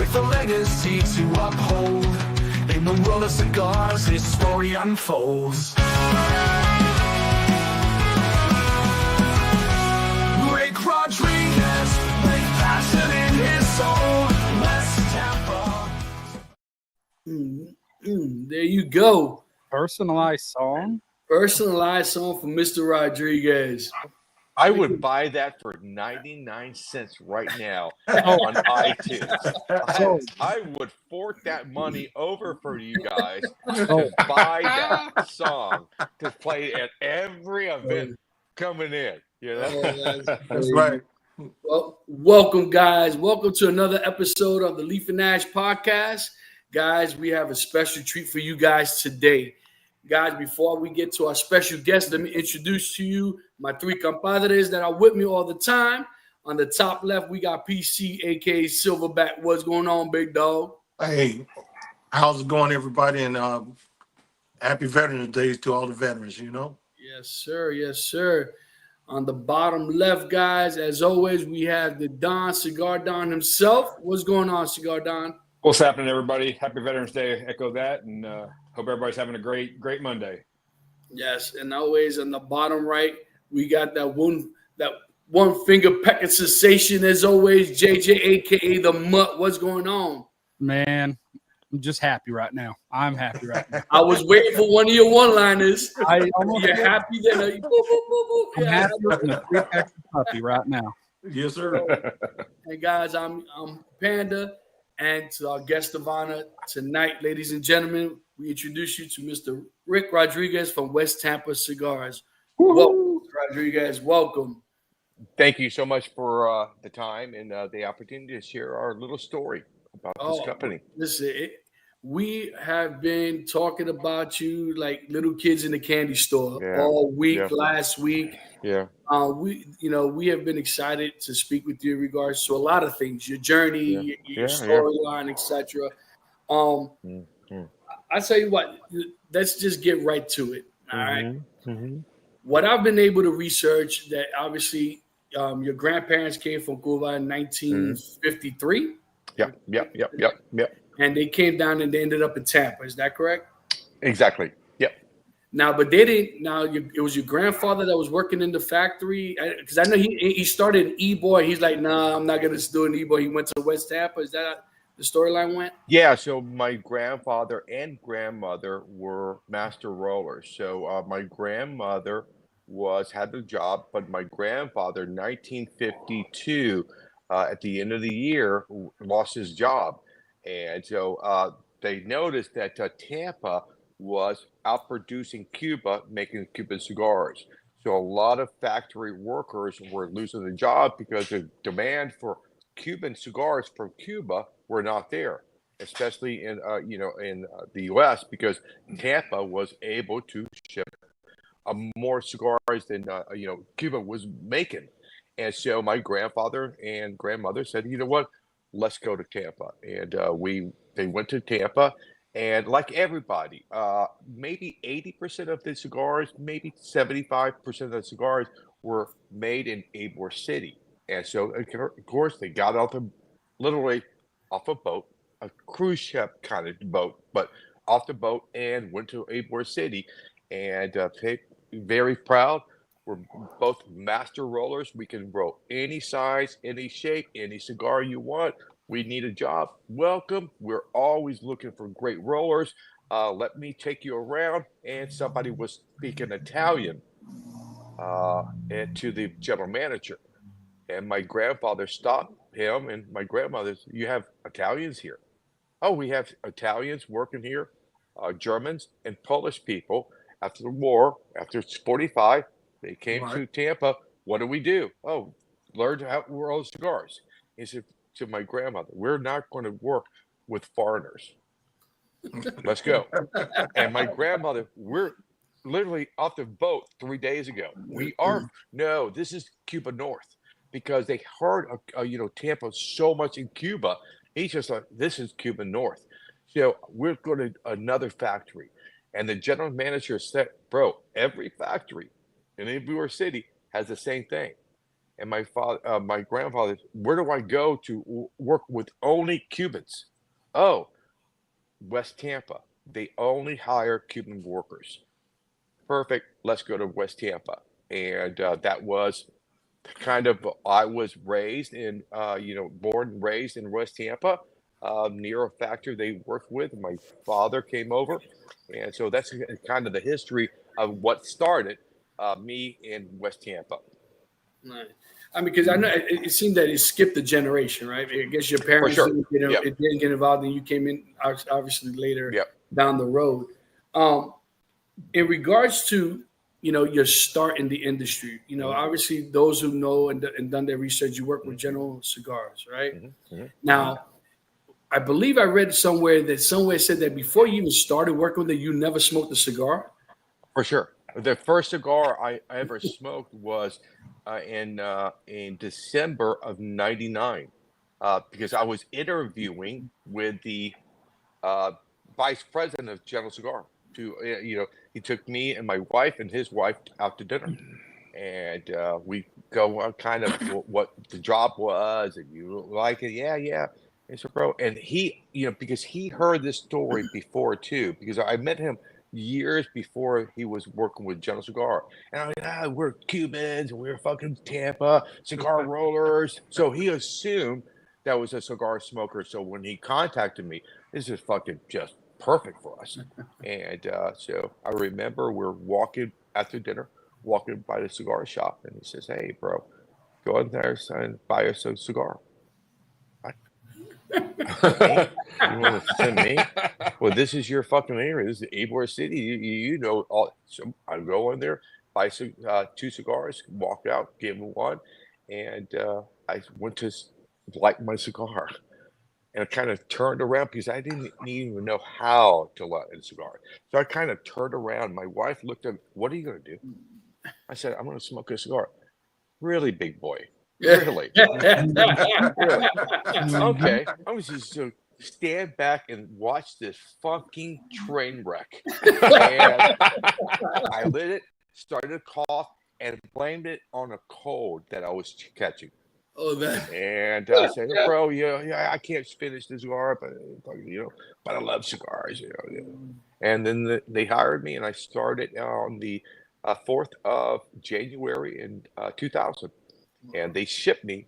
with a legacy to uphold. In the world of cigars, his story unfolds. Rick Rodriguez, with passion in his soul. West Tampa. There you go. Personalized song? Personalized song from Mr. Rodriguez. I would buy that for 99 cents right now on iTunes. I would fork that money over for you guys to buy that song to play at every event coming in. You know? That's right. Well, welcome, guys. Welcome to another episode of the Leaf and Ash podcast. Guys, we have a special treat for you guys today. Guys, before we get to our special guest, let me introduce to you my three compadres that are with me all the time. On the top left, we got PC, a.k.a. Silverback. What's going on, big dog? Hey, how's it going, everybody? And happy Veterans Day to all the veterans, you know? Yes, sir. Yes, sir. On the bottom left, guys, as always, we have the Don, Cigar Don himself. What's going on, Cigar Don? What's happening, everybody? Happy Veterans Day. Echo that, and hope everybody's having a great Monday. Yes, and always on the bottom right, we got that one finger pecking sensation as always, JJ, aka the Mutt. What's going on? Man, I'm just happy right now. I'm happy right now. I was waiting for one of your one-liners. You're happy then? I'm happy with a three-pack puppy right now. Yes, sir. Hey guys, I'm Panda, and to our guest of honor tonight, ladies and gentlemen, we introduce you to Mr. Rick Rodriguez from West Tampa Cigars. Welcome, Mr. Rodriguez. Welcome. Thank you so much for the time and the opportunity to share our little story about this company. Listen, we have been talking about you like little kids in the candy store all week, last week. Yeah. We have been excited to speak with you in regards to a lot of things, your journey, your storyline, etc. I tell you what, let's just get right to it. All right. Mm-hmm. What I've been able to research that obviously your grandparents came from Cuba in 1953. Yep. And they came down and they ended up in Tampa. Is that correct? Exactly. Yep. Now, but they didn't. Now, it was your grandfather that was working in the factory, because I know he started an E-boy. He's like, nah, I'm not gonna do an E-boy. He went to West Tampa. Is that how the storyline went? Yeah. So my grandfather and grandmother were master rollers. So my grandmother had the job, but my grandfather, 1952, at the end of the year, lost his job. And so they noticed that Tampa was outproducing Cuba, making Cuban cigars. So a lot of factory workers were losing their job because the demand for Cuban cigars from Cuba were not there, especially in the U.S. because Tampa was able to ship more cigars than Cuba was making. And so my grandfather and grandmother said, you know what? Let's go to Tampa. And they went to Tampa. And like everybody, maybe 80% of the cigars, maybe 75% of the cigars were made in Ybor City. And so, of course, they got literally off a boat, a cruise ship kind of boat, but off the boat and went to Ybor City. And very proud. We're both master rollers. We can roll any size, any shape, any cigar you want. We need a job. Welcome. We're always looking for great rollers. Let me take you around. And somebody was speaking Italian and to the general manager. And my grandfather stopped him and my grandmother said, you have Italians here? Oh, we have Italians working here, Germans and Polish people. After the war, after 45, they came to Tampa. What do? Oh, learn how to roll cigars. He said to my grandmother, we're not going to work with foreigners. Let's go. And my grandmother, we're literally off the boat 3 days ago. No, this is Cuba North because they heard, Tampa so much in Cuba. He's just like, this is Cuba North. So we're going to another factory. And the general manager said, bro, every factory in Ybor City has the same thing. And my grandfather, where do I go to work with only Cubans? Oh, West Tampa. They only hire Cuban workers. Perfect. Let's go to West Tampa. And that was kind of, I was raised in, born and raised in West Tampa, near a factory they worked with. My father came over. And so that's kind of the history of what started me in West Tampa. Right. I mean, because I know it seemed that it skipped a generation, right? I guess your parents sure. it didn't get involved, and you came in obviously later Yep. down the road. In regards to your start in the industry, obviously those who know and done their research, you work with General Cigars, right? Now, I believe I read somewhere said that before you even started working with it, you never smoked a cigar. For sure. The first cigar I ever smoked was in December of '99, because I was interviewing with the vice president of General Cigar. He took me and my wife and his wife out to dinner, and we go on kind of what the job was, and you like it, yeah. And so, bro, and he, because he heard this story before too, because I met him years before he was working with General Cigar. And I mean, we're Cubans, and we're fucking Tampa cigar rollers. So he assumed that was a cigar smoker. So when he contacted me, this is fucking just perfect for us. And so I remember we're walking after dinner, walking by the cigar shop, and he says, "Hey, bro, go in there and buy us a cigar." You want to send me? Well, this is your fucking area. This is Ybor City. You know all. So I go in there, buy 2 cigars, walk out, give him one, and I went to light my cigar, and I kind of turned around because I didn't even know how to light a cigar. So I kind of turned around. My wife looked at me. "What are you going to do?" I said, "I'm going to smoke a cigar." Really, big boy. Really? Really? Okay. I was just to stand back and watch this fucking train wreck. And I lit it, started to cough, and blamed it on a cold that I was catching. Oh, that. And I said, "Bro, I can't finish this cigar, but but I love cigars, And then they hired me, and I started on the 4th of January in 2000. And they shipped me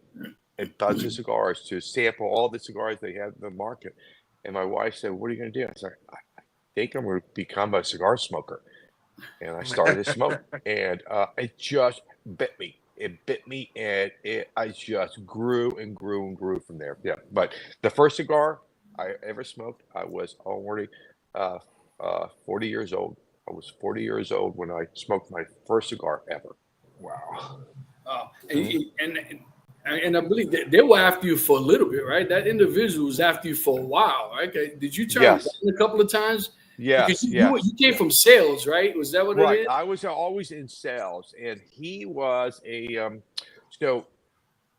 a bunch of cigars to sample all the cigars they had in the market. And my wife said, "What are you going to do?" I said, "I think I'm going to become a cigar smoker." And I started to smoke, and it just bit me. It bit me, and I just grew and grew and grew from there. Yeah, but the first cigar I ever smoked, I was already 40 years old. I was 40 years old when I smoked my first cigar ever. Wow. And I believe they were after you for a little bit, right? That individual was after you for a while, right? Did you turn Yes. down a couple of times? Yes, Because you came from sales, right? Was that what it is? I was always in sales, and he was so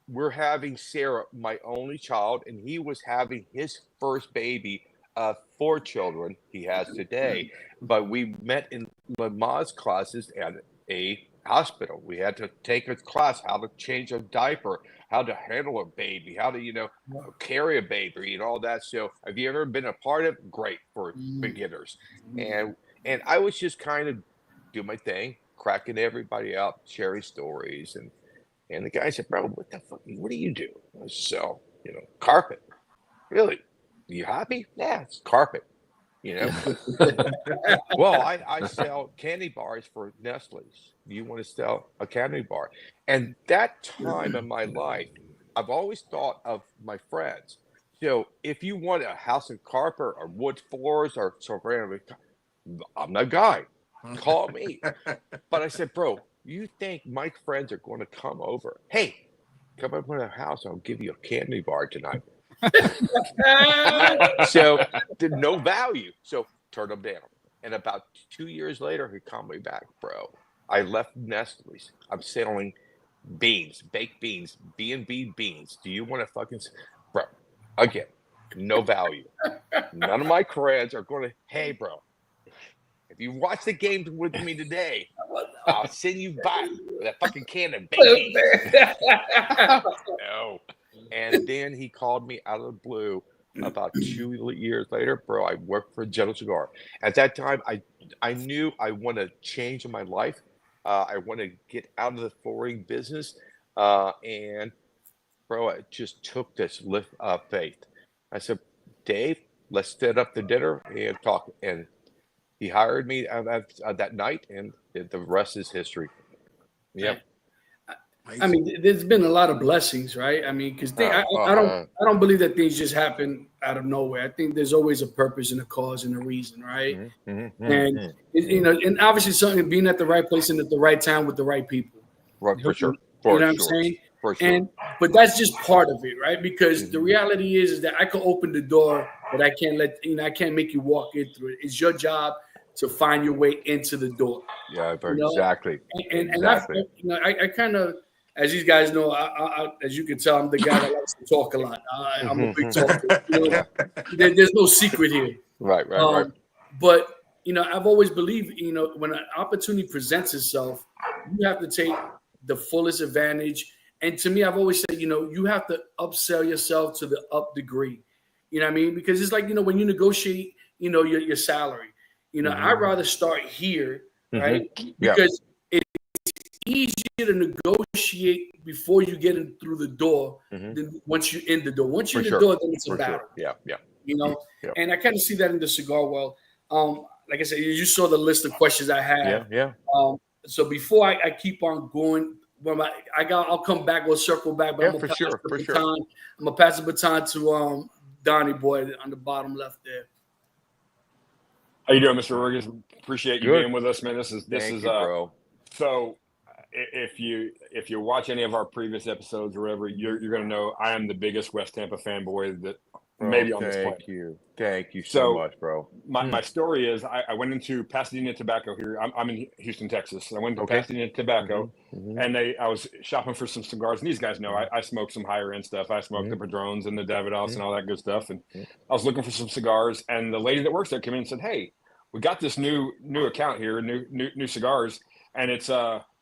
we're having Sarah, my only child, and he was having his first baby of 4 children he has today. But we met in Lamaze classes at a hospital. We had to take a class how to change a diaper, how to handle a baby, how to carry a baby, and all that. So have you ever been a part of? Great for beginners. And I was just kind of do my thing, cracking everybody up, sharing stories, and the guy said, "Bro, what the fuck? What do you do?" I sell, carpet. Really? You happy? Yeah, it's carpet. Well, I sell candy bars for Nestle's. Do you want to sell a candy bar? And that time in my life, I've always thought of my friends. So if you want a house of carpet or wood floors or something, I'm the guy. Call me. But I said, "Bro, you think my friends are going to come over? Hey, come over to the house. I'll give you a candy bar tonight." So no value. So turn them down. And about 2 years later, he called me back, "Bro, I left Nestle's. I'm selling beans, baked beans, B&B beans. Do you want to fucking..." Bro, again, no value. None of my friends are going to, "Hey, bro, if you watch the game with me today, I'll send you back with a fucking can of bacon. No. And then he called me out of the blue about 2 years later, bro. I worked for General Cigar. At that time, I knew I want to change in my life. I want to get out of the flooring business. And bro, I just took this lift of faith. I said, Dave, let's set up the dinner and talk. And he hired me that night, and the rest is history. Yep. I mean, there's been a lot of blessings, right? I mean, because I don't believe that things just happen out of nowhere. I think there's always a purpose and a cause and a reason, right? And you know, and obviously something being at the right place and at the right time with the right people. Right, for sure. You know what I'm saying? For sure. And but that's just part of it, right? Because the reality is that I can open the door, but I can't I can't make you walk in through it. It's your job to find your way into the door. Yeah, exactly. And exactly. I kind of, as these guys know, I as you can tell, I'm the guy that likes to talk a lot. I'm a big talker. You know? There's no secret here. Right. But you know, I've always believed, you know, when an opportunity presents itself, you have to take the fullest advantage. And to me, I've always said, you know, you have to upsell yourself to the up degree. You know what I mean? Because it's like, you know, when you negotiate, you know, your salary, you know, I'd rather start here, right? Because it's easier to negotiate before you get in through the door than once you're in the door. Once you're in the door, then it's a battle. Yeah. You know, and I kind of see that in the cigar world. Like I said, you saw the list of questions I had. So before I keep on going, I'll come back. We'll circle back. But I'm gonna I'm gonna pass the baton to Donnie Boy on the bottom left there. How you doing, Mr. Rodriguez? Appreciate you being with us, man. This is bro. So if you watch any of our previous episodes or whatever, you're gonna know I am the biggest West Tampa fanboy that maybe on this planet. Thank you so much, bro. My story is I went into Pasadena Tobacco here. I'm in Houston, Texas. I went to Pasadena Tobacco, and I was shopping for some cigars. And these guys know I smoke some higher end stuff. I smoke the Padrones and the Davidoff and all that good stuff. And I was looking for some cigars, and the lady that works there came in and said, "Hey, we got this new account here, new cigars, and it's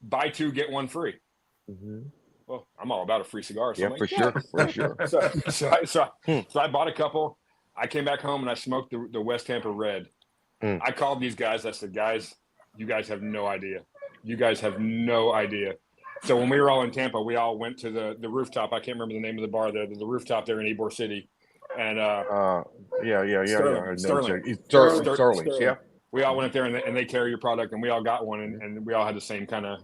buy two get one free." Well, I'm all about a free cigar. So for sure. So I bought a couple. I came back home and I smoked the West Tampa Red. I called these guys. I said, guys, you guys have no idea. You guys have no idea. So when we were all in Tampa, we all went to the rooftop. I can't remember the name of the bar there. The rooftop there in Ybor City. And Sterling's. Yeah. We all went up there and they carry your product, and we all got one, and we all had the same kind of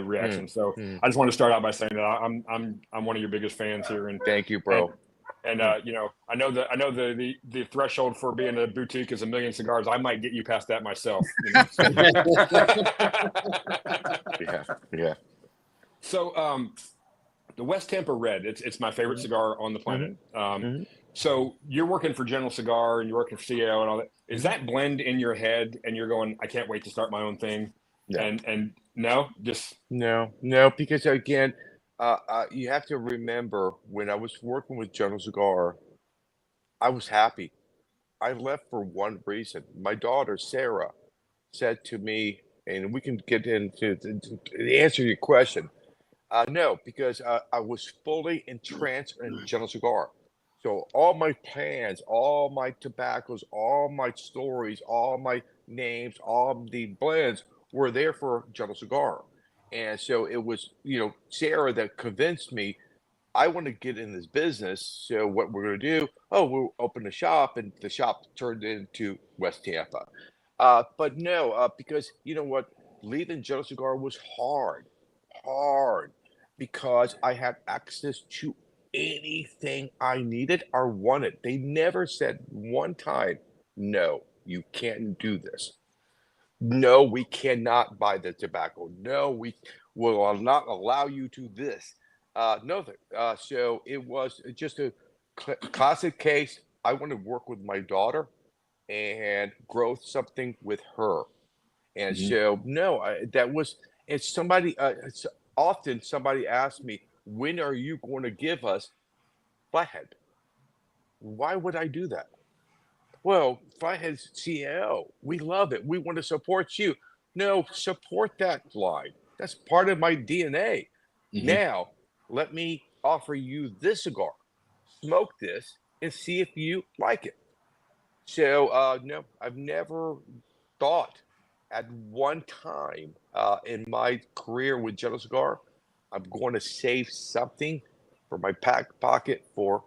reaction. So I just want to start out by saying that I'm one of your biggest fans here, and thank you, bro. And you know, I know the threshold for being a boutique is 1 million cigars. I might get you past that myself. You know? Yeah. So the West Tampa Red, it's my favorite cigar on the planet. So you're working for General Cigar and you're working for CAO and all that. Is that blend in your head and you're going, I can't wait to start my own thing? And no, because again, you have to remember when I was working with General Cigar, I was happy. I left for one reason. My daughter, Sarah, said to me, and we can get into the answer to your question. No, because I was fully entranced in General Cigar. So all my plans, all my tobaccos, all my stories, all my names, all the blends were there for General Cigar. And so it was, Sarah that convinced me I want to get in this business. So what we're going to do, we'll open a shop, and the shop turned into West Tampa. But no, because you know what, leaving General Cigar was hard because I had access to anything I needed or wanted. They never said one time, no, you can't do this. No, we cannot buy the tobacco. No, we will not allow you to this. Nothing. So it was just a classic case. I want to work with my daughter and grow something with her. And so, no, that was, it's somebody, it's often somebody asks me, when are you going to give us Flathead? Why would I do that? Well, Flathead's CAO. We love it. We want to support you. No, support that line. That's part of my DNA. Mhm. Now, let me offer you this cigar. Smoke this and see if you like it. So, no, I've never thought at one time in my career with General Cigar, I'm going to save something for my pocket for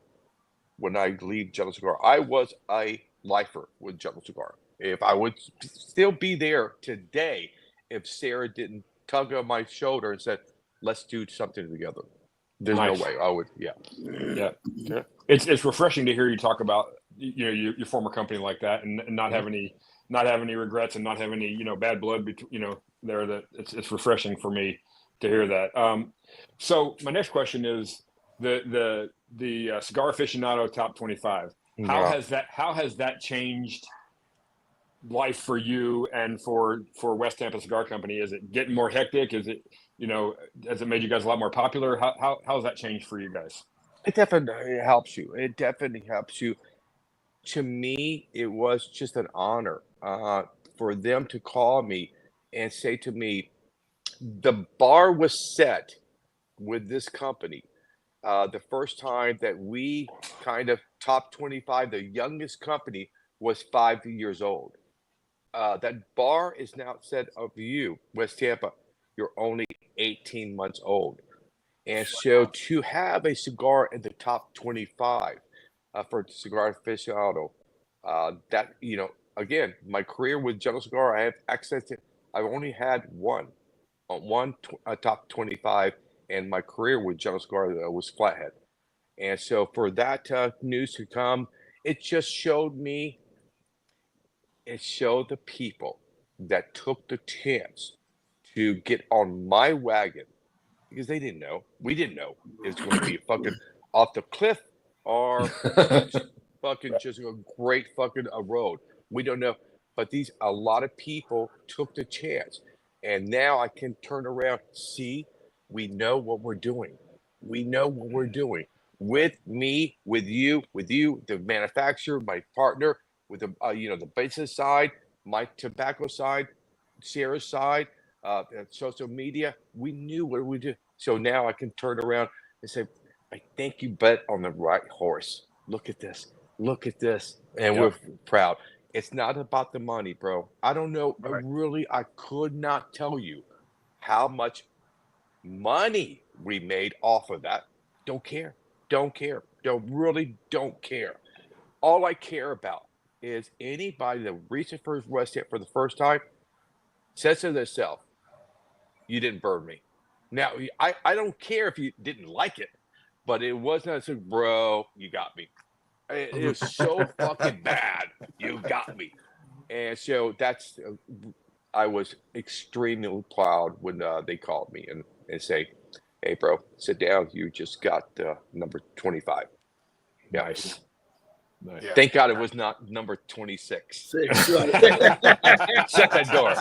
when I leave General Cigar. I was a lifer with General Cigar. If I would still be there today, if Sarah didn't tug on my shoulder and said, "Let's do something together," there's no Nice. way I would. Yeah. Yeah. Yeah. It's refreshing to hear you talk about your former company like that, and not have any regrets, and not have any bad blood between there. That it's refreshing for me to hear that. So my next question is the Cigar Aficionado Top 25. How Yeah. has that changed life for you and for West Tampa Cigar Company? Is it getting more hectic? Is it has it made you guys a lot more popular? How has that changed for you guys? It definitely helps you. It definitely helps you. To me, it was just an honor for them to call me and say to me, the bar was set with this company. The first time that we kind of top 25, the youngest company was 5 years old. That bar is now set of you, West Tampa. You're only 18 months old. And so to have a cigar in the top 25 for Cigar Aficionado, that, again, my career with General Cigar, I have access to, I've only had one top 25, and my career with General Cigar was Flathead. And so for that news to come, it just showed me, it showed the people that took the chance to get on my wagon because they didn't know. We didn't know it's going to be fucking off the cliff or fucking just a great fucking road. We don't know. But a lot of people took the chance. And now I can turn around, see, we know what we're doing. We know what we're doing. With me, with you, the manufacturer, my partner, with the business side, my tobacco side, Sarah's side, social media, we knew what we did. So now I can turn around and say, I think you bet on the right horse. Look at this. Look at this. And Yep. we're proud. It's not about the money, bro. I don't know. Right. Really, I could not tell you how much money we made off of that. Don't care. Don't care. Don't care. All I care about is anybody that reaches for West Ham for the first time says to themselves, you didn't burn me. Now, I don't care if you didn't like it, but it wasn't, I said, bro, you got me. It was so fucking bad. You got me. And so I was extremely proud when they called me and say, hey, bro, sit down. You just got number 25. Yeah. Nice. Yeah. Thank God it was not number 26. 6, right. Shut that door.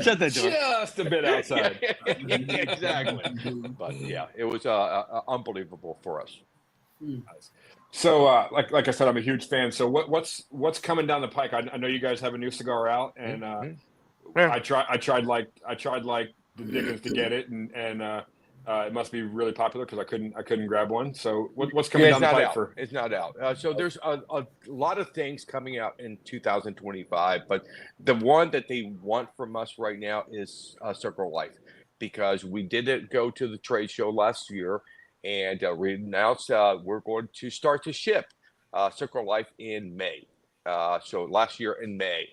Shut that door. Just a bit outside. Exactly. But yeah, it was unbelievable for us. So, like I said, I'm a huge fan. So, what's coming down the pike? I know you guys have a new cigar out, and Yeah. I tried like the Dickens to get it, and it must be really popular because I couldn't grab one. So, what's coming Yeah, down the it's not pike out. for? It's not out. So there's a lot of things coming out in 2025, but the one that they want from us right now is Circle Life, because we didn't go to the trade show last year, and we announced we're going to start to ship Circle Life in May. So last year in May,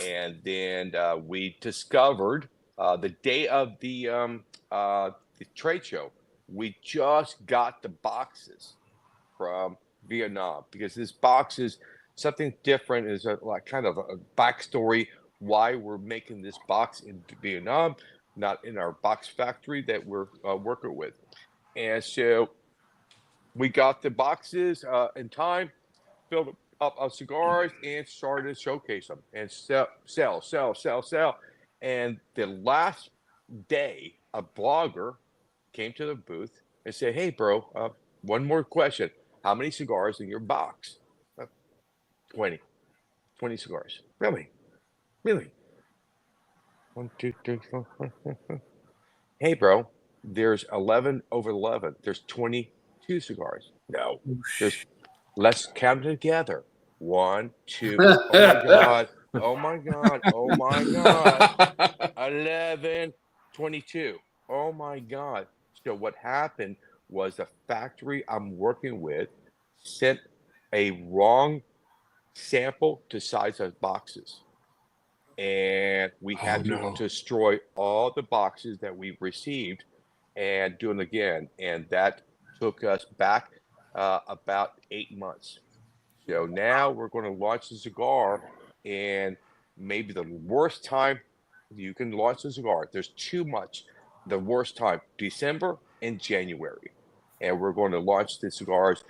and then we discovered the day of the trade show, we just got the boxes from Vietnam, because this box is something different. Is like kind of a backstory why we're making this box in Vietnam, not in our box factory that we're working with. And so we got the boxes in time, filled up cigars, and started to showcase them and sell. And the last day, a blogger came to the booth and said, hey, bro, one more question. How many cigars in your box? 20 cigars. Really? 1, 2, 3, 4. Hey, bro, there's 11 over 11. There's 22 cigars. No, there's let's count together. 1, 2. Oh my God. Oh my God. Oh my God. 11, 22. Oh my God. So what happened was the factory I'm working with sent a wrong sample to size of boxes. And we had to destroy all the boxes that we received and do it again. And that took us back about 8 months. So now we're going to launch the cigar, and maybe the worst time you can launch a cigar, there's too much. The worst time, December and January. And we're going to launch the cigars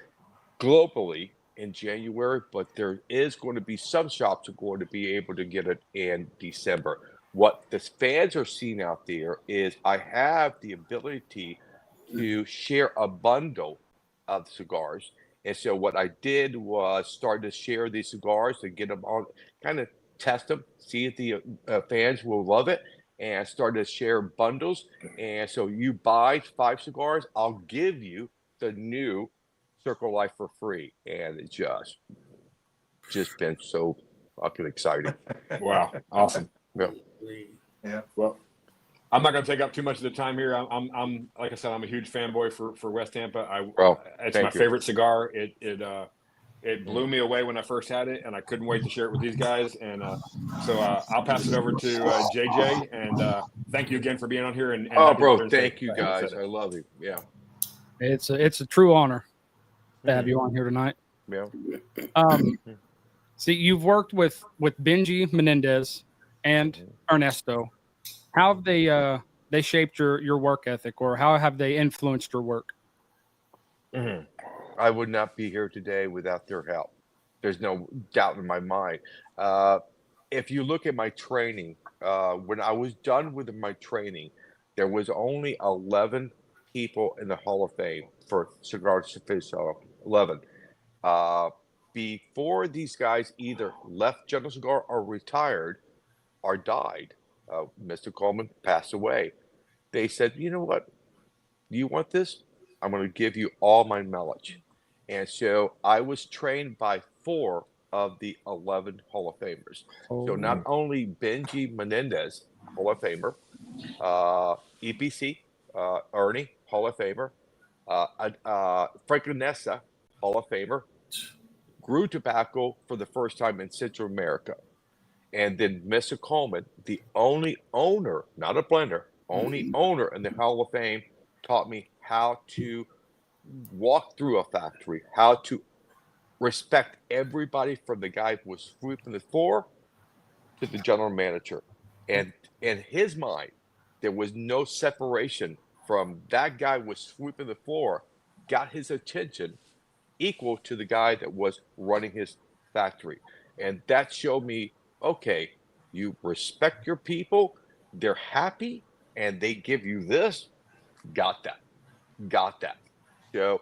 globally in January, but there is going to be some shops are going to be able to get it in December. What the fans are seeing out there is I have the ability to share a bundle of cigars. And so what I did was start to share these cigars to get them on, kind of test them, see if the fans will love it, and start to share bundles. And so you buy 5 cigars, I'll give you the new Circle Life for free, and it's just been so fucking exciting. Wow, awesome. Yeah. Yeah. Well, I'm not going to take up too much of the time here. I'm like I said, I'm a huge fanboy for West Tampa. It's my favorite cigar. It blew me away when I first had it, and I couldn't wait to share it with these guys. And so I'll pass it over to JJ. And thank you again for being on here. And happy bro, Veterans Day. thank you guys. I love you. Yeah. It's a true honor to have you on here tonight. Yeah. See, you've worked with Benji Menendez and Ernesto. How have they shaped your work ethic, or how have they influenced your work? I would not be here today without their help. There's no doubt in my mind. If you look at my training, when I was done with my training, there was only 11 people in the Hall of Fame for Cigars Official. 11. Before these guys either left General Cigar or retired or died, Mr. Coleman passed away. They said, you know what? You want this? I'm going to give you all my knowledge. And so I was trained by 4 of the 11 Hall of Famers. So not only Benji Menendez, Hall of Famer, EPC, Ernie, Hall of Famer, Frank Nessa, Hall of Famer, grew tobacco for the first time in Central America. And then Mr. Coleman, the only owner, not a blender, only owner in the Hall of Fame, taught me how to walk through a factory, how to respect everybody from the guy who was sweeping the floor to the general manager. And in his mind, there was no separation from that guy was sweeping the floor, got his attention equal to the guy that was running his factory. And that showed me, okay, you respect your people, they're happy, and they give you this. Got that. So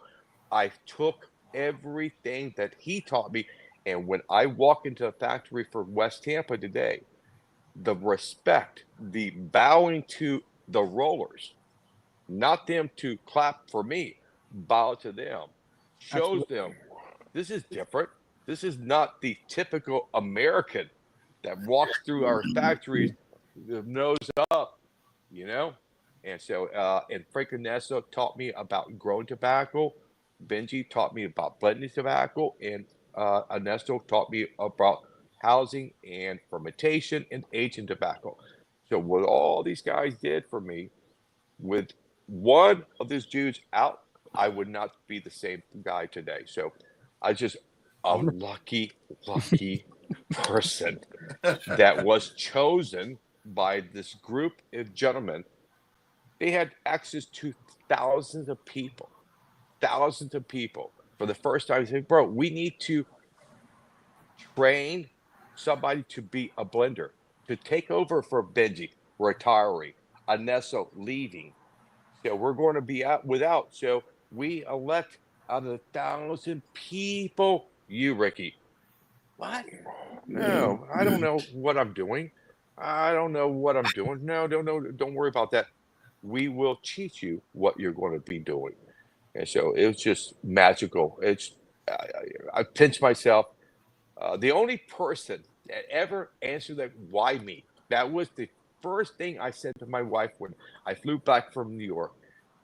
I took everything that he taught me. And when I walk into a factory for West Tampa today, the respect, the bowing to the rollers, not them to clap for me, bow to them, shows them this is different. This is not the typical American that walks through our factories, the nose up, you know? And so, and Frank Ernesto taught me about growing tobacco. Benji taught me about blending tobacco. And Ernesto taught me about housing and fermentation and aging tobacco. So what all these guys did for me, with one of these dudes out, I would not be the same guy today. So I just a lucky person that was chosen by this group of gentlemen. They had access to thousands of people for the first time. They said, bro, we need to train somebody to be a blender, to take over for Benji, retiring, Anesso leaving. So we're going to be out without. So we elect out of 1,000 people, you, Ricky. What? No, I don't know what I'm doing. I don't know what I'm doing. No, don't worry about that. We will teach you what you're going to be doing. And so it was just magical. I pinched myself. The only person that ever answered that, why me? That was the first thing I said to my wife when I flew back from New York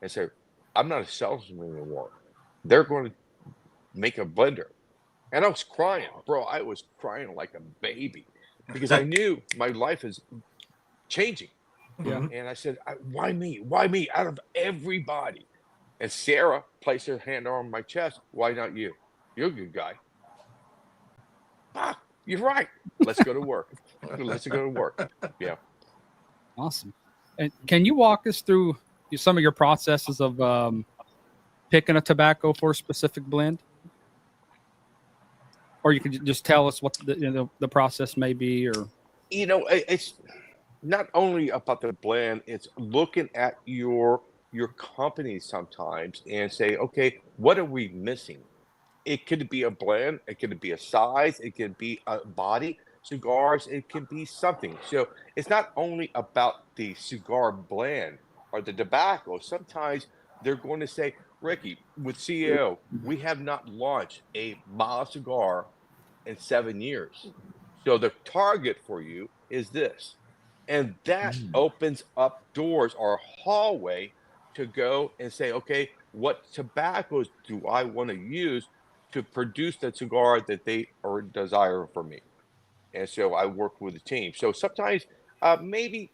and said, I'm not a salesman anymore. They're going to make a blender. And I was crying, bro. I was crying like a baby because I knew my life is changing. Yeah. And I said, why me? Why me out of everybody? And Sarah placed her hand on my chest. Why not you? You're a good guy. Ah, you're right. Let's go to work. Let's go to work. Yeah. Awesome. And can you walk us through some of your processes of picking a tobacco for a specific blend? Or you could just tell us what the process may be, or It's not only about the blend, it's looking at your company sometimes and say, okay, what are we missing? It could be a blend, it could be a size, it could be a body. Cigars, it can be something. So it's not only about the cigar blend or the tobacco. Sometimes they're going to say, Ricky, with CEO, we have not launched a mild cigar in 7 years. So the target for you is this. And that opens up doors or hallway to go and say, okay, what tobaccos do I want to use to produce the cigar that they are desiring for me? And so I work with a team. So sometimes maybe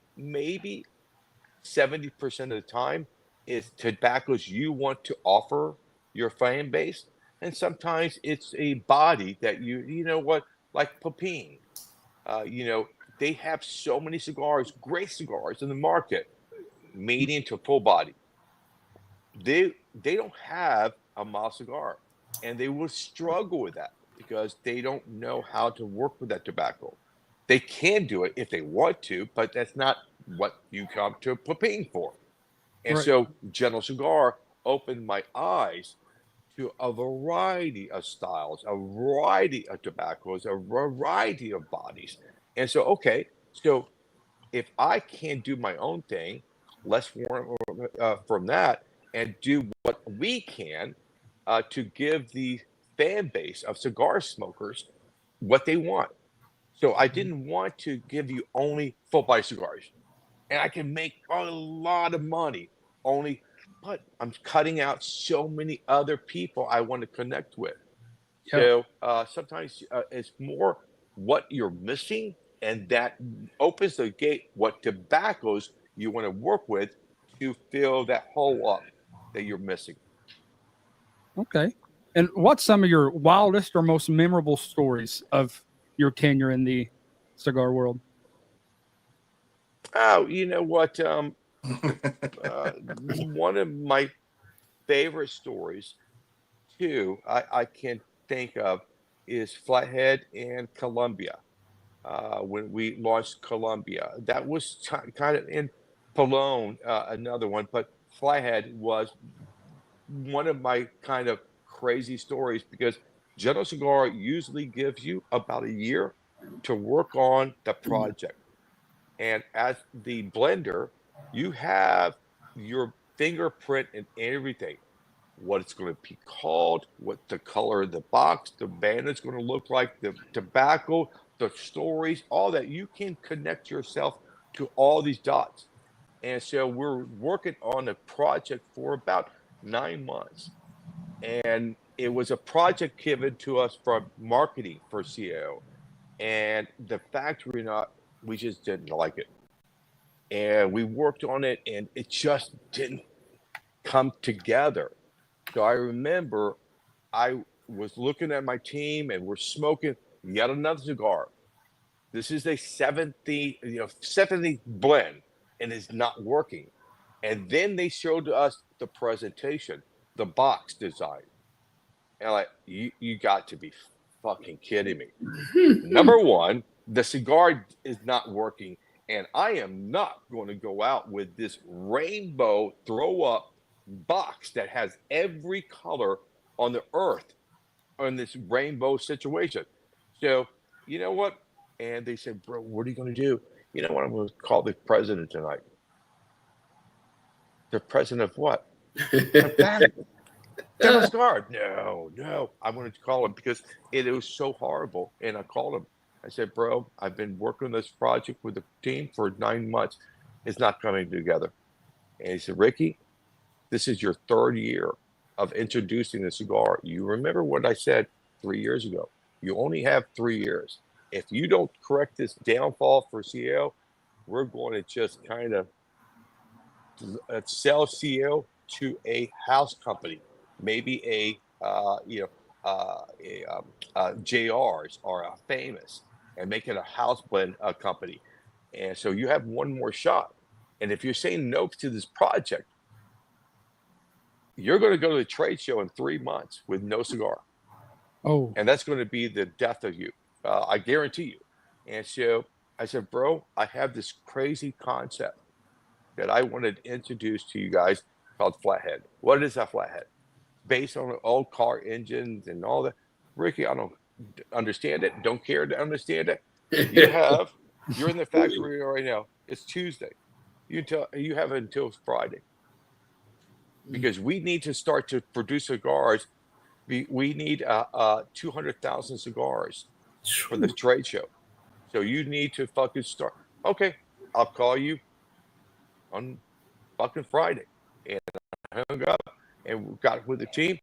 70% of the time is tobaccos you want to offer your fan base. And sometimes it's a body that you know what, like Pepin. You know, they have so many cigars, great cigars in the market, medium to full body. They don't have a mild cigar, and they will struggle with that because they don't know how to work with that tobacco. They can do it if they want to, but that's not what you come to Pepin for. And right? so General Cigar opened my eyes to a variety of styles, a variety of tobaccos, a variety of bodies. And so, okay, so if I can do my own thing, let's from that and do what we can to give the fan base of cigar smokers what they want. So I didn't want to give you only full body cigars, and I can make a lot of money only, but I'm cutting out so many other people I want to connect with. Yeah. So sometimes it's more what you're missing, and that opens the gate what tobaccos you want to work with to fill that hole up that you're missing. Okay. And what's some of your wildest or most memorable stories of your tenure in the cigar world? Oh, you know what? One of my favorite stories, too, I can think of is Flathead and Columbia. When we launched Columbia. That was kind of in Palone, another one, but Flathead was one of my kind of crazy stories because General Cigar usually gives you about a year to work on the project. And as the blender, you have your fingerprint in everything, what it's going to be called, what the color of the box, the band is going to look like, the tobacco, the stories, all that. You can connect yourself to all these dots. And so we're working on a project for about 9 months. And it was a project given to us from marketing for CEO. And the factory not, we just didn't like it. And we worked on it and it just didn't come together. So I remember I was looking at my team and we're smoking yet another cigar. This is a 70 blend and it's not working. And then they showed us the presentation, the box design. And I'm like, you got to be fucking kidding me. Number one, the cigar is not working. And I am not going to go out with this rainbow throw up box that has every color on the earth on this rainbow situation. So, you know what? And they said, bro, what are you going to do? You know what I'm going to call the president tonight? The president of what? Dennis Guard. No. I'm going to call him because it was so horrible. And I called him. I said, bro, I've been working on this project with the team for 9 months. It's not coming together. And he said, Ricky, this is your 3rd year of introducing the cigar. You remember what I said 3 years ago. You only have 3 years. If you don't correct this downfall for CAO, we're going to just kind of sell CAO to a house company, maybe a JRs or a Famous, and make it a house blend company. And so you have one more shot. And if you're saying no to this project, you're going to go to the trade show in 3 months with no cigar. Oh, And that's going to be the death of you. I guarantee you. And so I said, bro, I have this crazy concept that I wanted to introduce to you guys called flathead. What is a flathead? Based on old car engines and all that. Ricky, I don't understand it. Don't care to understand it. You're in the factory right now. It's Tuesday. You have until Friday. Because we need to start to produce cigars. We need 200,000 cigars for the trade show. So you need to fucking start. Okay, I'll call you on fucking Friday. And I hung up and got with the team.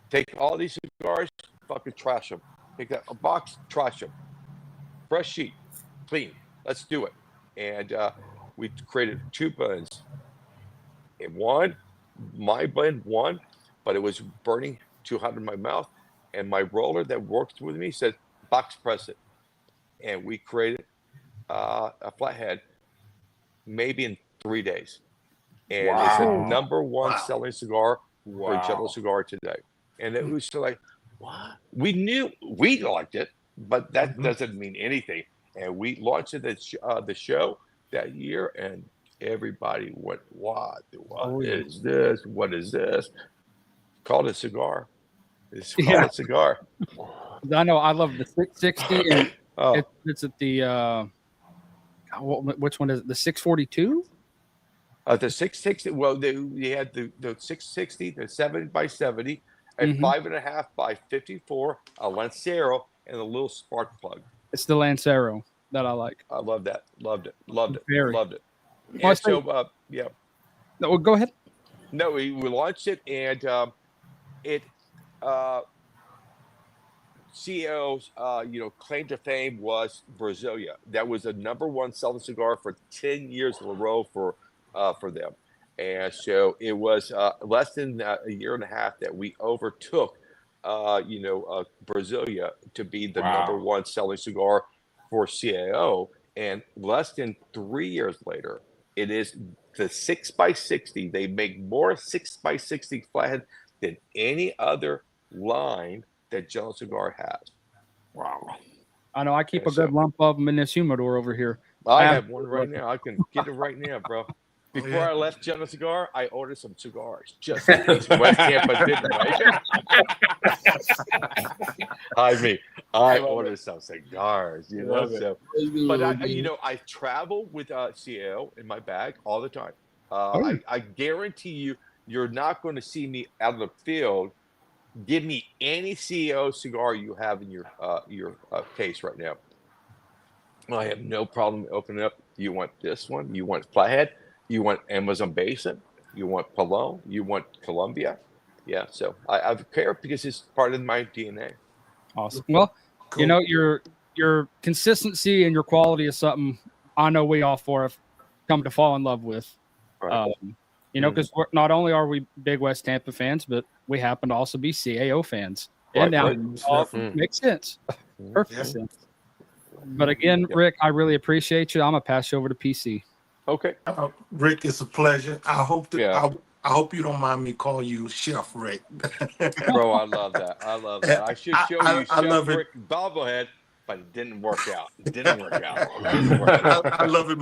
Take all these cigars, fucking trash them. Take that a box, trash them. Fresh sheet, clean. Let's do it. And we created 2 blends. And my blend won, but it was burning too hot in my mouth. And my roller that worked with me said, box press it. And we created a flathead maybe in 3 days. And it's the #1 selling cigar for General Cigar today. And it was like, what? We knew we liked it, but that doesn't mean anything. And we launched it at the show that year, and everybody went, what is this? What is this? Called a cigar. It's called a cigar. I know. I love the 660, and it's at the which one is it? The 642? The 660. Well, they had the 660, the 7x70, and 5.5 by 54, a Lancero, and a little spark plug. It's the Lancero that I like. I love that. Loved it. Loved it. Very. Loved it. Well, And so, yeah. No, go ahead. No, we launched it, and it CEO's claim to fame was Brasilia. That was the #1 selling cigar for 10 years in a row for them. And so it was less than a year and a half that we overtook Brasilia to be the #1 selling cigar for CAO. And less than 3 years later, it is the 6x60. They make more 6x60 flathead than any other line that General Cigar has. Wow. I know. I keep a good lump of them in this humidor over here. I have one right now. I can get it right now, bro. Before I left General Cigar, I ordered some cigars just in case West Tampa didn't, right? I ordered some cigars, So, but I travel with CAO in my bag all the time. I guarantee you're not going to see me out of the field. Give me any CAO cigar you have in your case right now. I have no problem opening up. You want this one? You want Flathead? You want Amazon Basin? You want Palone? You want Colombia? Yeah, so I care because it's part of my DNA. Awesome. Well, cool. Your consistency and your quality is something I know we all four have come to fall in love with. Right. Because not only are we big West Tampa fans, but we happen to also be CAO fans. And now it all makes sense. Perfect sense. But again, Rick, I really appreciate you. I'm going to pass you over to PC. Okay. Rick, it's a pleasure. I hope I hope you don't mind me calling you Chef Rick. Bro, I love that. I should show you Chef Rick bobblehead, but it didn't work out. I love it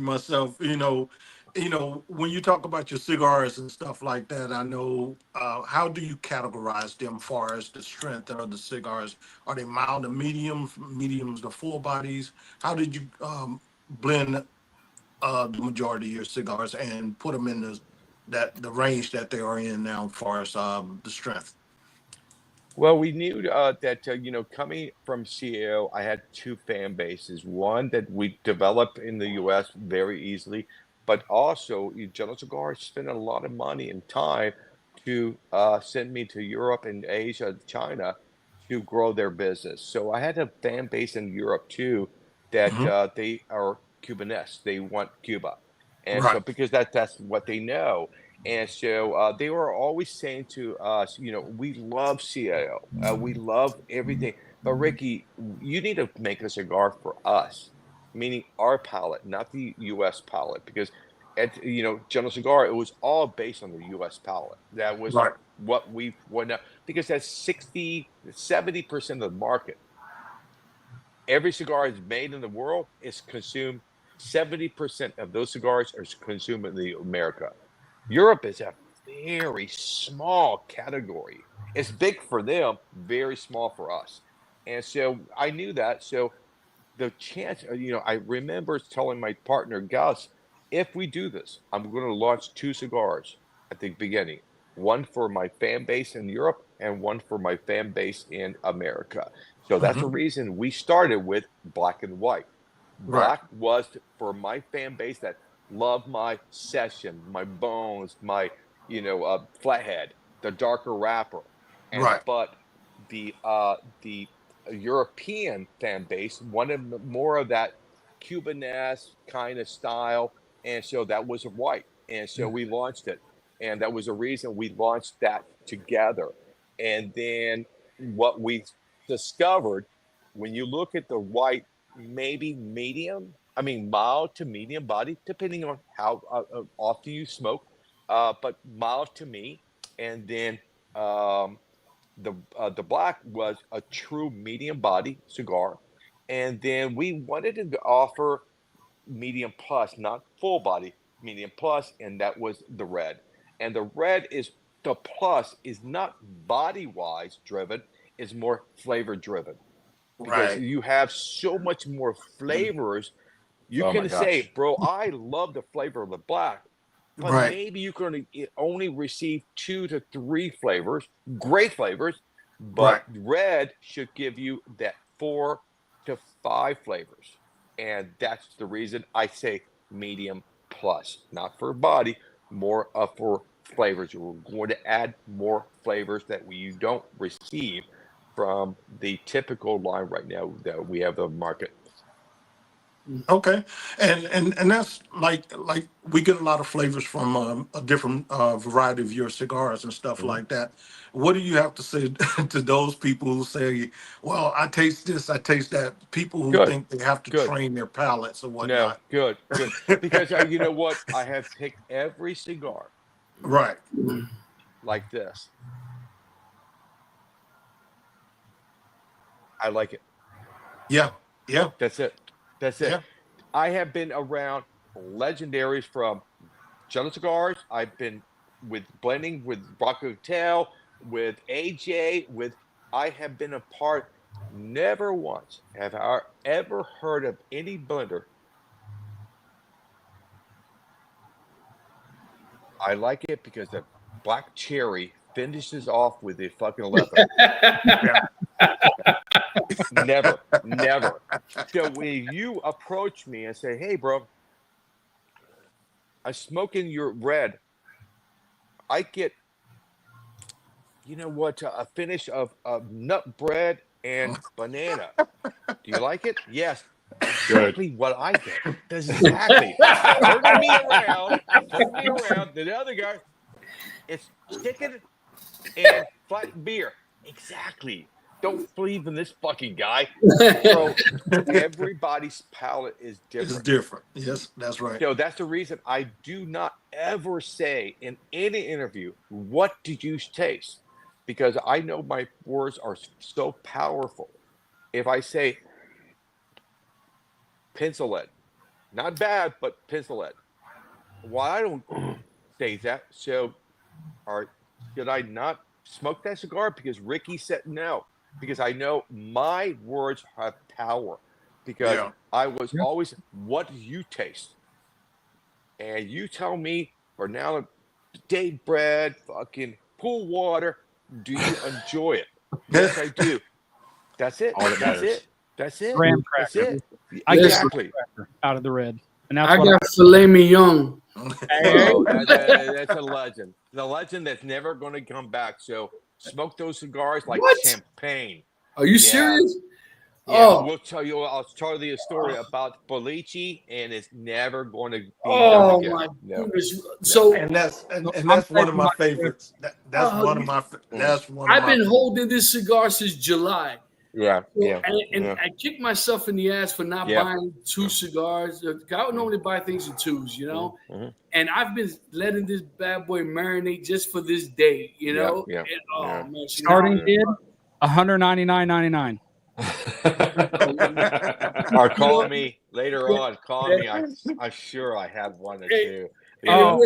myself. When you talk about your cigars and stuff like that, I know, how do you categorize them as far as the strength of the cigars? Are they mild to mediums to full bodies? How did you blend the majority of your cigars and put them in the range that they are in now, as far as the strength? Well, we knew that coming from CAO, I had two fan bases. One that we developed in the U.S. very easily, but also General Cigar spent a lot of money and time to send me to Europe and Asia, China, to grow their business. So I had a fan base in Europe too that Hmm. they are Cubanesque. They want Cuba, and so Right. because that's what they know. And so they were always saying to us, we love CAO, we love everything, but Ricky, you need to make a cigar for us, meaning our palate, not the U.S. palate, because at General Cigar, it was all based on the U.S. palate. That was Right. what we went up because that's 70% of the market. Every cigar is made in the world is consumed. 70% of those cigars are consumed in the America. Europe is a very small category. It's big for them, very small for us. And so I knew that. So the chance, I remember telling my partner, Gus, if we do this, I'm going to launch two cigars at the beginning, one for my fan base in Europe and one for my fan base in America. So that's the Hmm. reason we started with black and white. Right. Black was for my fan base that love my session, my bones, my flathead, the darker wrapper, and Right. but the European fan base wanted more of that Cubanesque kind of style, and so that was white, and so we launched it, and that was the reason we launched that together, and then what we discovered when you look at the white, maybe medium, I mean mild to medium body, depending on how often you smoke, but mild to me, and then um, the black was a true medium body cigar, and then we wanted to offer medium plus, not full body, medium plus, and that was the red. And the red is the plus is not body wise driven, is more flavor driven because Right. you have so much more flavors. You Oh my can gosh. say, bro, I love the flavor of the black, but Right. maybe you can only receive 2 to 3 flavors, great flavors, Right. but red should give you that 4 to 5 flavors. And that's the reason I say medium plus, not for body, more for flavors. We're going to add more flavors that you don't receive from the typical line right now that we have the market. Okay, and that's like we get a lot of flavors from a different variety of your cigars and stuff Mhm. like that. What do you have to say to those people who say, "Well, I taste this, I taste that"? People who Good, think they have to good. train their palates or No, whatnot. good, good. Because you know what? I have picked every cigar Right. like this. I like it. Yeah. Yeah. That's it. That's it. Yeah. I have been around legendaries from General Cigars. I've been with blending with Rocco Hotel, with AJ, with I have been a part. Never once have I ever heard of any blender. I like it because the black cherry finishes off with the fucking leather. Yeah. Never, never. So when you approach me and say, "Hey, bro, I'm smoking your red," I get, a finish of nut bread and banana. Do you like it? Yes. Good. Exactly what I get. That's exactly. Turning me around, turning me around. The other guy, it's chicken and flat beer. Exactly. Don't believe in this fucking guy. Bro, everybody's palate is It's different. different. Yes, that's right. So that's the reason I do not ever say in any interview, "What did you taste?" Because I know my words are so powerful. If I say pencil lead, not bad, but pencil lead. Why I don't say that? So, are should I not smoke that cigar? Because Ricky said no. Because I know my words have power. because Yeah. I was always, what do you taste? And you tell me for now, date bread, fucking pool water. Do you enjoy it? Yes, I do. That's it. All that That's matters. it. That's it. Graham That's cracker. it. I get Listen. Exactly. cracker out of the red, and that's I what got filet mignon. Oh, that's a legend. The legend that's never going to come back. So smoke those cigars like What? champagne. Are you Yeah. serious? Yeah, Oh, I'll tell you a story about Bolici, and it's never going to be done oh again. my No. goodness. So And that's I'm that's one of saving my my favorites. That's Oh, one of my that's one of I've my been favorites. holding this cigar since July. Yeah, So, yeah, and yeah. I kick myself in the ass for not Yeah. buying 2 cigars. I would normally buy things in 2s, you know? Mhm. And I've been letting this bad boy marinate just for this day, you know? Yeah, And, yeah. man. So starting now, bid $199.99. Or call me later Yeah. on. Call me. I'm sure I have one or Hey, two. Hey, Oh,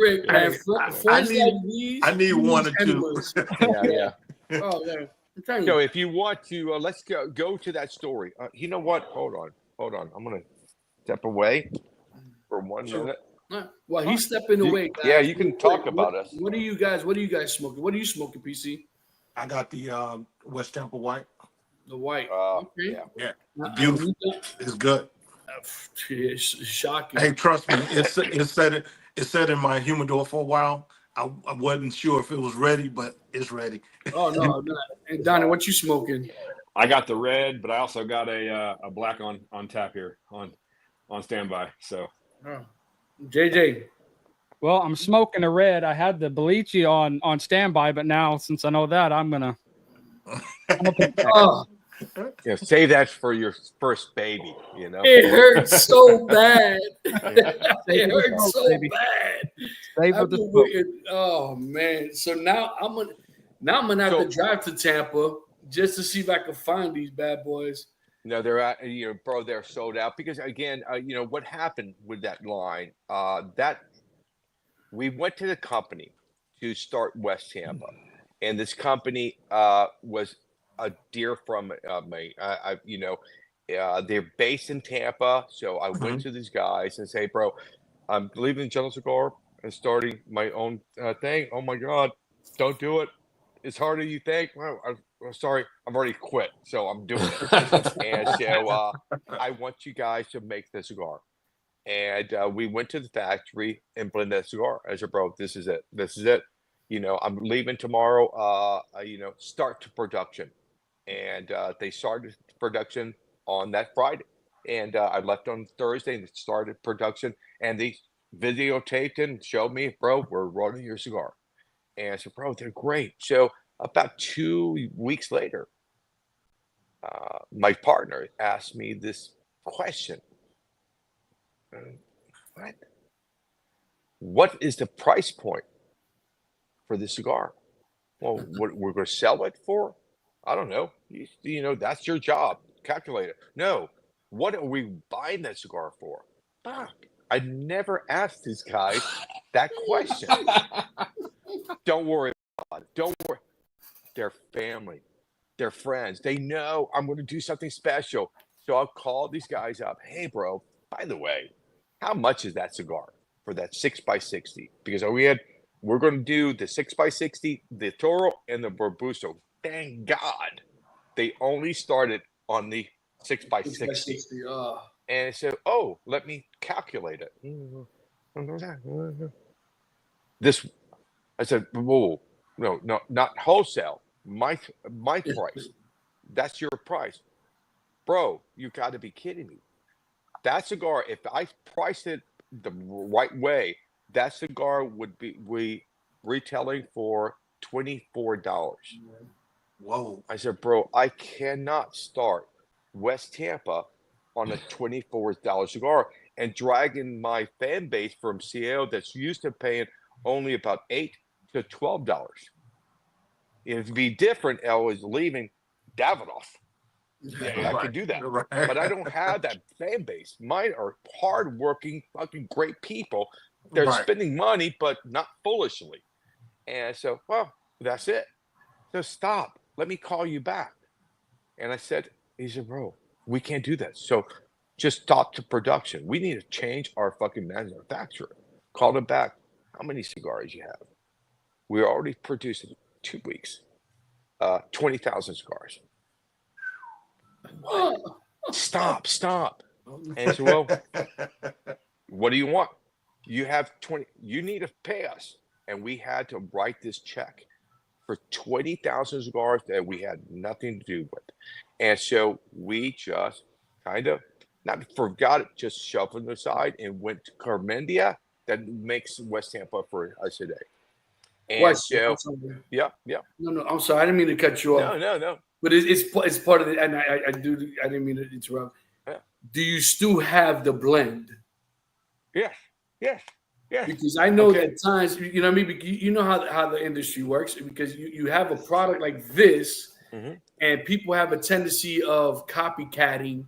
Rick, man, Hey, friends need- like these, I need you one lose or two. endless. Yeah. Oh, man. I'm telling So you. if you want to, let's go to that story. You know what? Hold on. I'm gonna step away for 1 Sure. minute. Well, he's stepping away, guys. Yeah, you can Real talk quick. about us. What are you guys smoking? What are you smoking, PC? I got the West Tampa White. The white. Okay. Yeah. Yeah, Now, beautiful. It's good. It's shocking. Hey, trust me, it sat in my humidor for a while. I wasn't sure if it was ready, but it's ready. Oh no, no. And Donnie, what you smoking? I got the red, but I also got a black on tap here on standby. So Oh. JJ. Well, I'm smoking a red. I had the Belici on standby, but now since I know that, I'm gonna Oh, Yeah, save that for your first baby. You know. it hurts so bad. Save It for the hurts smoke, so baby. bad. Save for I've the been smoke. waiting. Oh man. So now I'm gonna have to drive to Tampa just to see if I can find these bad boys. No, they're at, bro, they're sold out because again, what happened with that line? That we went to the company to start West Tampa, and this company was a dear from me. They're based in Tampa, so I went to these guys and say, bro, I'm leaving General Cigar and starting my own thing. Oh my God, don't do it. It's harder than you think. Well, I'm sorry, I've already quit, so I'm doing it. And so I want you guys to make the cigar. And we went to the factory and blended that cigar. I said, bro, this is it. This is it. I'm leaving tomorrow. Start to production. And they started production on that Friday. And I left on Thursday and started production. And they videotaped and showed me, bro, we're rolling your cigar. And I said, bro, they're great. So about 2 weeks later, my partner asked me this question. What? What is the price point for the cigar? Well, what we're going to sell it for? I don't know. That's your job. Calculate it. No. What are we buying that cigar for? Fuck. I never asked these guys that question. Don't worry about it. Don't worry. They're family. They're friends. They know I'm going to do something special. So I'll call these guys up. Hey, bro, by the way, how much is that cigar for that 6x60? Because we're going to do the 6x60, the Toro, and the Robusto. Thank God they only started on the 6x60. And so, let me calculate it. I said, whoa, no, not wholesale. My price. That's your price. Bro, you got to be kidding me. That cigar, if I priced it the right way, that cigar would be retailing for $24. Whoa. I said, bro, I cannot start West Tampa on a $24 cigar and dragging my fan base from Seattle that's used to paying only about $8 to $12. It'd be different. I was leaving Davidoff. Yeah, I could do that. Right. But I don't have that fan base. Mine are hardworking, fucking great people. They're Right. spending money, but not foolishly. And so, well, that's it. So stop. Let me call you back. And I said, he said, bro, We can't do that. So just stop the production. We need to change our fucking manufacturer. Call them back. How many cigars you have? We already produced in 2 weeks 20,000 cigars. What? Stop. And so, well, what do you want? You have 20. You need to pay us. And we had to write this check for 20,000 cigars that we had nothing to do with. And so we just kind of not forgot it, just shoved it aside and went to Carmendia that makes West Tampa for us today. And so, yeah. No, I'm sorry. I didn't mean to cut you off. No. But it's part of it, and I didn't mean to interrupt. Yeah. Do you still have the blend? Yes. Because I know that times, you know what I mean? You know how the industry works, because you have a product like this, and people have a tendency of copycatting,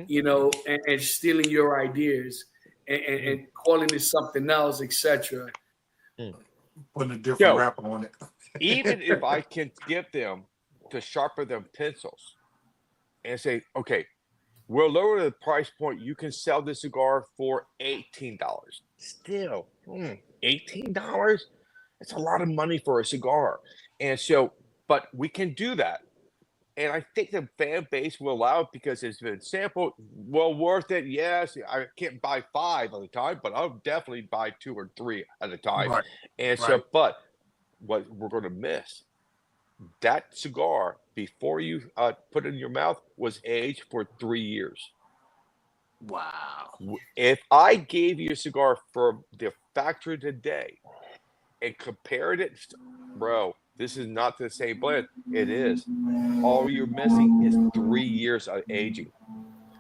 you know, and stealing your ideas and calling it something else, etc. Putting a different wrapper on it. Even if I can give them to sharpen them pencils and say, okay, we'll lower the price point. You can sell this cigar for $18. Still, $18? It's a lot of money for a cigar. And so, but we can do that. And I think the fan base will allow it because it's been sampled. Well, worth it, yes. I can't buy 5 at a time, but I'll definitely buy 2 or 3 at a time. Right. And so, but what we're going to miss, that cigar, before you put it in your mouth, was aged for 3 years. Wow. If I gave you a cigar from the factory today and compared it, bro, this is not the same blend. It is. All you're missing is 3 years of aging.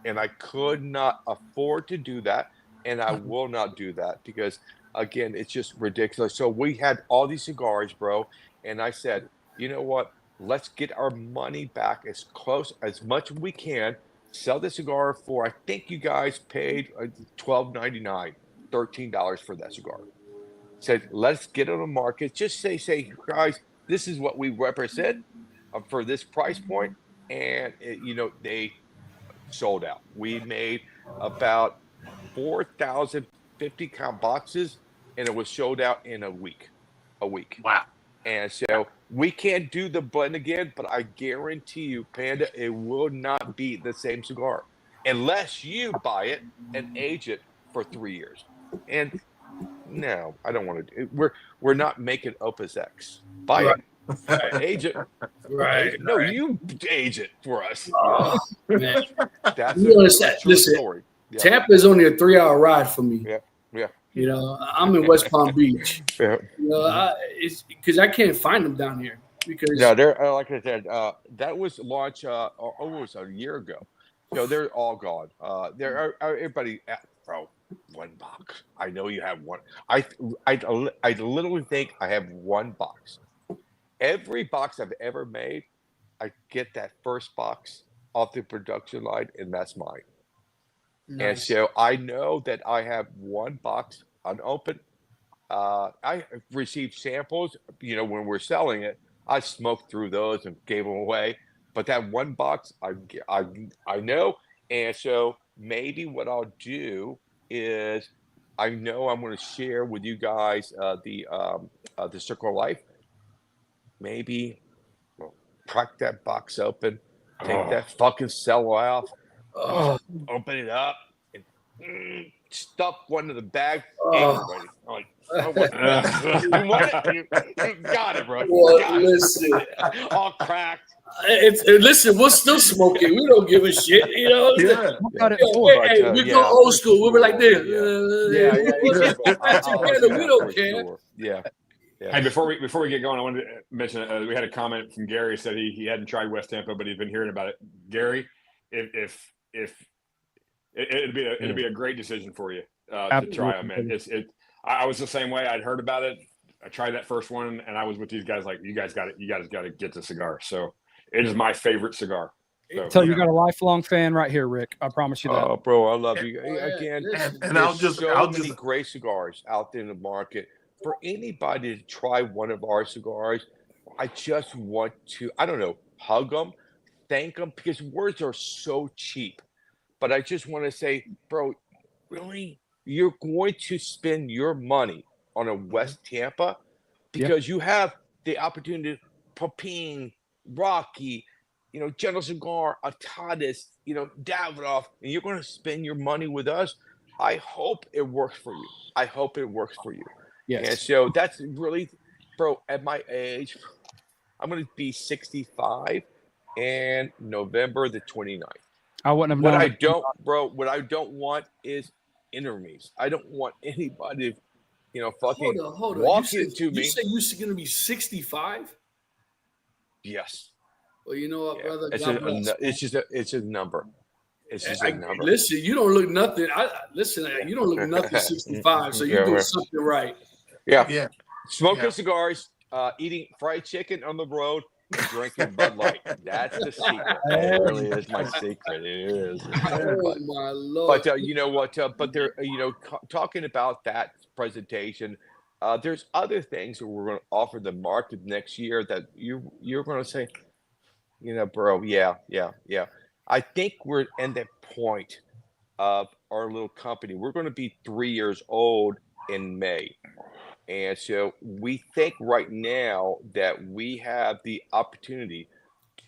And I could not afford to do that. And I will not do that because, again, it's just ridiculous. So we had all these cigars, bro. And I said, you know what? Let's get our money back as close as much as we can. Sell the cigar for, I think you guys paid $12.99, $13 for that cigar. Said, let's get on the market. Just say, guys, this is what we represent for this price point. And, they sold out. We made about 4,000 50-count boxes, and it was sold out in a week. Wow. And so we can't do the blend again, but I guarantee you, Panda, it will not be the same cigar unless you buy it and age it for 3 years. And no, I don't want to. We're not making Opus X. Buy it, age it. Right. No, you age it for us. Oh, man. That's a true listen, story. Yeah. Tampa is only a 3-hour ride for me. Yeah. You know, I'm in West Palm Beach. Yeah. You know, it's because I can't find them down here. Because they're like I said, that was launched almost a year ago. So they're all gone. Everybody, bro, $1. I know you have one. I literally think I have one box. Every box I've ever made, I get that first box off the production line, and that's mine. Nice. And so I know that I have one box unopened. I received samples, when we're selling it. I smoked through those and gave them away. But that one box, I know. And so maybe what I'll do is, I know I'm going to share with you guys the Circle of Life. Maybe crack that box open, take that fucking cell off, open it up, and stuff one in the bag. Everybody, like, you want it? You got it, bro. Well, listen, all cracked. Listen, we'll still smoke it. We don't give a shit, you know. We go old school. We were like this. We don't care. Yeah. Hey, before we get going, I wanted to mention we had a comment from Gary. Said he hadn't tried West Tampa, but he'd been hearing about it. Gary, if it'd be a great decision for you to try them. I was the same way. I'd heard about it. I tried that first one, and I was with these guys like, you guys got it. You guys got to get the cigar. So it is my favorite cigar. So you got a lifelong fan right here, Rick. I promise you that. Oh, bro, I love you again. And I'll just many great cigars out there in the market. For anybody to try one of our cigars, I just want to, I don't know, hug them, thank them because words are so cheap. But I just want to say, bro, really, you're going to spend your money on a West Tampa because you have the opportunity to Popine, Rocky, General Cigar, Atadas, Davidoff, and you're going to spend your money with us. I hope it works for you. I hope it works for you. Yes. And so that's really, bro, at my age, I'm going to be 65 and November the 29th. I wouldn't have What known. what I don't want is enemies. I don't want anybody, fucking Hold on. walk into me. You said you're going to be 65? Yes. Well, you know what, brother? It's God bless. it's just a number. It's just a number. Listen, you don't look nothing. You don't look nothing 65, so you're doing something right. Yeah. Smoking cigars, eating fried chicken on the road, and drinking Bud Light. That's the secret. It really is my secret. It is. Oh my Lord! But you know what? But they're talking about that presentation. There's other things that we're going to offer the market next year that you're going to say, bro, yeah. I think we're at that point of our little company. We're going to be 3 years old in May. And so we think right now that we have the opportunity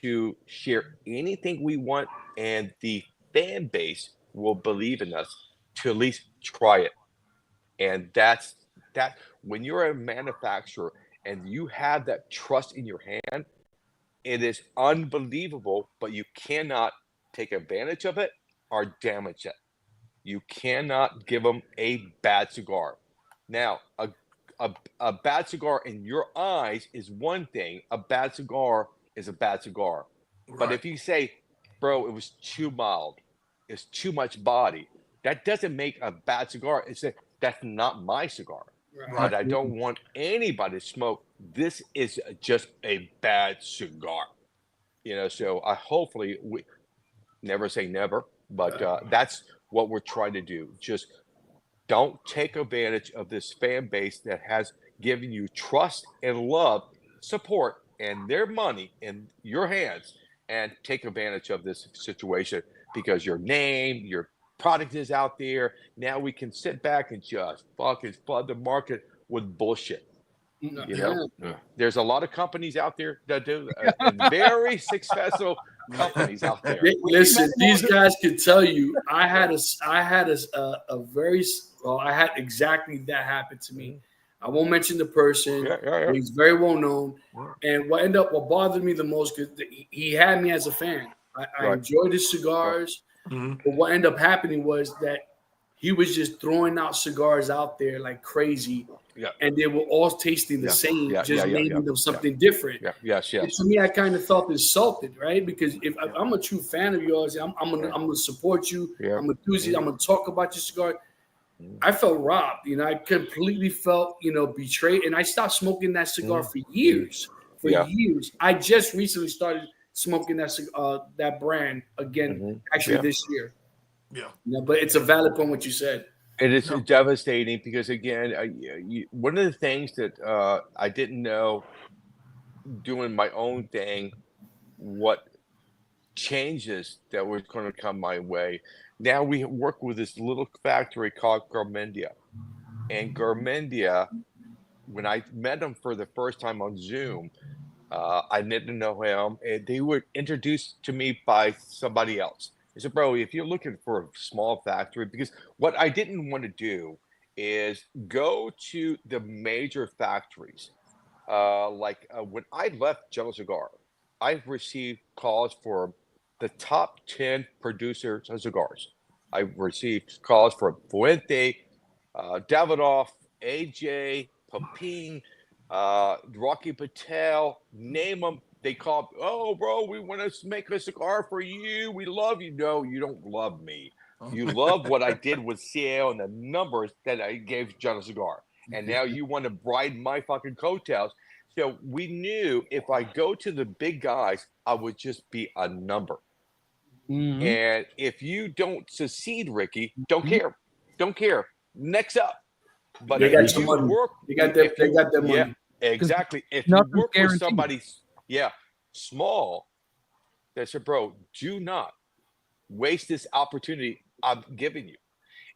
to share anything we want, and the fan base will believe in us to at least try it. And that's that. When you're a manufacturer and you have that trust in your hand, it is unbelievable, but you cannot take advantage of it or damage it. You cannot give them a bad cigar. Now, a bad cigar in your eyes is one thing. A bad cigar is a bad cigar. Right. But if you say, bro, it was too mild, it's too much body, that doesn't make a bad cigar. That's not my cigar. Right. But I don't want anybody to smoke. This is just a bad cigar. So hopefully we never say never, but that's what we're trying to do. Just don't take advantage of this fan base that has given you trust and love, support, and their money in your hands, and take advantage of this situation because your name, your product is out there. Now we can sit back and just fucking flood the market with bullshit. There's a lot of companies out there that do and very successful companies out there. Listen, these guys can tell you I had exactly that happen to me. I won't mention the person. He's very well known. And what bothered me the most, because he had me as a fan. I enjoyed his cigars. But what ended up happening was that he was just throwing out cigars out there like crazy. And they were all tasting the same, naming them something different. Yes. And to me, I kind of felt insulted, right? Because if I'm a true fan of yours, I'm gonna support you. I'm enthusiastic. I'm gonna talk about your cigar. I felt robbed. I completely felt, betrayed, and I stopped smoking that cigar for years. Years. I just recently started smoking that brand again, actually this year. But it's a valid point what you said. It is devastating because, again, one of the things that I didn't know doing my own thing, what changes that were going to come my way. Now we work with this little factory called Garmendia. And Garmendia, when I met him for the first time on Zoom, I didn't know him. And they were introduced to me by somebody else. I said, bro, if you're looking for a small factory, because what I didn't want to do is go to the major factories. When I left General Cigar, I received calls for the top 10 producers of cigars. I received calls from Fuente, Davidoff, AJ, Popine, Rocky Patel, name them. They called, oh, bro, we want to make a cigar for you. We love you. No, you don't love me. You love what I did with CAO and the numbers that I gave General Cigar. And now you want to ride my fucking coattails. So we knew if I go to the big guys, I would just be a number. And if you don't succeed, Ricky, don't care. Don't care. Next up. But they got your money. They got their money. Yeah, exactly. If you work with somebody small, They said, bro, do not waste this opportunity I'm giving you.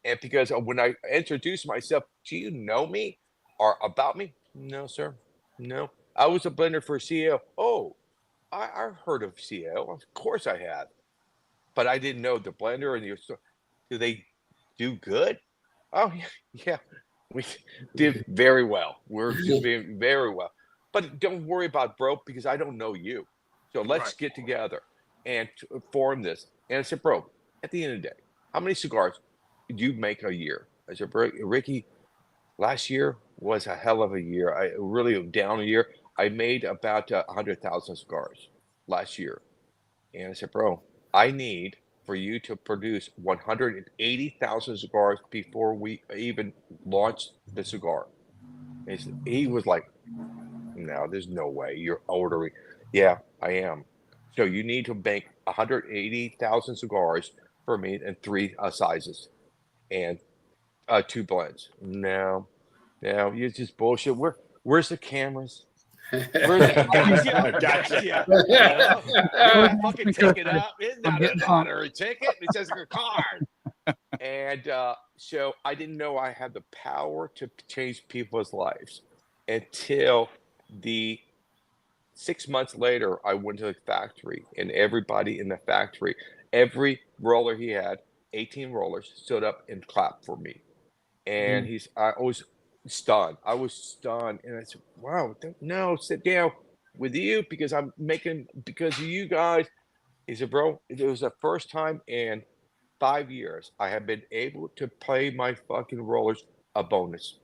And because when I introduced myself, do you know me or about me? No, sir. No. I was a blender for CL. Oh, I've heard of CL. Of course I have. But I didn't know the blender and the. Do they do good? Oh, yeah. We did very well. We're doing very well. But don't worry about bro, because I don't know you. So let's get together and form this. And I said, bro, at the end of the day, how many cigars do you make a year? I said, bro, Ricky, last year was a hell of a year. I really down a year. I made about 100,000 cigars last year. And I said, bro, I need for you to produce 180,000 cigars before we even launch the cigar. And he was like, no, there's no way you're ordering. Yeah, I am. So you need to make 180,000 cigars for me in 3 sizes and 2 blends. No, you're just bullshit. Where's the cameras? Where's the Gotcha. yeah, you know? Got a fucking ticket up. It's not a lottery ticket. It's just a card. And so I didn't know I had the power to change people's lives until the 6 months later, I went to the factory, and everybody in the factory, every roller he had, 18 rollers, stood up and clapped for me. And I was stunned. I was stunned. And I said, wow, no, sit down with you because I'm making, because of you guys. He said, bro, it was the first time in 5 years I have been able to pay my fucking rollers a bonus.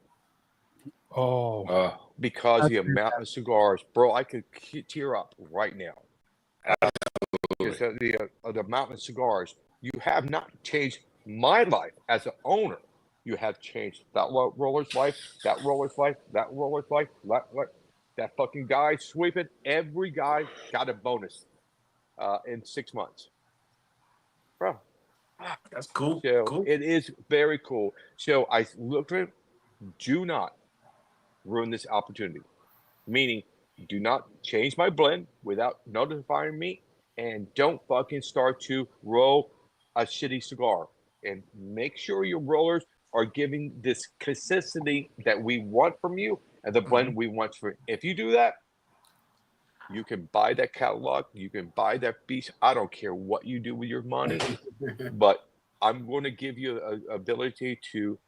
Because the amount of cigars, bro, I could tear up right now. Because the amount of cigars, you have not changed my life as an owner. You have changed that roller's life, that roller's life, that roller's life, that fucking guy sweeping. Every guy got a bonus in 6 months. Bro. That's cool. So Cool. it is very cool. So I looked at it, do not ruin this opportunity. Meaning, do not change my blend without notifying me, and don't fucking start to roll a shitty cigar. And make sure your rollers are giving this consistency that we want from you and the blend we want from you. If you do that, you can buy that catalog, you can buy that piece. I don't care what you do with your money, but I'm going to give you an ability to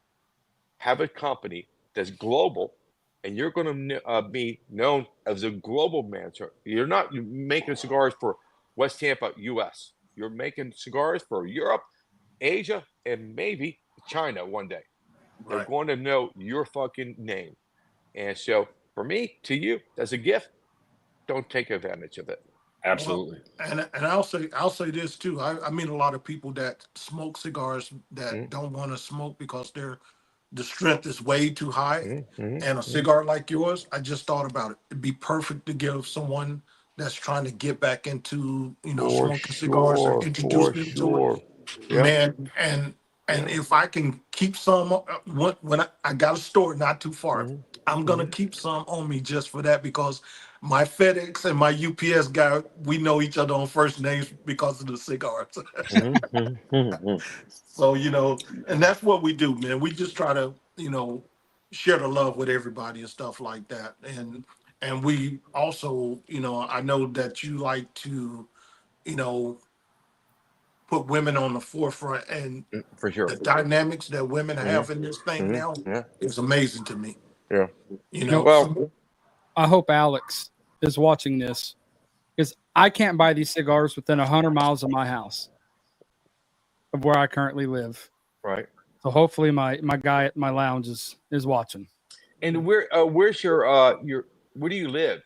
have a company that's global, and you're going to be known as a global manager. You're not making cigars for West Tampa, U.S. You're making cigars for Europe, Asia, and maybe China one day. They're going to know your fucking name. And so for me, to you, that's a gift. Don't take advantage of it. Absolutely. Well, and I'll say this too. I mean a lot of people that smoke cigars that don't want to smoke because the strength is way too high. And a cigar like yours, I just thought about it. It'd be perfect to give someone that's trying to get back into, smoking cigars or introduce them to it. Yeah. Man, and if I can keep some, when I got a store not too far, I'm gonna keep some on me just for that, because my FedEx and my UPS guy, we know each other on first names because of the cigars. So, and that's what we do, man. We just try to, share the love with everybody and stuff like that. And we also, I know that you like to, put women on the forefront, and For sure. the dynamics that women have in this thing now is amazing to me. Yeah. Well, I hope Alex is watching this, because I can't buy these cigars within 100 miles of my house, of where I currently live. Right. So hopefully my guy at my lounge is watching. And where's your where do you live?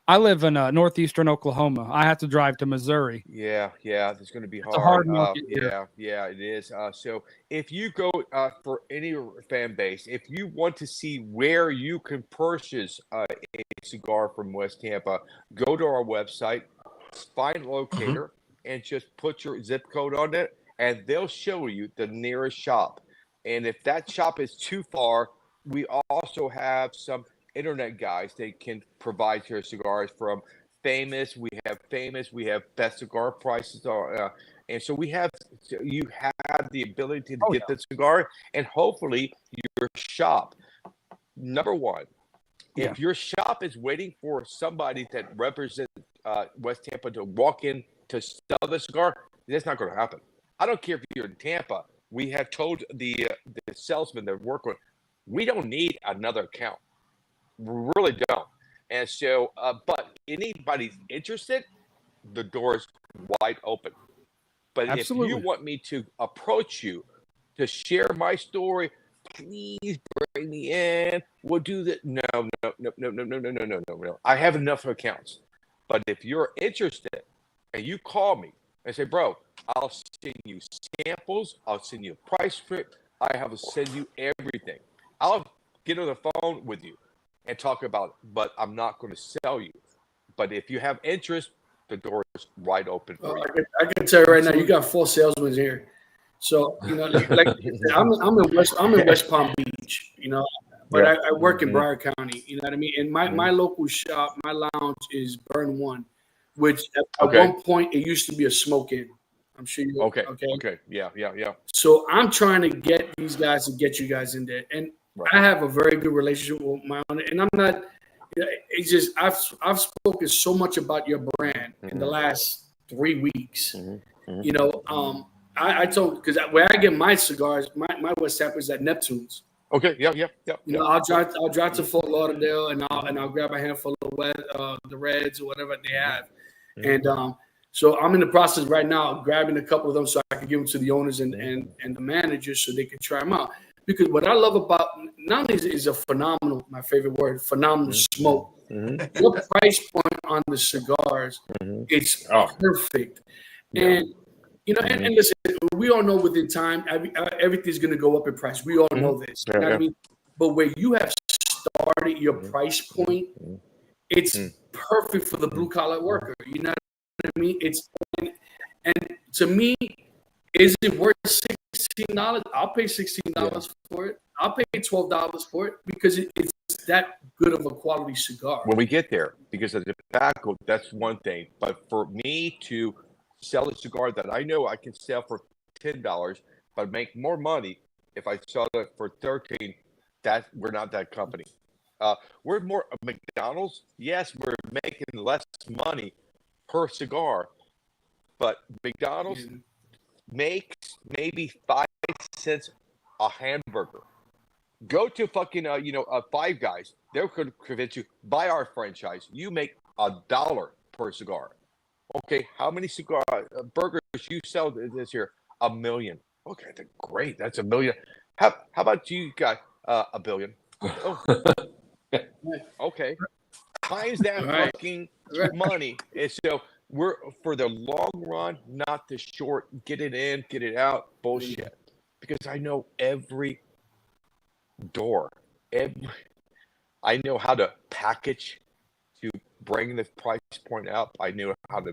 I live in northeastern Oklahoma. I have to drive to Missouri. Yeah, it's going to be hard. It's a hard market here. Yeah, it is. So if you go for any fan base, if you want to see where you can purchase a cigar from West Tampa, go to our website, find a locator, and just put your zip code on it, and they'll show you the nearest shop. And if that shop is too far, we also have some internet guys that can provide your cigars from Famous, we have best cigar prices, and so you have the ability to get the cigar, and hopefully your shop. Number one, if your shop is waiting for somebody that represents West Tampa to walk in to sell the cigar, that's not going to happen. I don't care if you're in Tampa. We have told the salesman that work with, we don't need another account. We really don't. And so, but anybody's interested, the door is wide open. But Absolutely. if you want me to approach you to share my story, please bring me in. We'll do that. No. I have enough accounts. But if you're interested and you call me and say, bro, I'll send you samples. I'll send you a price script. I have to send you everything. I'll get on the phone with you and talk about it, but I'm not going to sell you. But if you have interest, the door is wide open for you. I can tell you right now, you got 4 salesmen here. So, like I'm in West Palm Beach, but I work in Broward County, you know what I mean? And my local shop, my lounge is Burn One, which at one point it used to be a smoke-in. I'm sure you Okay. Yeah. So I'm trying to get these guys to get you guys in there. And I have a very good relationship with my own, and I'm not, it's just, I've spoken so much about your brand in the last 3 weeks. I told, because where I get my cigars, my West Tampa is at Neptune's. Okay. Yeah. I'll drive to Fort Lauderdale and I'll grab a handful of the Reds or whatever they have, and so I'm in the process right now of grabbing a couple of them so I can give them to the owners and the managers so they can try them out. Because what I love about not only is a phenomenal, my favorite word, phenomenal smoke. Your price point on the cigars, it's perfect, and. And listen, we all know within time, everything's going to go up in price. We all know this. You know what I mean? But where you have started your price point, it's perfect for the blue collar worker. You know what I mean? And to me, is it worth $16? I'll pay $16 for it. I'll pay $12 for it because it's that good of a quality cigar. When we get there, because of the tobacco, that's one thing. But for me to sell a cigar that I know I can sell for $10, but make more money if I sell it for $13. That we're not that company. We're more McDonald's. Yes, we're making less money per cigar, but McDonald's makes maybe 5 cents a hamburger. Go to fucking Five Guys. They're going to convince you buy our franchise. You make $1 per cigar. Okay, how many burgers you sell this year? 1 million. Okay, great. That's 1 million. How about you got 1 billion? Oh. Okay. Times that fucking money. And so we're for the long run, not the short. Get it in, get it out. Bullshit. Because I know every door. I know how to package to bring the price point up. I knew how to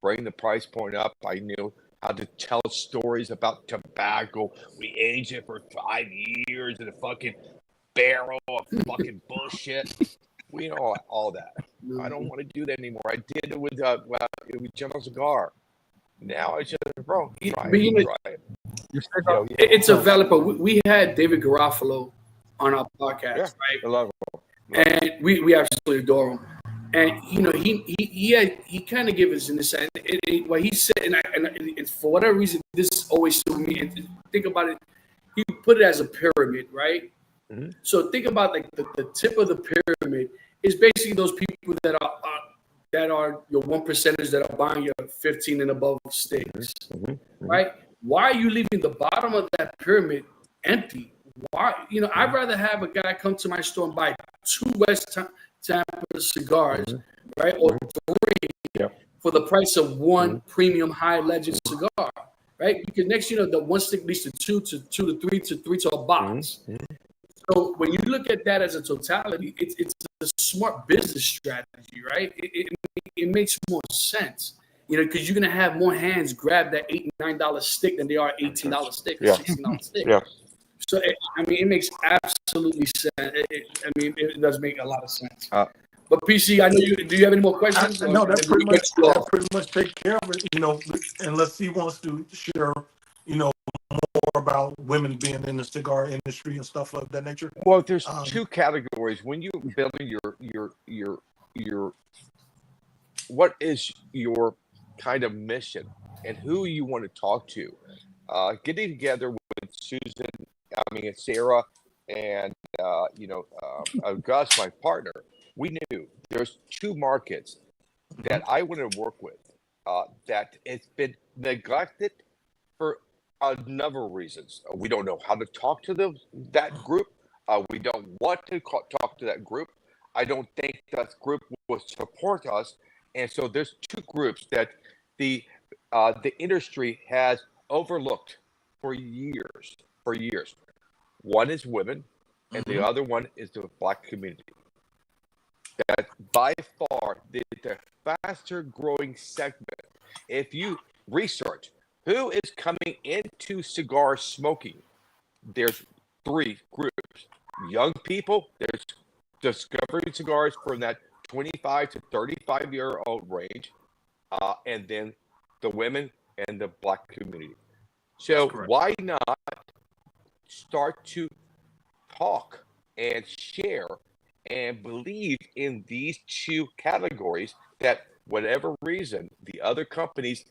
bring the price point up. I knew how to tell stories about tobacco. We aged it for 5 years in a fucking barrel of fucking bullshit. We know all that. I don't want to do that anymore. I did it with General Cigar. Now I just, bro, try it. It's a valid point. We had David Garofalo on our podcast, right? I love him. And we absolutely adore him. And he kind of gave us an insight. What he said, and for whatever reason, this always stood me. And think about it. He put it as a pyramid, right? So think about like the tip of the pyramid is basically those people that are your 1%ers that are buying your 15 and above sticks, right? Why are you leaving the bottom of that pyramid empty? Why? I'd rather have a guy come to my store and buy 2 West Tampa cigars, right, or 3 for the price of 1 premium high legend cigar, right? Because next, the 1 stick leads to 2 to 3 to 3 to a box. So when you look at that as a totality, it's a smart business strategy, right? It makes more sense, because you're gonna have more hands grab that $8 and $9 stick than they are $18 stick, or $16 stick. So it makes absolutely sense. It does make a lot of sense. But PC, I know you. Do you have any more questions? No, Or that did we pretty get you off? much take care of it. Unless he wants to share, more about women being in the cigar industry and stuff of that nature. Well, there's two categories when you're building your what is your kind of mission and who you want to talk to. Getting together with Sarah, and Gus, my partner, we knew there's two markets that I want to work with that it's been neglected for a number of reasons. We don't know how to talk to that group. We don't want to talk to that group. I don't think that group will support us. And so there's two groups that the industry has overlooked for years. One is women, and the other one is the Black community. That by far the faster growing segment. If you research who is coming into cigar smoking, there's three groups. Young people, there's discovering cigars from that 25 to 35-year-old range, and then the women and the Black community. So why not start to talk and share and believe in these two categories that whatever reason, the other companies,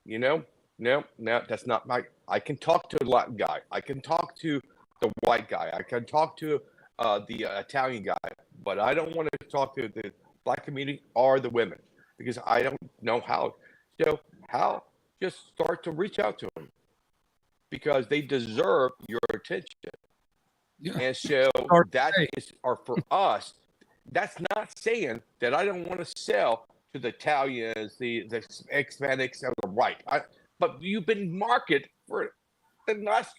no, that's not I can talk to the Latin guy. I can talk to the white guy. I can talk to the Italian guy, but I don't want to talk to the Black community or the women because I don't know how. So just start to reach out to them because they deserve your attention. Yeah. And so for us, that's not saying that I don't want to sell to the Italians, the Hispanics, or the right. But you've been marketed for the last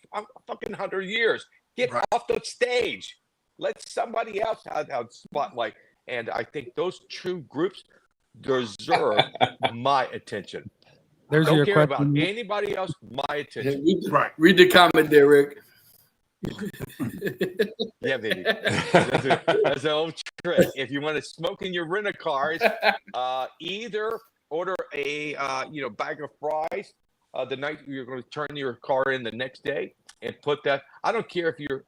fucking 100 years. Get off the stage. Let somebody else have the spotlight. And I think those two groups deserve my attention. Don't care about anybody else. My attention. Read the comment there, Rick. Yeah, baby. That's an old trick. If you want to smoke in your rental cars, either order a bag of fries the night you're going to turn your car in the next day and put that. I don't care if you're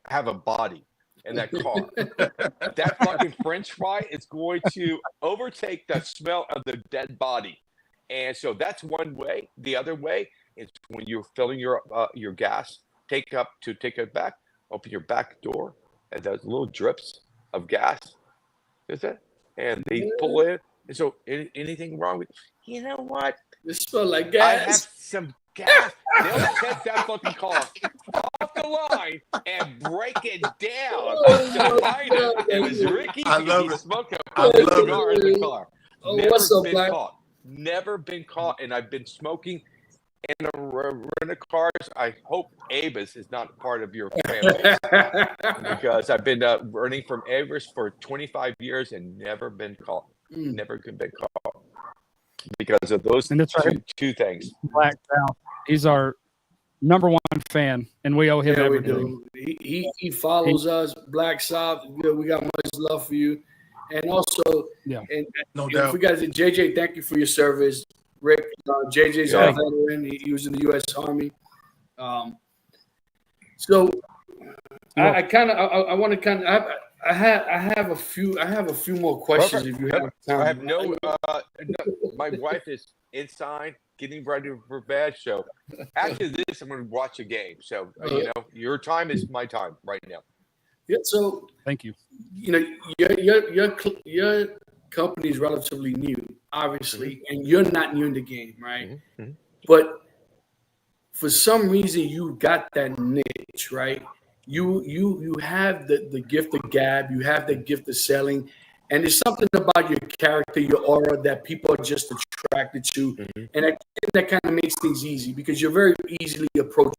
have a body in that car. That fucking French fry is going to overtake the smell of the dead body. And so that's one way. The other way is when you're filling your gas. Take it back, open your back door, and those little drips of gas, is it? And they pull in. And so, anything wrong with? You know what? It smells like gas. I have some gas. They'll take that fucking car off the line and break it down to find it. It was Ricky. I love it. Smoking a cigar in the car. What's up, Black? Never been caught, and I've been smoking. In a rental cars, I hope Avis is not part of your family because I've been running from Avis for 25 years and never been caught. Never been caught because of those two things. Black South. He's our number one fan, and we owe him everything. He follows us, Black South. We got much love for you, and also, no doubt. We got JJ. Thank you for your service. Rick, JJ's our veteran. He was in the U.S. Army. So I have a few more questions. If you have time. I have no. My wife is inside getting ready for bed. So after this, I'm going to watch a game. So your time is my time right now. Yeah. So thank you. Your company is relatively new, obviously, and you're not new in the game, right? Mm-hmm. But for some reason, you got that niche, right? You have the gift of gab, you have the gift of selling, and there's something about your character, your aura that people are just attracted to, and I think that kind of makes things easy because you're very easily approachable.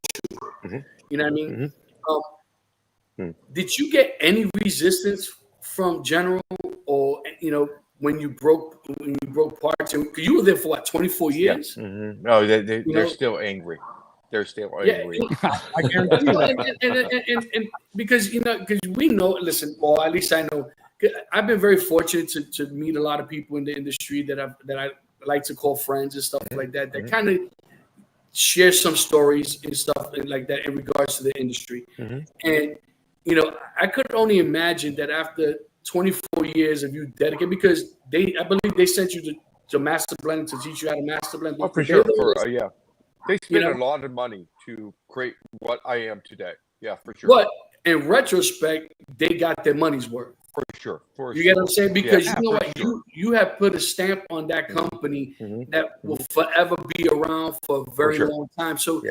You know what I mean? Did you get any resistance from General, or when you broke parts? Because you were there for what, 24 years? Yeah. No, they're still angry. They're still angry. I guarantee you. And because we know, listen, or at least I know, I've been very fortunate to meet a lot of people in the industry that I like to call friends and stuff like that. That kind of share some stories and stuff like that in regards to the industry. And I could only imagine that after 24 years of you dedicated, because I believe they sent you to master blend to teach you how to master blend. Oh, for sure. They spent a lot of money to create what I am today. Yeah, for sure. But in retrospect, they got their money's worth. For sure. You get what I'm saying? Because you know what? Sure. You have put a stamp on that company that will forever be around for a very long time. So,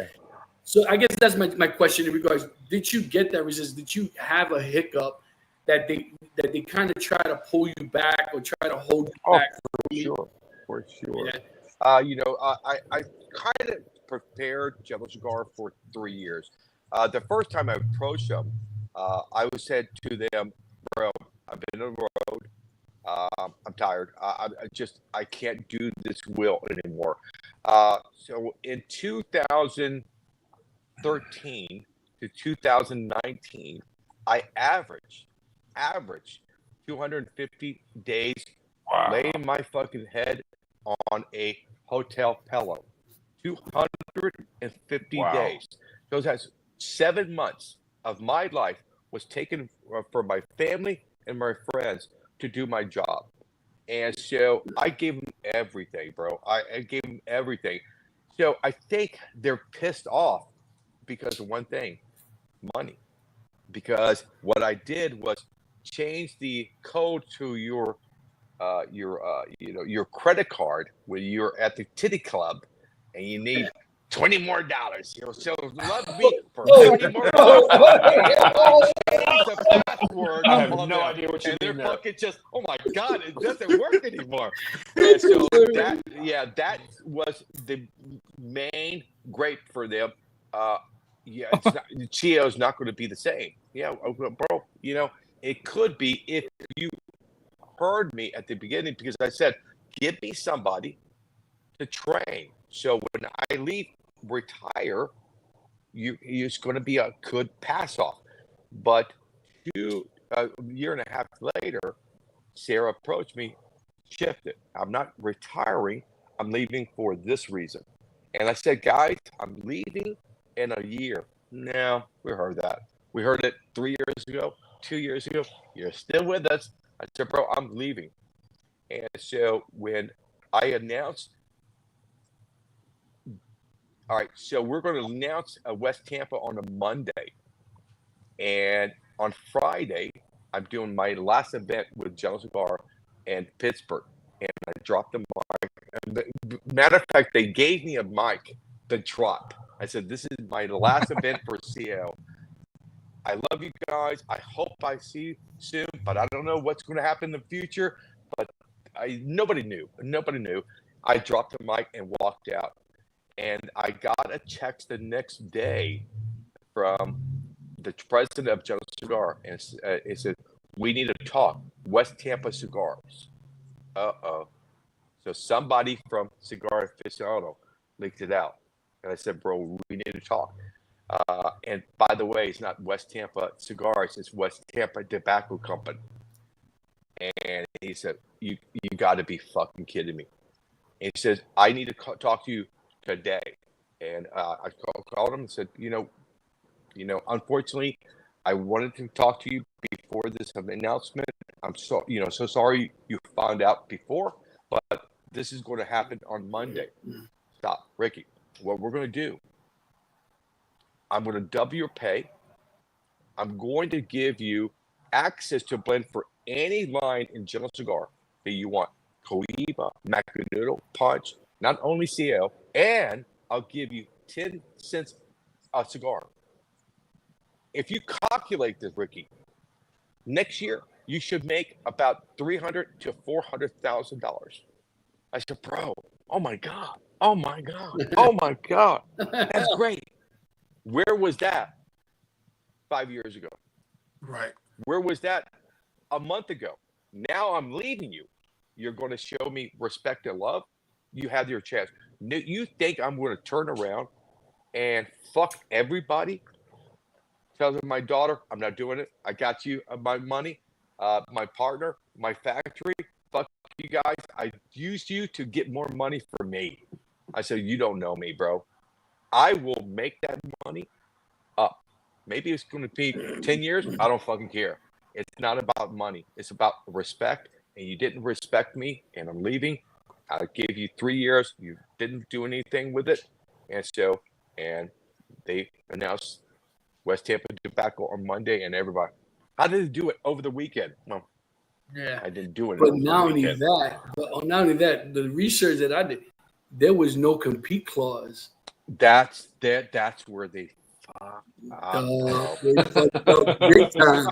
so I guess that's my question in regards. Did you get that resistance? Did you have a hiccup that they kind of try to pull you back or try to hold you back? For sure. Yeah. I kind of prepared Jello Cigar for 3 years. The first time I approached them, I said to them, bro, I've been on the road. I'm tired. I can't do this wheel anymore. So in 2013 to 2019, I averaged 250 days laying my fucking head on a hotel pillow. 250 days. Those has 7 months of my life was taken for my family and my friends to do my job. And so I gave them everything, bro. I gave them everything. So I think they're pissed off because of one thing, money. Because what I did was change the code to your credit card when you're at the titty club and you need $20 more. So love me for $20 more. Change the password. I have no idea what you mean there. Fucking just, oh my God, it doesn't work anymore. And so that was the main grape for them. Chio's not going to be the same. Yeah, bro. It could be if you heard me at the beginning, because I said, give me somebody to train. So when I retire, it's going to be a good pass off. But a year and a half later, Sarah approached me, shifted. I'm not retiring. I'm leaving for this reason. And I said, guys, I'm leaving in a year. No, we heard that. We heard it 3 years ago, 2 years ago. You're still with us. I said, bro, I'm leaving. And so when I announced, all right, so we're going to announce West Tampa on a Monday. And on Friday, I'm doing my last event with Jello Cigar in Pittsburgh. And I dropped the mic. Matter of fact, they gave me a mic to drop. I said, this is my last event for CL. I love you guys. I hope I see you soon, but I don't know what's going to happen in the future. But nobody knew. I dropped the mic and walked out. And I got a text the next day from the president of Jello Cigar. And it said, we need to talk. West Tampa Cigars. Uh-oh. So somebody from Cigar Aficionado leaked it out. And I said, bro, we need to talk. And by the way, it's not West Tampa Cigars, it's West Tampa Tobacco Company. And he said, you got to be fucking kidding me. And he says, I need to talk to you today. And I called him and said, unfortunately, I wanted to talk to you before this announcement. I'm so sorry you found out before, but this is going to happen on Monday. Stop, Ricky. What we're going to do, I'm going to double your pay. I'm going to give you access to blend for any line in Jello Cigar that you want. Cohiba, Macanudo, Punch, not only CL, and I'll give you 10 cents a cigar. If you calculate this, Ricky, next year you should make about $300,000 to $400,000. I said, bro, oh my God, that's great. Where was that 5 years ago? Right. Where was that a month ago? Now I'm leaving you. You're going to show me respect and love. You have your chance. You think I'm going to turn around and fuck everybody? Telling my daughter, I'm not doing it. I got you my money. My partner, my factory, fuck you guys. I used you to get more money for me. I said, you don't know me, bro. I will make that money up. Maybe it's going to be 10 years. I don't fucking care. It's not about money. It's about respect. And you didn't respect me, and I'm leaving. I gave you 3 years. You didn't do anything with it. And they announced West Tampa Tobacco on Monday, and everybody. How did they do it over the weekend? Well, Yeah. I didn't do it But over not the only weekend. that, the research that I did, there was no compete clause. That's where they fuck up, bro. They fucked up big time.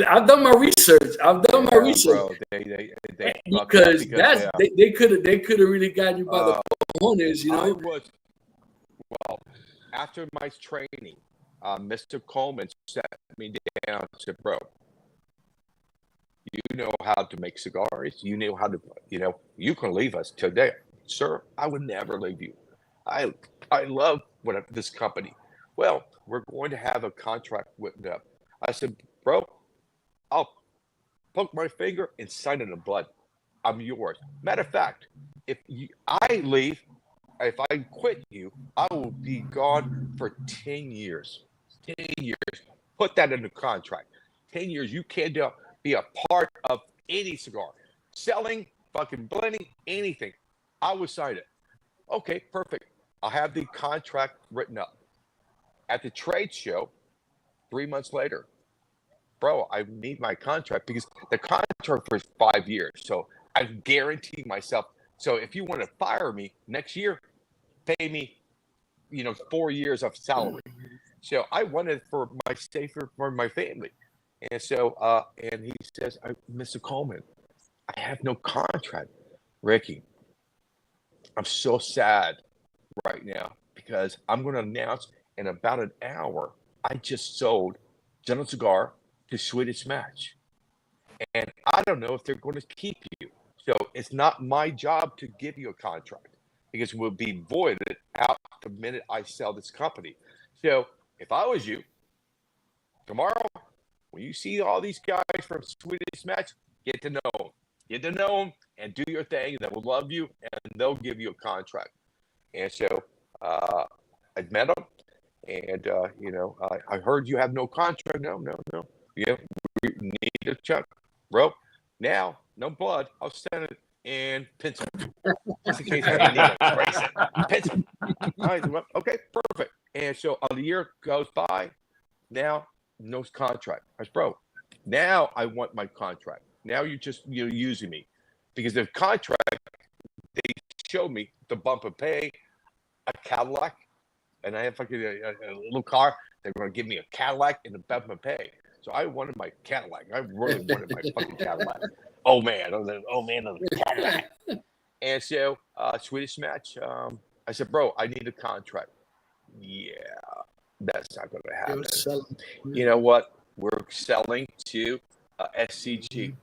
I've done my research. Bro. They fucked up Because they could have really gotten you by the corners, you know. After my training, Mr. Coleman sat me down and said, bro, you know how to make cigars. You know how to, you can leave us today. Sir, I would never leave you. I love this company. Well, we're going to have a contract with them. I said, bro, I'll poke my finger and sign it in blood. I'm yours. Matter of fact, if I leave, if I quit you, I will be gone for 10 years. 10 years. Put that in the contract. 10 years, you can't be a part of any cigar. Selling, fucking blending, anything. I will sign it. Okay, perfect. I'll have the contract written up. At the trade show, 3 months later, bro, I need my contract because the contract was 5 years. So I guarantee myself. So if you want to fire me next year, pay me, 4 years of salary. So I wanted for my family. And so, and he says, Mr. Coleman, I have no contract. Ricky, I'm so sad right now because I'm going to announce in about an hour, I just sold General Cigar to Swedish Match. And I don't know if they're going to keep you. So it's not my job to give you a contract because it will be voided out the minute I sell this company. So if I was you, tomorrow, when you see all these guys from Swedish Match, get to know them. Get to know them and do your thing. They will love you, and they'll give you a contract. And so I met them, and, I heard you have no contract. No. Yeah, we need a check. Bro, now, no blood. I'll send it in pencil. Just in case I need to erase it. Pencil. All right, well, okay, perfect. And so a year goes by. Now, no contract. I said, bro, now I want my contract. Now you're using me. Because the contract, they showed me the bump of pay, a Cadillac, and I have fucking a little car. They're going to give me a Cadillac and a bump of pay. So I wanted my Cadillac. I really wanted my fucking Cadillac. Oh, man. I was like, oh, man, the Cadillac. And so Swedish Match, I said, bro, I need a contract. Yeah, that's not going to happen. You know what? We're selling to SCG.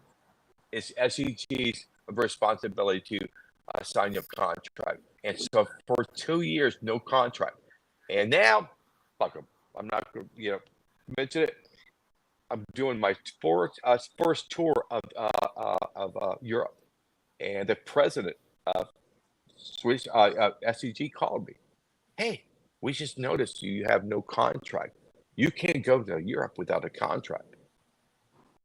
It's SCG's responsibility to sign your contract. And so for 2 years, no contract. And now, fuck them. I'm not going to, mention it. I'm doing my first tour of Europe, and the president of Swedish SCG called me. Hey, we just noticed you have no contract. You can't go to Europe without a contract.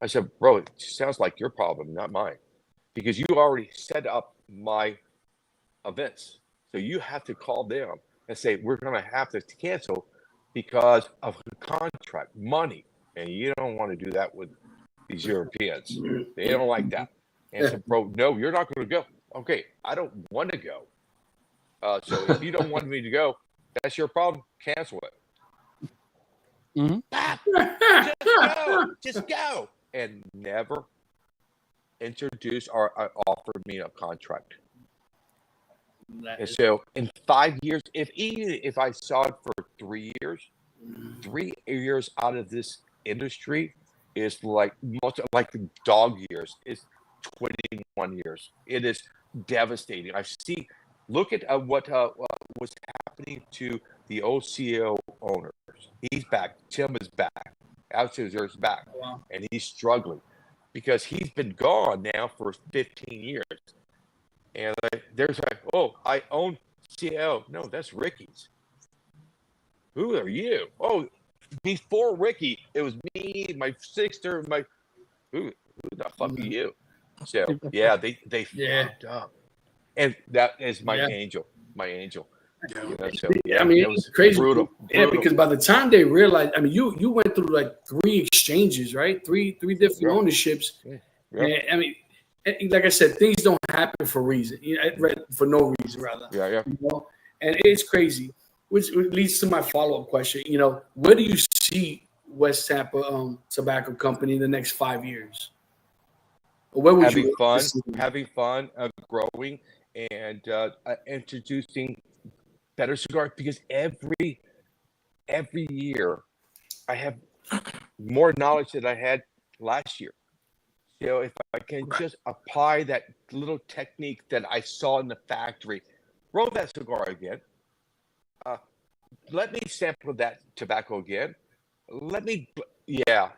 I said, bro, it sounds like your problem, not mine, because you already set up my events. So you have to call them and say, we're going to have to cancel because of the contract, money. And you don't want to do that with these Europeans. They don't like that. And I said, bro, no, you're not going to go. Okay, I don't want to go. So if you don't want me to go, that's your problem. Cancel it. Mm-hmm. Just go. And never introduced or offered me a contract. And so in 5 years, if I saw it for 3 years, 3 years out of this industry is like the dog years. It's 21 years. It is devastating. Look at what was happening to the old CEO owners. He's back. Tim is back. out to his back, Wow. and he's struggling because he's been gone now for 15 years. And there's like, oh, I own CL. No, that's Ricky's. Who are you? Oh, before Ricky, it was me, my sister, who the fuck are you? So yeah, they Yeah. fucked up, and that is my Yeah. angel, my angel. Yeah. You know, so I yeah, mean, it was it's crazy. brutal. Yeah, because by the time they realized, I mean, you went through like 3 exchanges, right? Three different Yeah. ownerships. Yeah. And, I mean, like I said, things don't happen for reason, for no reason, rather. Yeah. You know? And it's crazy, which leads to my follow-up question. You know, where do you see West Tampa Tobacco Company in the next 5 years? Or where would Having you fun, growing, and introducing better cigars, because every year I have more knowledge than I had last year. You know, if I can just apply that little technique that I saw in the factory, roll that cigar again. Let me sample that tobacco again.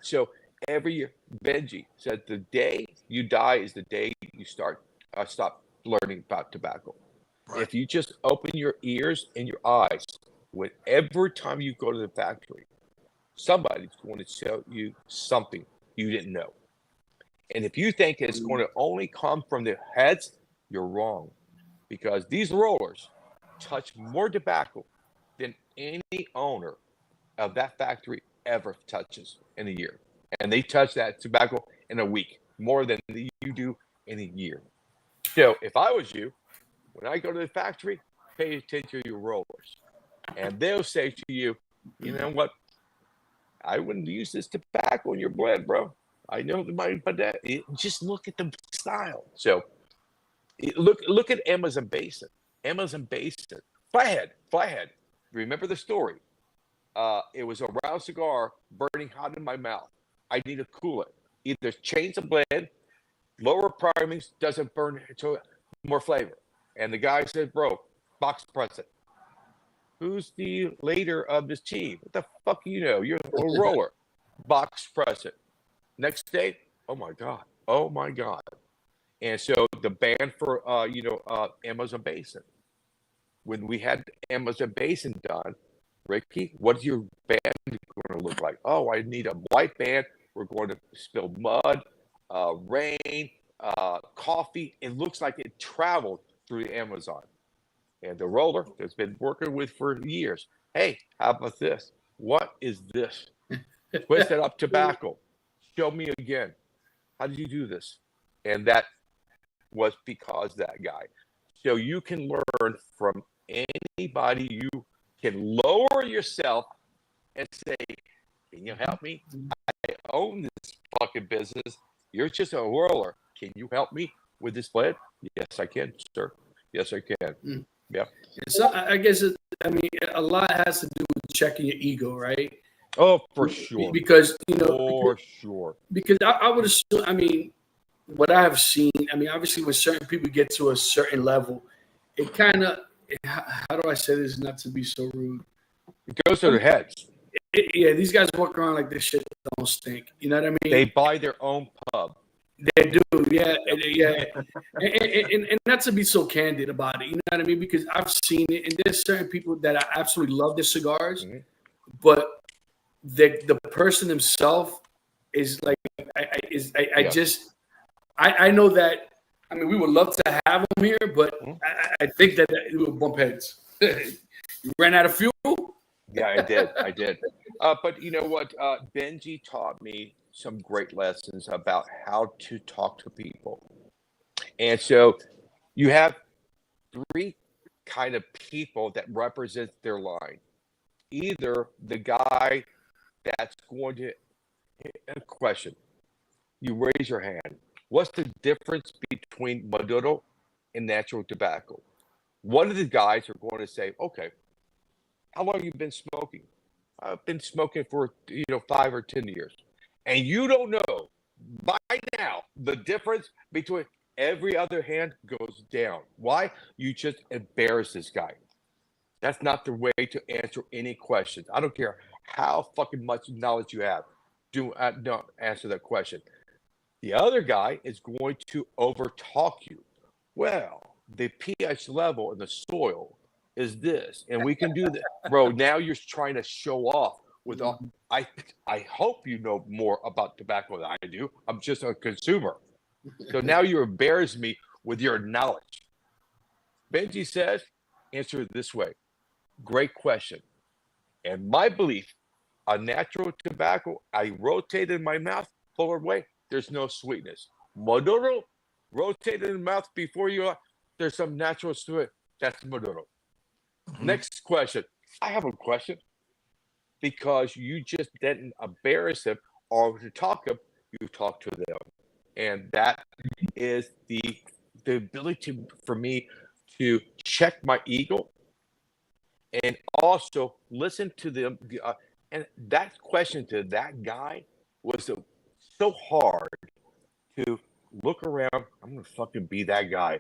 So every year, Benji said, the day you die is the day you stop learning about tobacco. Right. If you just open your ears and your eyes, every time you go to the factory, somebody's going to tell you something you didn't know. And if you think it's going to only come from their heads, you're wrong. Because these rollers touch more tobacco than any owner of that factory ever touches in a year. And they touch that tobacco in a week more than you do in a year. So if I was you, when I go to the factory, pay attention to your rollers. And they'll say to you, you know what? I wouldn't use this tobacco in your blend, bro. I know the money, but just look at the style. So look at Amazon Basin. Flathead. Remember the story? It was a round cigar burning hot in my mouth. I need to cool it. Either change the blend, lower primings, doesn't burn to more flavor. And the guy said, bro, box press it. Who's the leader of this team? What the fuck you know? You're a roller. Box press it. Next day, oh my God. And so the band for Amazon Basin. When we had Amazon Basin done, Ricky, what's your band going to look like? Oh, I need a white band. We're going to spill mud, rain, coffee. It looks like it traveled through the Amazon. And the roller that's been working with for years. Hey, how about this? What is this? Twist it up tobacco. Show me again. How did you do this? And that was because that guy. So you can learn from anybody. You can lower yourself and say, can you help me? I own this fucking business. You're just a roller. Can you help me with this blend? Yes, I can, sir. Yes, I can. Yeah. So I guess a lot has to do with checking your ego, right? Oh, for sure. Because Because I would assume. I mean, what I have seen. I mean, obviously, when certain people get to a certain level, it kind of. How do I say this not to be so rude? It goes to their heads. These guys walk around like this shit don't stink. You know what I mean? They buy their own pub. They do, and not to be so candid about it, you know what I mean? Because I've seen it, and there's certain people that I absolutely love their cigars, but the person himself is like, I know that. I mean, we would love to have him here, but I think that it will bump heads. You ran out of fuel. Yeah, I did. But you know what? Benji taught me some great lessons about how to talk to people. And so you have 3 kind of people that represent their line. Either the guy that's going to a question. You raise your hand. What's the difference between Maduro and natural tobacco? One of the guys are going to say, okay, how long have you been smoking? I've been smoking for 5 or 10 years. And you don't know by now the difference between every other hand goes down. Why? You just embarrass this guy. That's not the way to answer any questions. I don't care how fucking much knowledge you have. not answer that question. The other guy is going to overtalk you. Well, the pH level in the soil is this, and we can do that, bro. Now you're trying to show off with all. I hope you know more about tobacco than I do. I'm just a consumer. So now you embarrass me with your knowledge. Benji says, answer it this way. Great question. And my belief, a natural tobacco, I rotate in my mouth, forward way, there's no sweetness. Maduro, rotate in the mouth before you, there's some natural sweet. That's Maduro. Next question. I have a question. Because you just didn't embarrass them or to talk them, you talk to them. And that is the ability for me to check my ego and also listen to them. And that question to that guy was so hard to look around. I'm going to fucking be that guy.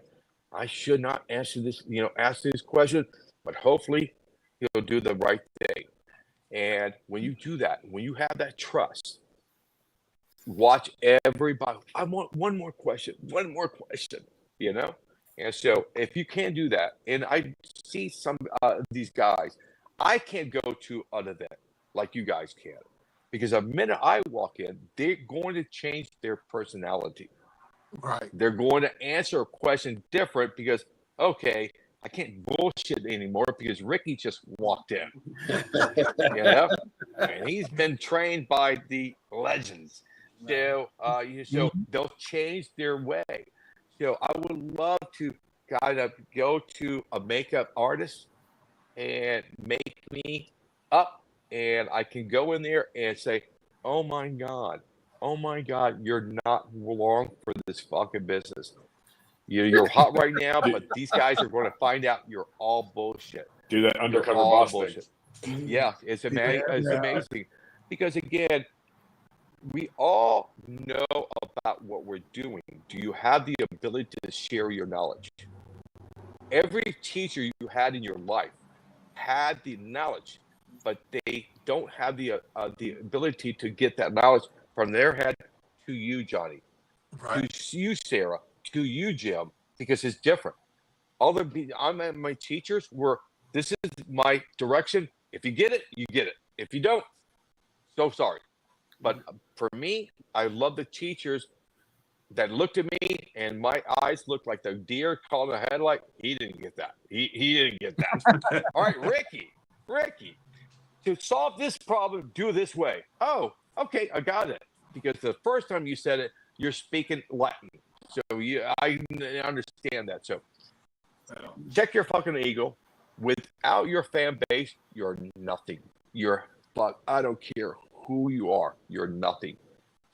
I should not answer this, ask this question, but hopefully he'll do the right thing. And when you do that, when you have that trust, watch everybody. I want one more question, And so if you can do that, and I see some these guys, I can't go to an event like you guys can. Because the minute I walk in, they're going to change their personality. Right. They're going to answer a question different because, okay, I can't bullshit anymore because Ricky just walked in, and he's been trained by the legends. So, so they'll change their way. So I would love to kind of go to a makeup artist and make me up, and I can go in there and say, oh my God, you're not long for this fucking business. You're hot right now, but these guys are going to find out you're all bullshit. Do that undercover boss thing. Yeah, it's amazing. It's amazing because again, we all know about what we're doing. Do you have the ability to share your knowledge? Every teacher you had in your life had the knowledge, but they don't have the ability to get that knowledge from their head to you, Johnny, Right. to you, Sarah, to you, Jim, because it's different. My teachers were, this is my direction. If you get it, you get it. If you don't, so sorry. But for me, I love the teachers that looked at me and my eyes looked like the deer caught in a headlight. He didn't get that. He didn't get that. All right, Ricky, to solve this problem, do it this way. Oh, okay, I got it. Because the first time you said it, you're speaking Latin. So I understand that. So check your fucking ego. Without your fan base, you're nothing. I don't care who you are. You're nothing.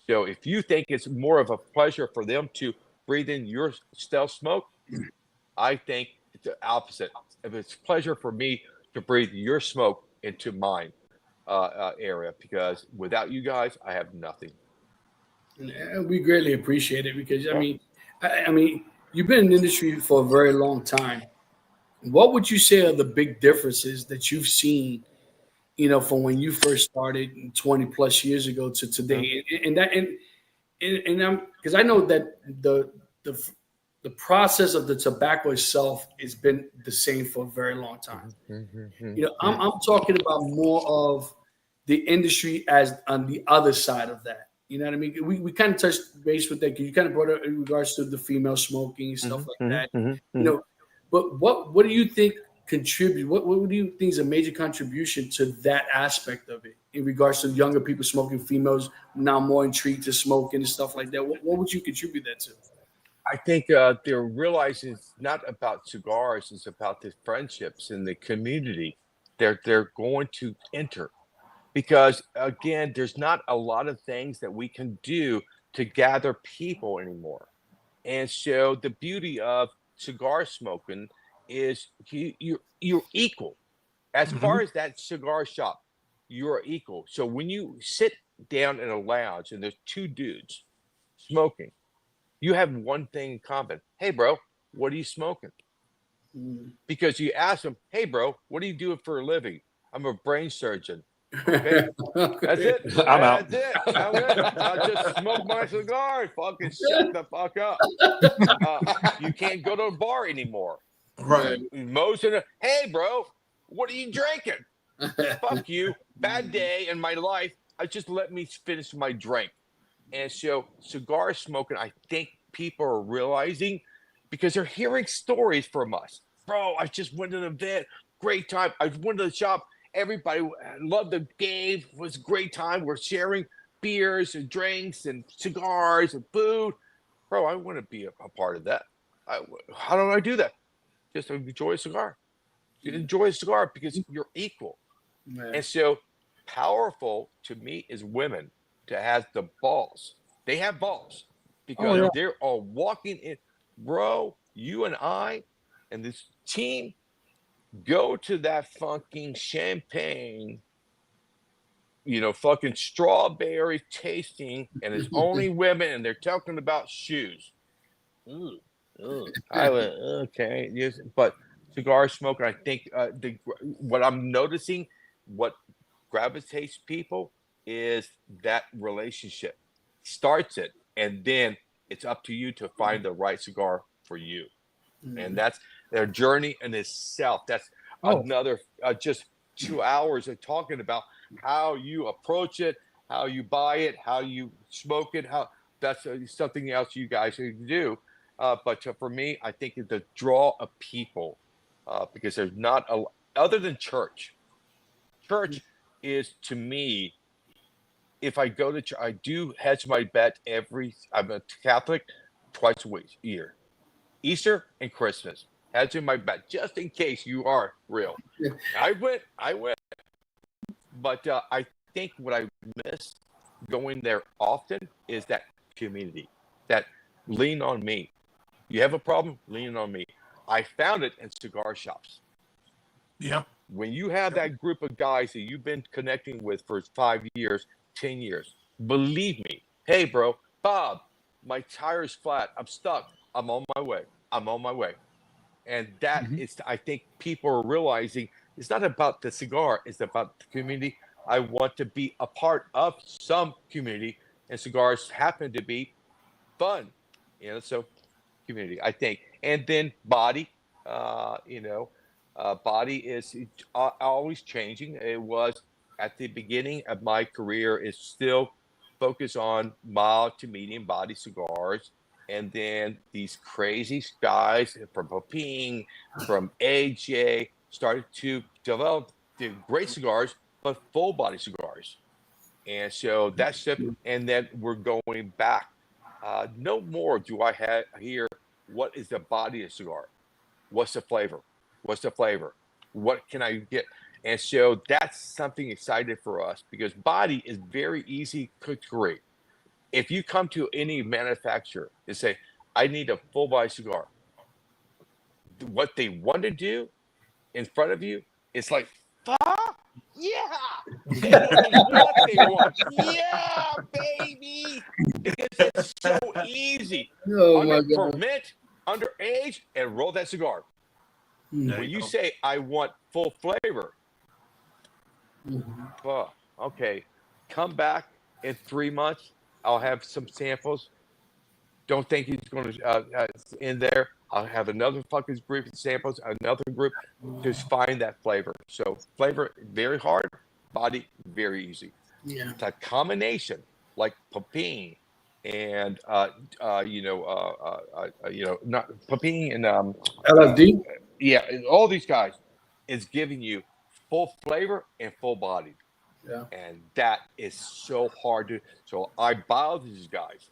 So if you think it's more of a pleasure for them to breathe in your stealth smoke, I think it's the opposite. If it's pleasure for me to breathe your smoke into mine area, because without you guys, I have nothing. Yeah, we greatly appreciate it because I mean, you've been in the industry for a very long time. What would you say are the big differences that you've seen, from when you first started 20 plus years ago to today? And I'm because I know that the process of the tobacco itself has been the same for a very long time. I'm talking about more of the industry as on the other side of that. You know what I mean? We kind of touched base with that because you kind of brought it in regards to the female smoking and stuff like that. But what do you think contribute? What do you think is a major contribution to that aspect of it in regards to younger people smoking, females now more intrigued to smoking and stuff like that? What would you contribute that to? I think they're realizing it's not about cigars; it's about the friendships and the community. They're going to enter. Because again, there's not a lot of things that we can do to gather people anymore. And so the beauty of cigar smoking is you're equal. As far as that cigar shop, you're equal. So when you sit down in a lounge and there's two dudes smoking, you have one thing in common. Hey, bro, what are you smoking? Because you ask them, hey, bro, what are you doing for a living? I'm a brain surgeon. Okay, that's it. I'm out. That's it. I'm it. I just smoke my cigar. Fucking shut the fuck up. You can't go to a bar anymore. Right. Most of the, hey, bro, what are you drinking? Fuck you. Bad day in my life. Just let me finish my drink. And so cigar smoking, I think people are realizing because they're hearing stories from us. Bro, I just went to an event. Great time. I went to the shop. Everybody loved the game. It was a great time. We're sharing beers and drinks and cigars and food. Bro, I want to be a part of that. How do I do that? Just enjoy a cigar. You enjoy a cigar because you're equal. Man. And so powerful to me is women to have the balls. They have balls because they're all walking in. Bro, you and I and this team go to that fucking champagne, fucking strawberry tasting, and it's only women, and they're talking about shoes. Ooh, I went, okay, yes, but cigar smoking, I think what I'm noticing, what gravitates people is that relationship starts it, and then it's up to you to find the right cigar for you. And that's their journey in itself. That's another just 2 hours of talking about how you approach it, how you buy it, how you smoke it, how that's something else you guys can do. But for me, I think it's the draw of people because there's not other than church. Church is, to me, if I go to church, I do hedge my bet I'm a Catholic twice a year. Easter and Christmas. Hedging my bet just in case you are real. I went. But I think what I miss going there often is that community, that lean on me. You have a problem? Lean on me. I found it in cigar shops. Yeah. When you have that group of guys that you've been connecting with for 5 years, 10 years, believe me. Hey, bro, Bob, my tire's flat. I'm stuck. I'm on my way. And that is, I think people are realizing it's not about the cigar. It's about the community. I want to be a part of some community, and cigars happen to be fun. So community, I think. And then body, body is always changing. It was at the beginning of my career is still focused on mild to medium body cigars. And then these crazy guys from Poping, from AJ started to develop the great cigars, but full body cigars. And so that's it. And then we're going back. No more do I hear what is the body of cigar? What's the flavor? What can I get? And so that's something exciting for us because body is very easy to create. If you come to any manufacturer and say, I need a full body cigar, what they want to do in front of you, it's like, fuck yeah. They know what they want. Yeah, baby. Because it's so easy. Ferment, underage, and roll that cigar. When you say, I want full flavor, okay, come back in 3 months. I'll have some samples. Don't think he's going to in there. I'll have another fucking group of samples, another group. Just find that flavor. So flavor, very hard. Body, very easy. Yeah. It's a combination like Poping and not Poping and LFD. Yeah, all these guys is giving you full flavor and full body. Yeah. And that is so hard to. So I bow to these guys,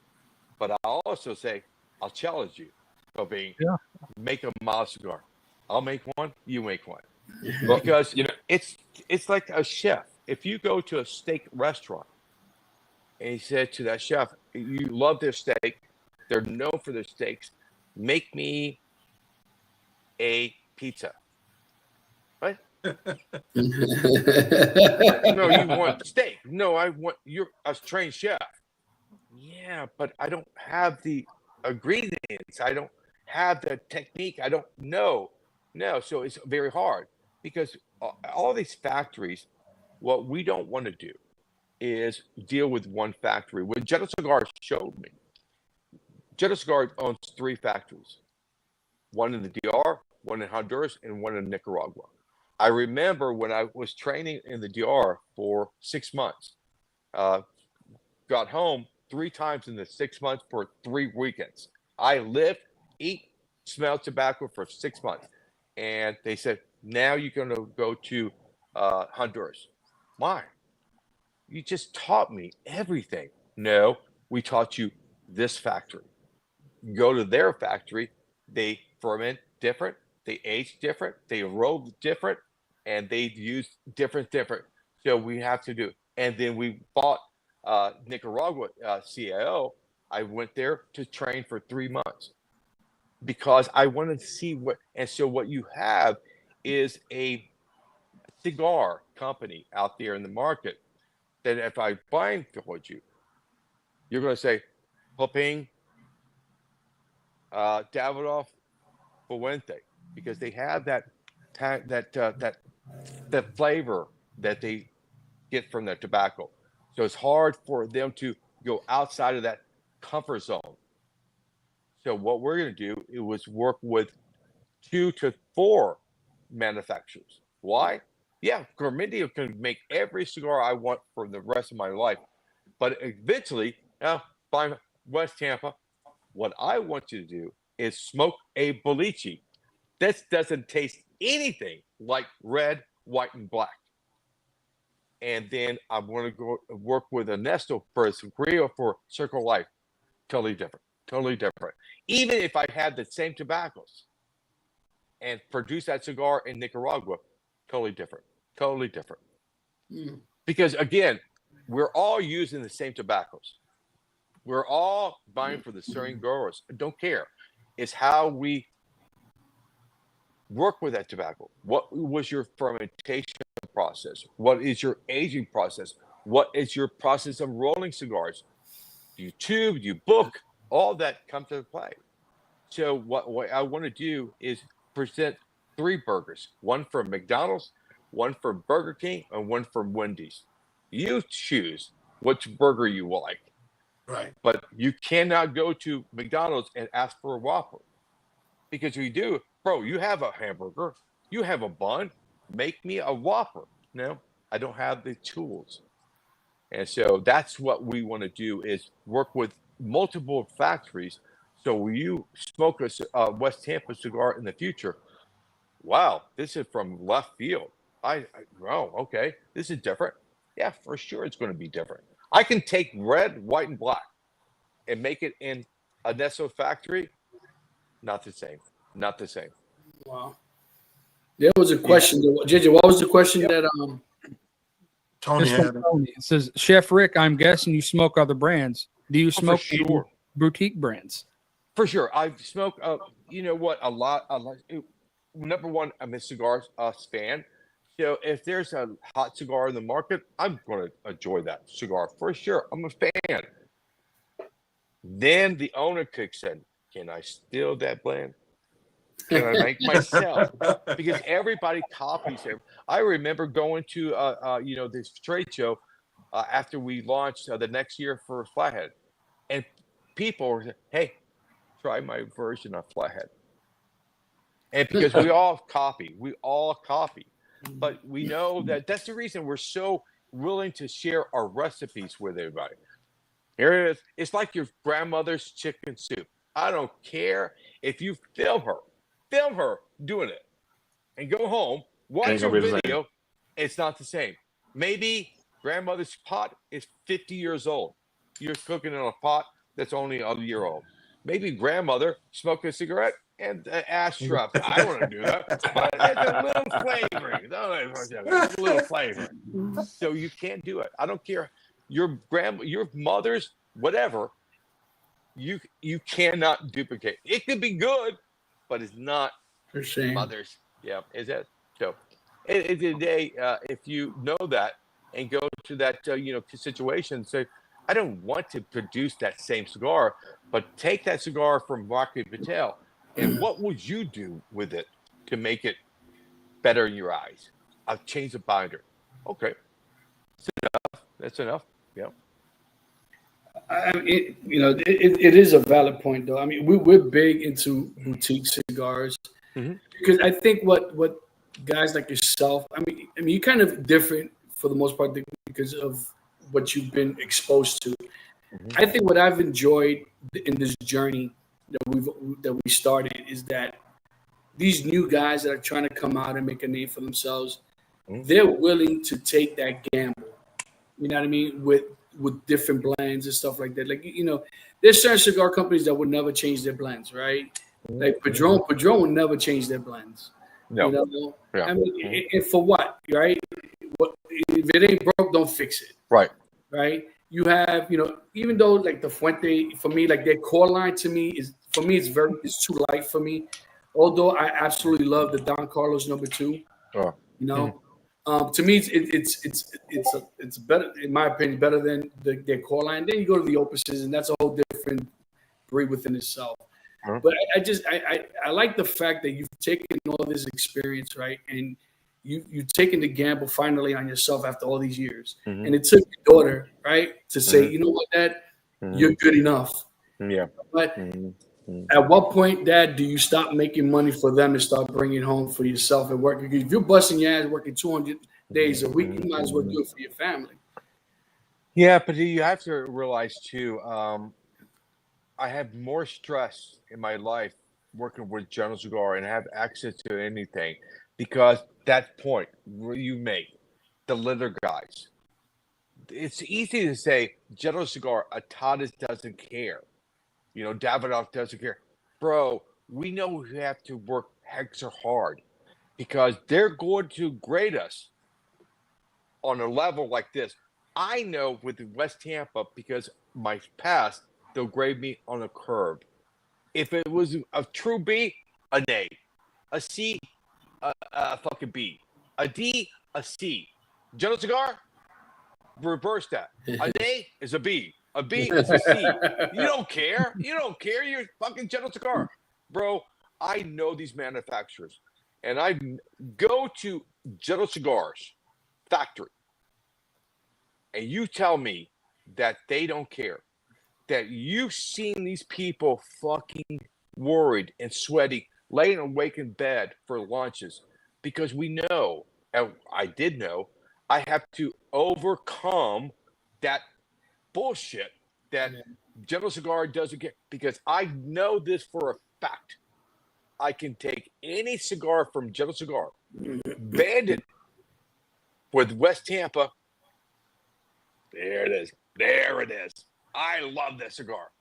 but I also say I'll challenge you, Poping. Yeah. Make a mild cigar. I'll make one. You make one. Because it's like a chef. If you go to a steak restaurant and you said to that chef, you love their steak, they're known for their steaks, make me a pizza. Right? No, you want steak. No, you're a trained chef. Yeah, but I don't have the ingredients. I don't have the technique. I don't know. No, so it's very hard because all these factories, what we don't want to do is deal with one factory. What Jetta Cigars showed me, Jetta Cigars owns 3 factories, one in the DR, one in Honduras, and one in Nicaragua. I remember when I was training in the DR for 6 months, got home 3 times in the 6 months for 3 weekends. I lived, eat, smell tobacco for 6 months. And they said, now you're going to go to Honduras. Why? You just taught me everything. No, we taught you this factory. You go to their factory, they ferment different, they age different, they roll different, and they use different. So we have to do. And then we bought Nicaragua CAO. I went there to train for 3 months because I wanted to see what. And so what you have is a cigar company out there in the market that if I blindfold you, you're going to say, Poping, Davidoff, Fuente, because they have that flavor that they get from their tobacco. So it's hard for them to go outside of that comfort zone. So what we're going to do is work with 2 to 4 manufacturers. Why? Yeah, Gourmandio can make every cigar I want for the rest of my life. But eventually, by West Tampa, what I want you to do is smoke a boliche. This doesn't taste anything like red, white, and black. And then I'm going to go work with Ernesto for a Sangria for Circle Life. Totally different. Even if I had the same tobaccos and produce that cigar in Nicaragua, totally different. Because again, we're all using the same tobaccos. We're all buying for the same growers. I don't care. It's how we work with that tobacco. What was your fermentation process? What is your aging process? What is your process of rolling cigars? Do you tube? Do you book? All that comes to play. So what I want to do is present 3 burgers, one from McDonald's, one from Burger King, and one from Wendy's. You choose which burger you like. Right. But you cannot go to McDonald's and ask for a Whopper. Because if you do, bro, you have a hamburger, you have a bun, make me a Whopper. No, I don't have the tools. And so that's what we want to do is work with multiple factories. So when you smoke a West Tampa cigar in the future, wow, this is from left field. Okay, this is different. Yeah, for sure it's going to be different. I can take red, white, and black and make it in a Nesso factory. Not the same. Wow. There was a question. JJ, what was the question that Tony This had from Tony. It says, Chef Rick, I'm guessing you smoke other brands. Do you smoke any boutique brands? For sure. I smoke, you know what, a lot. Number one, I'm a cigar fan. So if there's a hot cigar in the market, I'm going to enjoy that cigar for sure. I'm a fan. Then the owner kicks in. Can I steal that blend? Can I make myself? Because everybody copies it. I remember going to this trade show after we launched the next year for Flathead, and people were saying, "Hey, try my version of Flathead." And because we all copy, but we know that that's the reason we're so willing to share our recipes with everybody. Here it is. It's like your grandmother's chicken soup. I don't care if you film her doing it and go home, watch your video. It's not the same. Maybe grandmother's pot is 50 years old. You're cooking in a pot that's only a year old. Maybe grandmother smoked a cigarette and the ash dropped. I don't want to do that, but it's a little flavoring. It's a little flavoring. So you can't do it. I don't care. Your mother's, whatever, you cannot duplicate. It could be good, but it's not mother's. Yeah, is it? So at the end of the day, if you know that and go to that situation, say, I don't want to produce that same cigar, but take that cigar from Rocky Patel, and what would you do with it to make it better in your eyes? I've changed the binder. Okay. That's enough. Yeah. It is a valid point, though. I mean, we're big into boutique cigars because I think what guys like yourself, I mean, you're kind of different for the most part because of what you've been exposed to. I think what I've enjoyed in this journey that we started is that these new guys that are trying to come out and make a name for themselves, they're willing to take that gamble. You know what I mean? With different blends and stuff like that. Like, there's certain cigar companies that would never change their blends, right? Like Padron would never change their blends. No. You know? Yeah. I mean, and for what, right? If it ain't broke, don't fix it. Right. Right? You have, even though like the Fuente, for me, like their core line to me it's too light for me. Although I absolutely love the Don Carlos #2. To me, it's better, in my opinion, better than their core line. Then you go to the Opuses, and that's a whole different breed within itself. But I like the fact that you've taken all this experience, right, and you've taken the gamble finally on yourself after all these years, and it took your daughter, right, to say, you know what, Dad, you're good enough. Yeah. But at what point, Dad, do you stop making money for them and start bringing it home for yourself and working? Because if you're busting your ass working 200 days a week, you might as well do it for your family. Yeah, but you have to realize too, I have more stress in my life working with General Cigar and have access to anything because that point where you make the litter guys. It's easy to say General Cigar, Atadas doesn't care. Davidoff doesn't care. Bro, we know we have to work extra hard because they're going to grade us on a level like this. I know with West Tampa, because my past, they'll grade me on a curve. If it was a true B, an A. A C, a fucking B. A D, a C. General Cigar, reverse that. An A is a B. A B is a C. You don't care. You don't care. You're fucking General Cigar. Bro, I know these manufacturers. And I go to General Cigars factory. And you tell me that they don't care. That you've seen these people fucking worried and sweaty, laying awake in bed for lunches. Because we know, and I did know, I have to overcome that bullshit that General Cigar doesn't get, because I know this for a fact. I can take any cigar from General Cigar, band it with West Tampa. There it is. There it is. I love that cigar.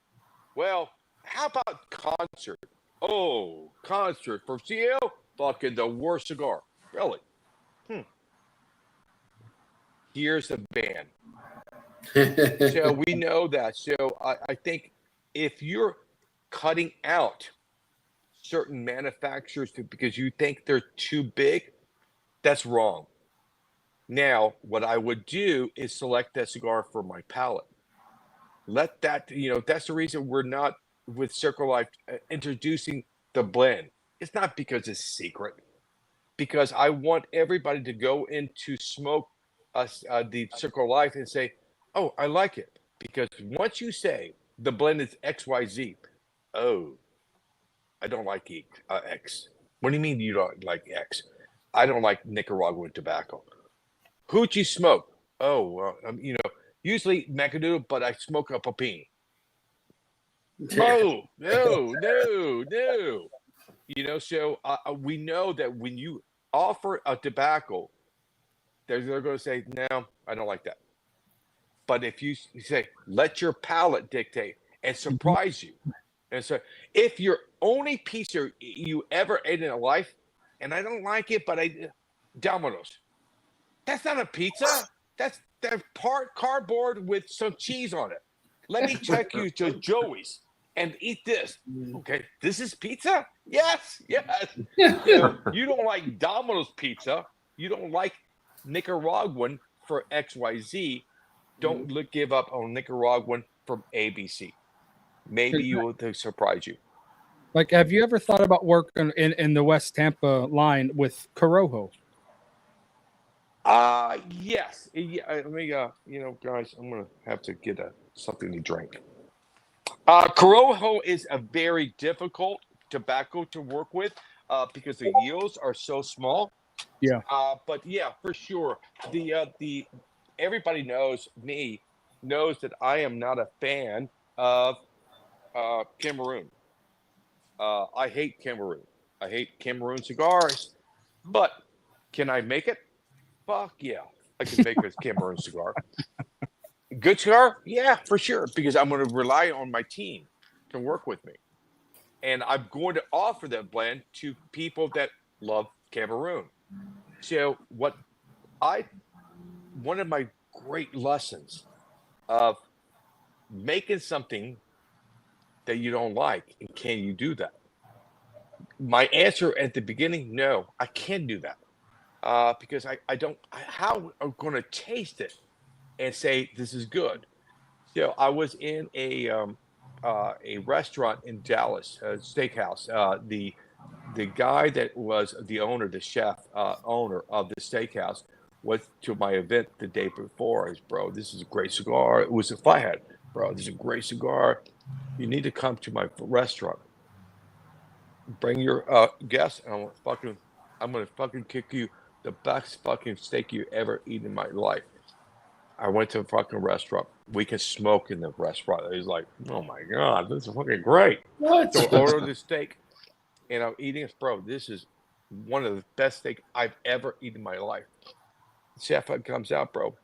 Well, how about Concert? Oh, Concert from CL? Fucking the worst cigar. Really? Here's the band. So we know that. So I think if you're cutting out certain manufacturers because you think they're too big, that's wrong. Now, what I would do is select that cigar for my palate. Let that, that's the reason we're not with Circle Life introducing the blend. It's not because it's secret, because I want everybody to go into smoke the Circle Life and say, oh, I like it. Because once you say the blend is XYZ, oh, I don't like X. What do you mean you don't like X? I don't like Nicaraguan tobacco. Who'd you smoke? Oh, well, usually Macanudo, but I smoke a Papine. No. So we know that when you offer a tobacco, they're going to say, no, I don't like that. But if you say, let your palate dictate and surprise you. And so if your only pizza you ever ate in a life, and I don't like it, but Domino's, that's not a pizza. That's part cardboard with some cheese on it. Let me take you to Joey's and eat this. Okay, this is pizza? Yes. You don't like Domino's pizza. You don't like Nicaraguan for XYZ. Don't give up on Nicaraguan from ABC. Maybe you will surprise you. Like, have you ever thought about working in the West Tampa line with Corojo? Yes. Yeah, let me, guys, I'm gonna have to get something to drink. Corojo is a very difficult tobacco to work with because the yields are so small. Yeah. But yeah, for sure. The everybody knows that I am not a fan of Cameroon. I hate Cameroon. I hate Cameroon cigars. But can I make it? Fuck yeah, I can make a Cameroon cigar. Good cigar? Yeah, for sure. Because I'm going to rely on my team to work with me. And I'm going to offer that blend to people that love Cameroon. So one of my great lessons of making something that you don't like, and can you do that? My answer at the beginning, no, I can't do that. Because how I'm going to taste it and say this is good. So I was in a restaurant in Dallas, a steakhouse. The guy that was the owner, the chef owner of the steakhouse, went to my event the day before. He's, bro, this is a great cigar. It was a Flathead, bro. This is a great cigar. You need to come to my restaurant. Bring your guests, and I'm gonna fucking kick you the best fucking steak you ever eaten in my life. I went to a fucking restaurant. We can smoke in the restaurant. He's like, oh my God, this is fucking great. What? So I ordered this steak, and I'm eating it. Bro, this is one of the best steak I've ever eaten in my life. The chef comes out, bro.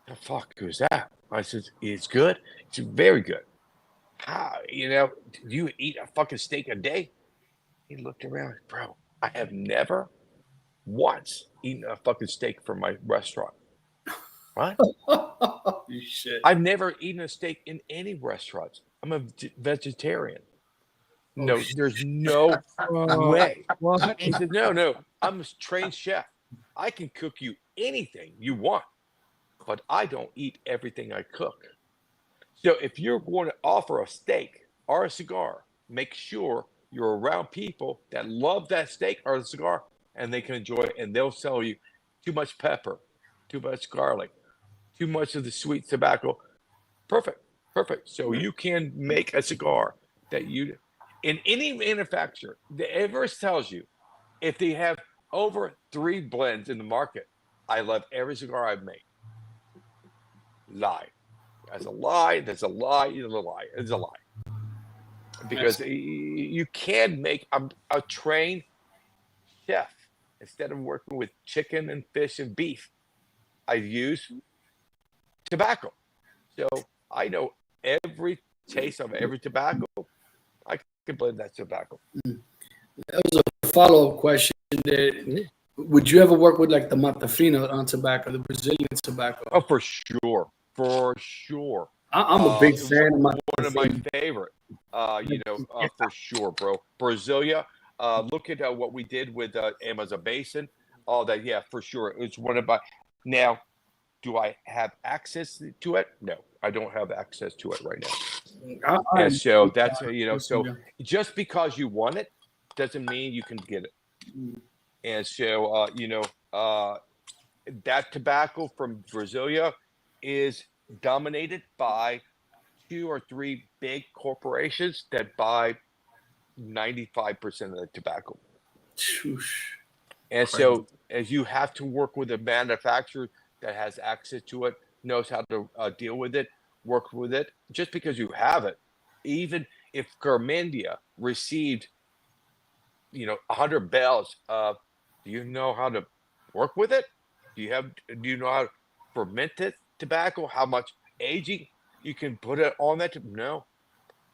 The fuck is that? I said, it's good. It's very good. How, do you eat a fucking steak a day? He looked around, bro. I have never once eaten a fucking steak from my restaurant. What? You shit. I've never eaten a steak in any restaurants. I'm a vegetarian. No, there's no way. What? He said, no, I'm a trained chef. I can cook you anything you want, but I don't eat everything I cook. So if you're going to offer a steak or a cigar, make sure you're around people that love that steak or the cigar and they can enjoy it, and they'll sell you too much pepper, too much garlic, too much of the sweet tobacco. Perfect. So you can make a cigar that in any manufacturer that ever tells you if they have over 3 blends in the market, I love every cigar I've made. Lie. That's a lie. That's a lie. It's a lie. It's a lie. Because you can make a trained chef. Instead of working with chicken and fish and beef, I use tobacco. So I know every taste of every tobacco. I can blend that tobacco. That was a follow-up question. Would you ever work with like the Matafina on tobacco, the Brazilian tobacco? Oh, for sure. For sure. I'm a big fan of one of my favorite. For sure, bro. Brasilia. Look at what we did with Amazon Basin. All that, yeah, for sure. It's one of my. Now, do I have access to it? No, I don't have access to it right now. And so that's so just because you want it doesn't mean you can get it. And so that tobacco from Brasilia is dominated by 2 or 3 big corporations that buy 95% of the tobacco. And so as you have to work with a manufacturer that has access to it, knows how to deal with it, work with it, just because you have it, even if Garmendia received 100 bales, do you know how to work with it? Do you know how to ferment it? Tobacco, how much aging you can put it on that? No.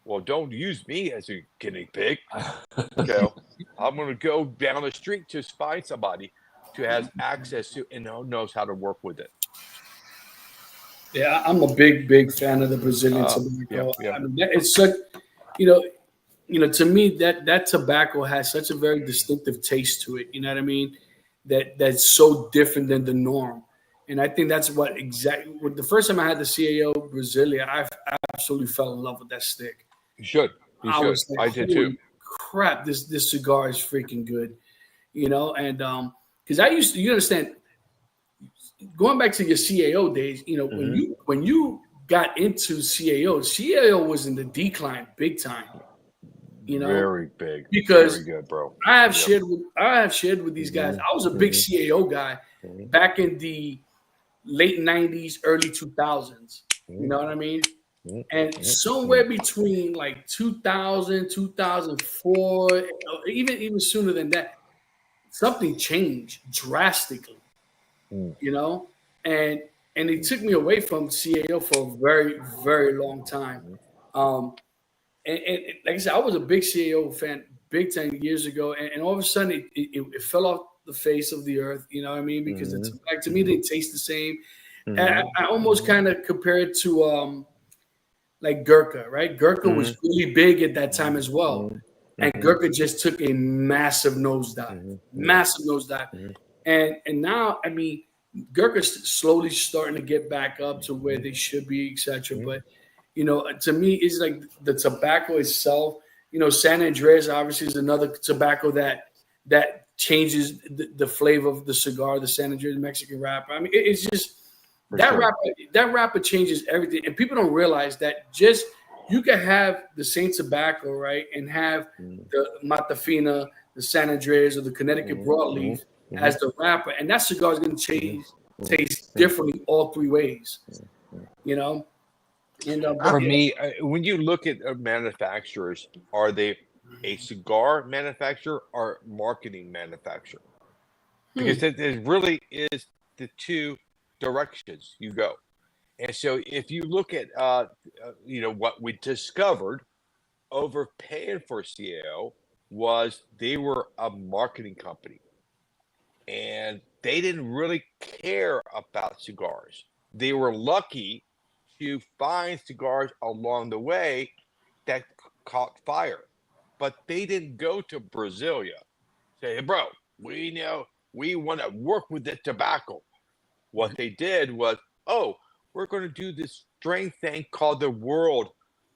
Well, don't use me as a guinea pig. I'm going to go down the street to find somebody who has access to and knows how to work with it. Yeah, I'm a big fan of the Brazilian tobacco. Yeah. I mean, it's such, to me that tobacco has such a very distinctive taste to it. You know what I mean? That's so different than the norm. And I think that's what the first time I had the CAO Brasilia, I absolutely fell in love with that stick. You should. Was like, I did too. Crap, this cigar is freaking good. And because you understand, going back to your CAO days, you know, when you got into CAO was in the decline big time. You know, Very big, because very good, bro. I have shared with these guys. I was a big CAO guy back in the late 90s, early 2000s. You know what I mean? And somewhere between like 2000, 2004, even sooner than that, something changed drastically. You know, and it took me away from CAO for a very, very long time. And like I said, I was a big CAO fan big 10 years ago, and all of a sudden it fell off the face of the earth. You know what I mean? Because it's like, to me, it didn't taste the same. And I almost kind of compare it to like Gurkha, right? Gurkha was really big at that time as well, and Gurkha just took a massive nosedive, and now, I mean, Gurkha's slowly starting to get back up to where they should be, etc. But you know, to me, it's like the tobacco itself. You know, San Andreas obviously is another tobacco that changes the flavor of the cigar. The San Andreas Mexican wrapper. I mean, it's just that wrapper changes everything, and people don't realize that just you can have the same tobacco, right, and have the Matafina, the San Andreas, or the Connecticut broadleaf as the wrapper, and that cigar is going to taste differently all three ways. You know. And For me, when you look at manufacturers, are they a cigar manufacturer or marketing manufacturer? Because it really is the two directions you go. And so if you look at, you know, what we discovered overpaying for CAO was they were a marketing company. And they didn't really care about cigars. They were lucky to find cigars along the way that caught fire, but they didn't go to Brasilia. Say, hey, bro, we know we want to work with the tobacco. What they did was, oh, we're going to do this strain thing called the World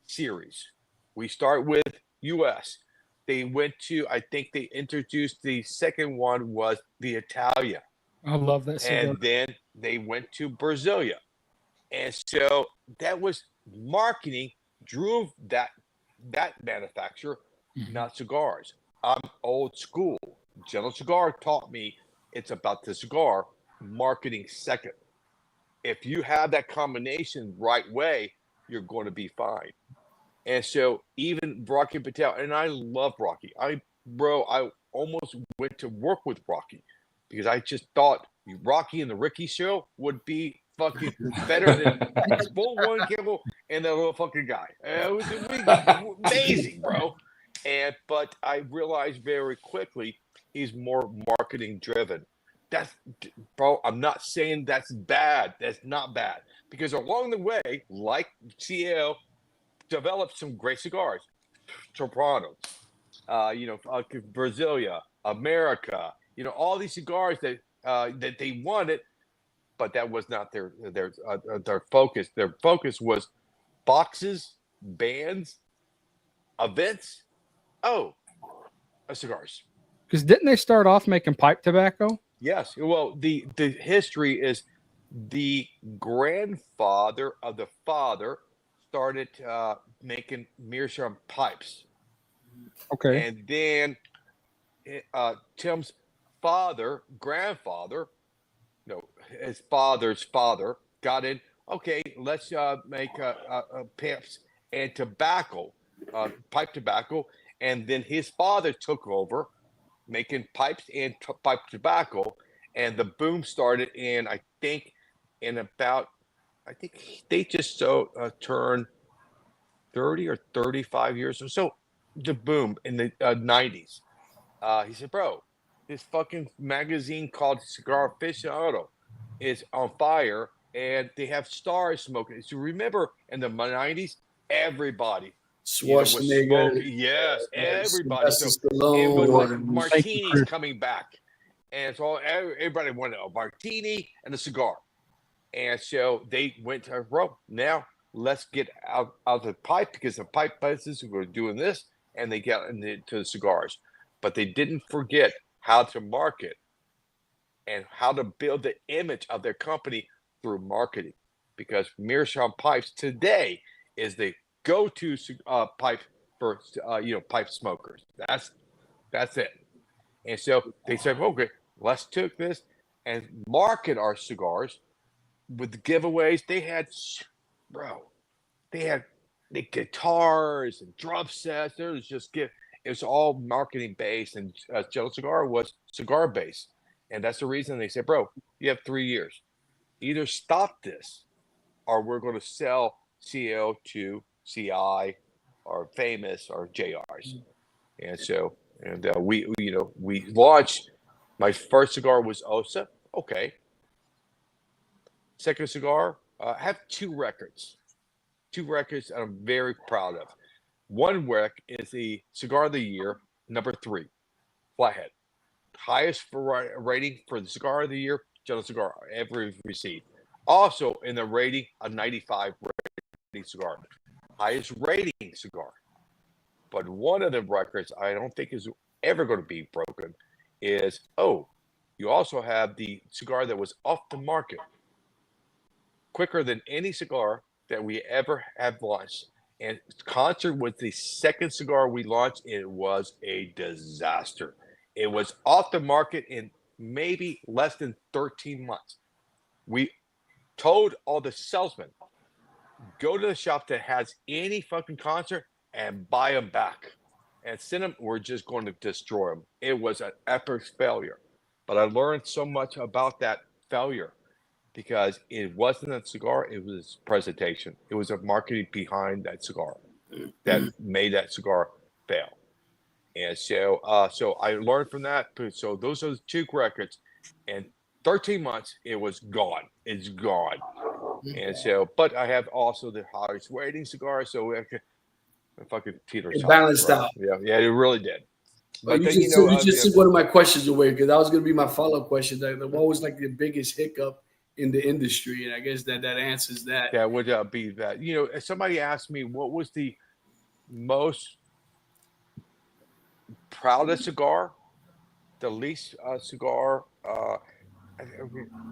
Series. We start with US. They went to, I think they introduced the second one was the Italia. I love that cigar. And then they went to Brasilia. And so that was marketing drove that manufacturer, not cigars. I'm old school. General Cigar taught me it's about the cigar, marketing second. If you have that combination right way, you're going to be fine. And so even Rocky Patel, and I love Rocky. I almost went to work with Rocky because I just thought Rocky and the Ricky show would be fucking better than Bull One Kimball and that little fucking guy. It was amazing, bro. But I realized very quickly he's more marketing driven. That's, bro, I'm not saying that's bad. That's not bad. Because along the way, like CL, developed some great cigars. Sopranos, Brasilia, America, all these cigars that they wanted, but that was not their focus. Their focus was boxes, bands, events. Cigars. Because didn't they start off making pipe tobacco? Yes. Well, the history is the grandfather of the father started making meerschaum pipes. Okay. And then Tim's grandfather, his father's father got in, okay, let's make pipes and tobacco, pipe tobacco. And then his father took over making pipes and pipe tobacco. And the boom started in, I think they just turned 30 or 35 years or so. The boom in the 90s. He said, bro, this fucking magazine called Cigar Aficionado is on fire and they have stars smoking. So remember in the 90s, everybody was smoking. Yes, everybody. So it was like martinis coming back. And so everybody wanted a martini and a cigar. And so they went to, bro, now let's get out of the pipe because the pipe businesses were doing this and they got into the cigars. But they didn't forget how to market and how to build the image of their company through marketing. Because Meerschaum Pipes today is the go-to pipe for pipe smokers. That's it. And so they said, okay, let's take this and market our cigars with the giveaways. They had the guitars and drum sets. There was it was all marketing based, and Jello Cigar was cigar based. And that's the reason they said, bro, you have 3 years. Either stop this or we're going to sell CO to CI or Famous or JRs. And so, we launched. My first cigar was Osa. Okay. Second cigar, I have 2 records. 2 records I'm very proud of. One rec is the Cigar of the Year, number 3, Flathead. Highest rating for the Cigar of the Year, Jello Cigar ever received. Also in the rating, a 95 rating cigar. Highest rating cigar. But one of the records I don't think is ever going to be broken is, you also have the cigar that was off the market quicker than any cigar that we ever have launched. And Concert was the second cigar we launched. It was a disaster. It was off the market in maybe less than 13 months. We told all the salesmen, go to the shop that has any fucking Concert and buy them back. And send them, we're just going to destroy them. It was an epic failure. But I learned so much about that failure because it wasn't a cigar, it was presentation. It was a marketing behind that cigar that made that cigar fail. And so I learned from that. So those are the 2 records. And 13 months, it was gone. It's gone. And so, but I have also the highest rating cigar. So I fucking teeter It balanced out. Yeah, it really did. But you just took one of my questions away, because that was going to be my follow-up question. What was like the biggest hiccup in the industry? And I guess that answers that. That would be that. If somebody asked me what was the most proudest cigar, the least cigar,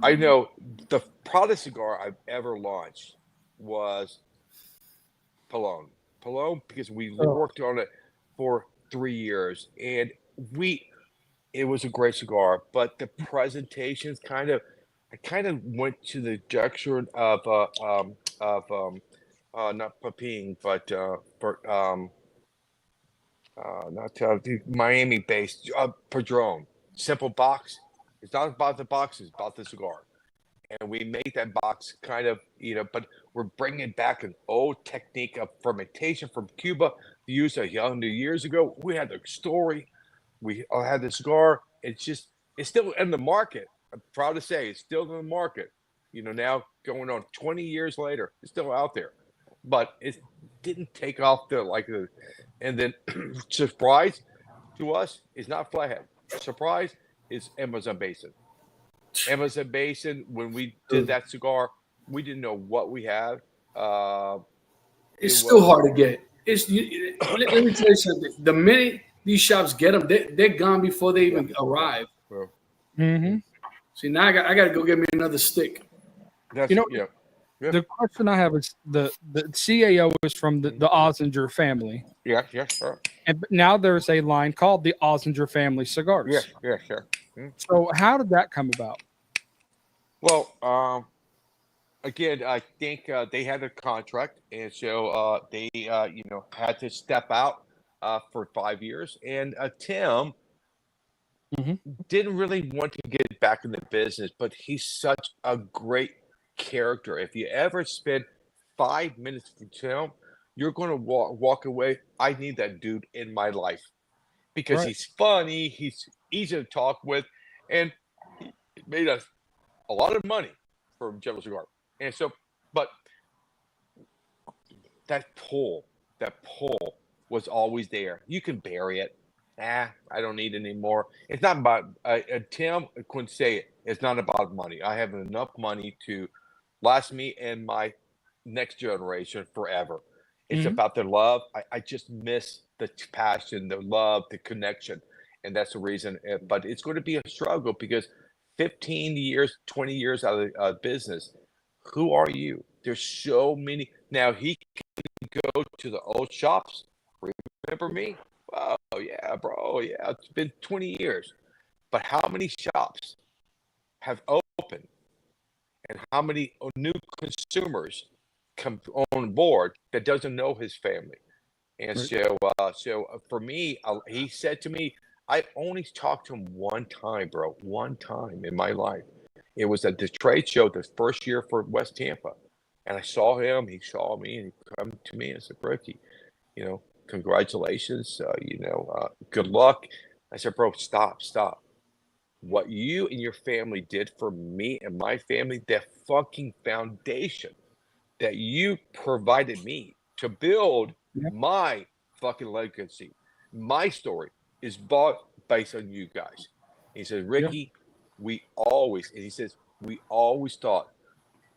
I know the proudest cigar I've ever launched was Palone, because we worked on it for 3 years, and it was a great cigar, but the presentations I kind of went to the direction of not Papine, but not the Miami-based Padron. Simple box. It's not about the box; it's about the cigar. And we made that box kind of, but we're bringing back an old technique of fermentation from Cuba used 100 years ago. We had the story. We had the cigar. It's still in the market. I'm proud to say it's still in the market. Now going on 20 years later, it's still out there. But it didn't take off and then surprise to us is not Flathead. Surprise is Amazon Basin. Amazon Basin, when we did that cigar, we didn't know what we had. It's still hard to get. Let me tell you something. The minute these shops get them, they're gone before they even arrive. Mm-hmm. See, now I got to go get me another stick. The question I have is the CAO is from the Ozinger family. Yeah, sure. And now there's a line called the Ozinger family cigars. Yeah, sure. So how did that come about? Well, again, I think they had a contract, and so they had to step out for 5 years. And Tim didn't really want to get back in the business, but he's such a great character. If you ever spend 5 minutes with Tim, you're going to walk away. I need that dude in my life because he's funny, he's easy to talk with, and he made us a lot of money from Jello Cigar. And so, but that pull was always there. You can bury it. I don't need it anymore. It's not about Tim couldn't say it. It's not about money. I have enough money to last me and my next generation forever. It's about the love. I just miss the passion, the love, the connection. And that's the reason. But it's going to be a struggle because 15 years, 20 years out of business. Who are you? There's so many. Now he can go to the old shops. Remember me? Oh, yeah, bro. Yeah, it's been 20 years. But how many shops have opened and how many new consumers come on board that doesn't know his family? And so for me, he said to me, I only talked to him one time, bro, one time in my life. It was at the trade show the first year for West Tampa. And I saw him, he saw me, and he come to me and said, Ricky, congratulations, good luck. I said, bro, stop. What you and your family did for me and my family, that fucking foundation that you provided me to build my fucking legacy, my story is bought based on you guys. He says, Ricky, we always thought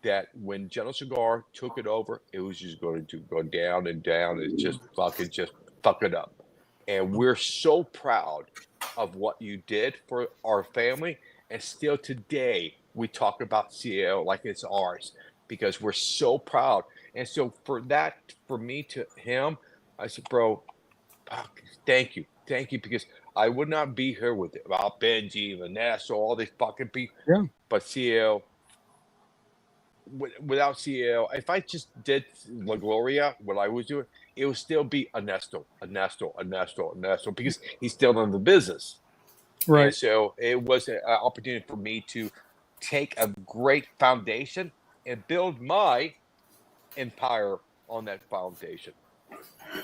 that when General Cigar took it over, it was just going to go down and down and just fuck it up. And we're so proud of what you did for our family. And still today, we talk about CAO like it's ours because we're so proud. And so for me to him, I said, bro, thank you. Because I would not be here with it about Benji, Vanessa, all these fucking people. Yeah. But CAO, without CAO, if I just did La Gloria, what I was doing, it would still be Ernesto, because he's still in the business. Right. And so it was an opportunity for me to take a great foundation and build my empire on that foundation.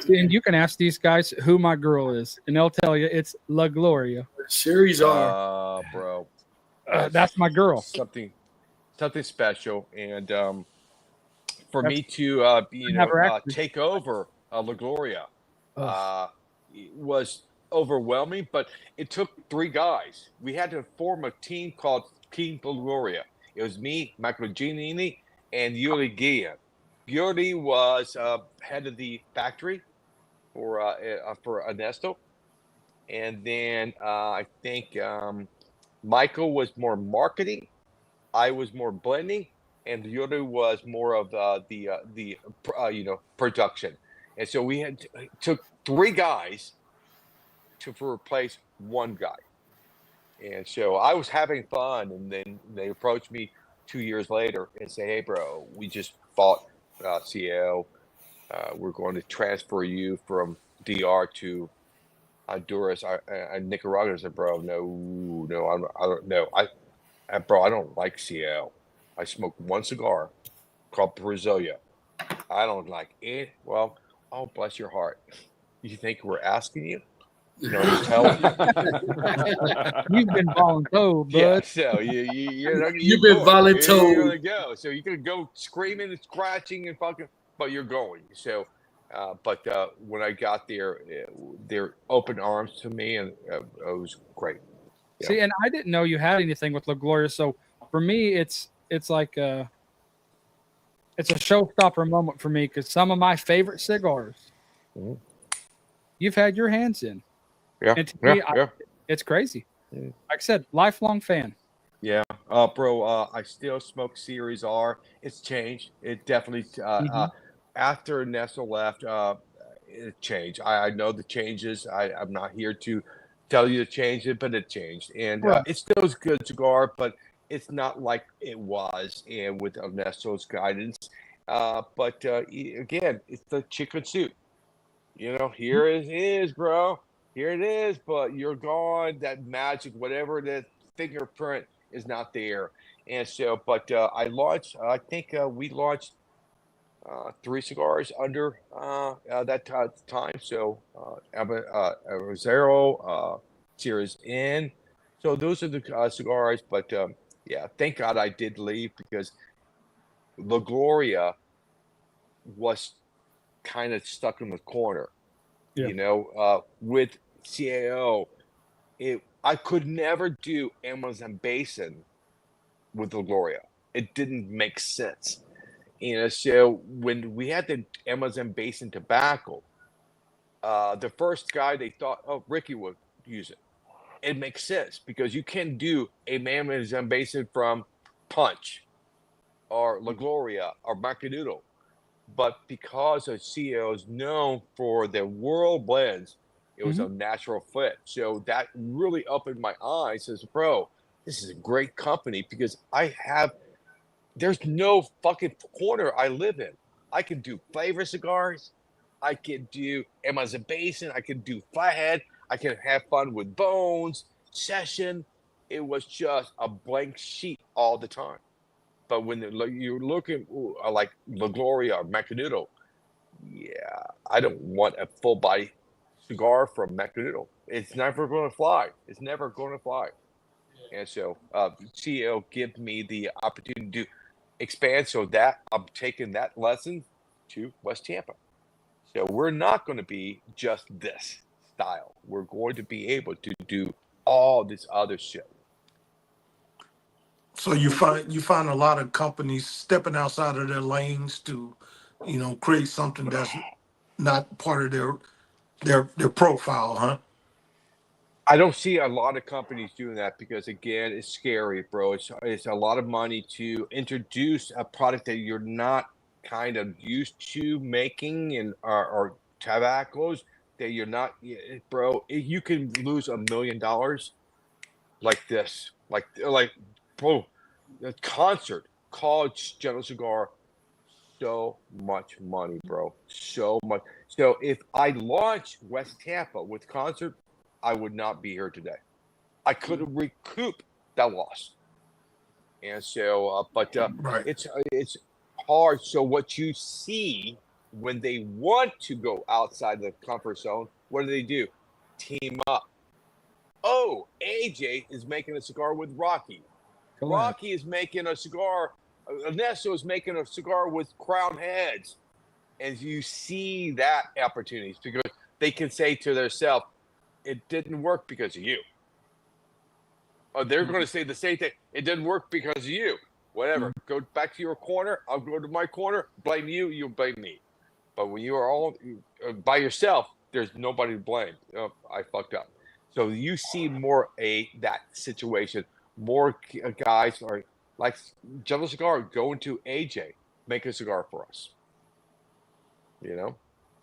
And you can ask these guys who my girl is, and they'll tell you it's La Gloria. Series are, bro. That's my girl. Something special, and for me to take over La Gloria was overwhelming, but it took 3 guys. We had to form a team called Team La Gloria. It was me, Michael Giannini, and Yuri Guillen. Yuri was head of the factory for Ernesto, and then I think Michael was more marketing. I was more blending, and Yuri was more of the production. And so we took 3 guys to replace 1 guy. And so I was having fun, and then they approached me 2 years later and say, "Hey, bro, we just bought CL. We're going to transfer you from DR to Honduras, Nicaragua." I said, "Bro, no, I don't know. Bro, I don't like CL. I smoked 1 cigar called Brasilia. I don't like it." Well, oh, bless your heart. You think we're asking you? No, I'm telling you. You've been voluntold, bud. Yeah, so you've been voluntold. You're gonna go. So you're gonna go screaming and scratching and fucking, but you're going. So, but when I got there, they're open arms to me, and it was great. Yeah. See, and I didn't know you had anything with La Gloria. So for me, it's like it's a showstopper moment for me because some of my favorite cigars you've had your hands in. Yeah, and to me, it's crazy. Like I said, lifelong fan. Yeah, bro. I still smoke Series R. It's changed. It definitely. After Nestle left, it changed. I know the changes. I'm not here to tell you to change it, but it changed, and it still is a good cigar, but it's not like it was, and with Ernesto's guidance. But again, it's the chicken soup. Here it is, bro. Here it is, but you're gone. That magic, whatever that fingerprint is not there. And so, but I launched, I think we launched 3 cigars under that time. So, Rosero, Series N. So those are the cigars. But yeah, thank God I did leave because La Gloria was kind of stuck in the corner. With CAO, I could never do Amazon Basin with La Gloria. It didn't make sense. So when we had the Amazon Basin tobacco, the first guy they thought, Ricky would use it. it makes sense because you can do a Mademoiselle Basin from Punch or La Gloria or Macanudo. But because a CEO is known for their world blends, it was a natural fit. So that really opened my eyes as, bro, this is a great company because there's no fucking corner I live in. I can do flavor cigars. I can do Amazon Basin. I can do flathead. I can have fun with bones, session. It was just a blank sheet all the time. But when you're looking like La Gloria or Macanudo, yeah, I don't want a full body cigar from Macanudo. It's never going to fly. It's never going to fly. And so CEO give me the opportunity to expand so that I'm taking that lesson to West Tampa. So we're not going to be just this style. We're going to be able to do all this other shit. So you find a lot of companies stepping outside of their lanes to, create something that's not part of their profile, huh? I don't see a lot of companies doing that because, again, it's scary, bro. It's a lot of money to introduce a product that you're not kind of used to making and or tobaccos that you're not, bro. You can lose $1 million like this, like bro. The concert called General Cigar, so much money, bro. So much. So if I launch West Tampa with concert, I would not be here today. I could have recouped that loss. And so, Right. it's hard. So what you see when they want to go outside the comfort zone, what do? Team up. Oh, AJ is making a cigar with Rocky. Rocky is making a cigar. Ernesto is making a cigar with Crown Heads. And you see that opportunities because they can say to themselves, it didn't work because of you. Or they're going to say the same thing. It didn't work because of you. Whatever. Go back to your corner. I'll go to my corner. Blame you. You blame me. But when you are all by yourself, there's nobody to blame. Oh, I fucked up. So you see more that situation. More guys are like General Cigar going to AJ, make a cigar for us.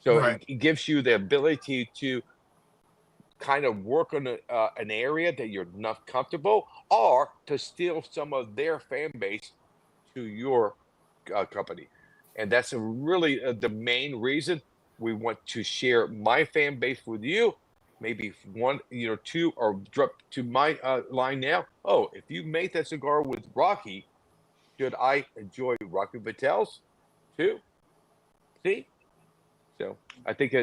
So Right. it gives you the ability to kind of work on an area that you're not comfortable, or to steal some of their fan base to your company. And that's really the main reason we want to share my fan base with you. Maybe one, two, or drop to my line now. Oh, if you make that cigar with Rocky, should I enjoy Rocky Vitel's too? See? So I think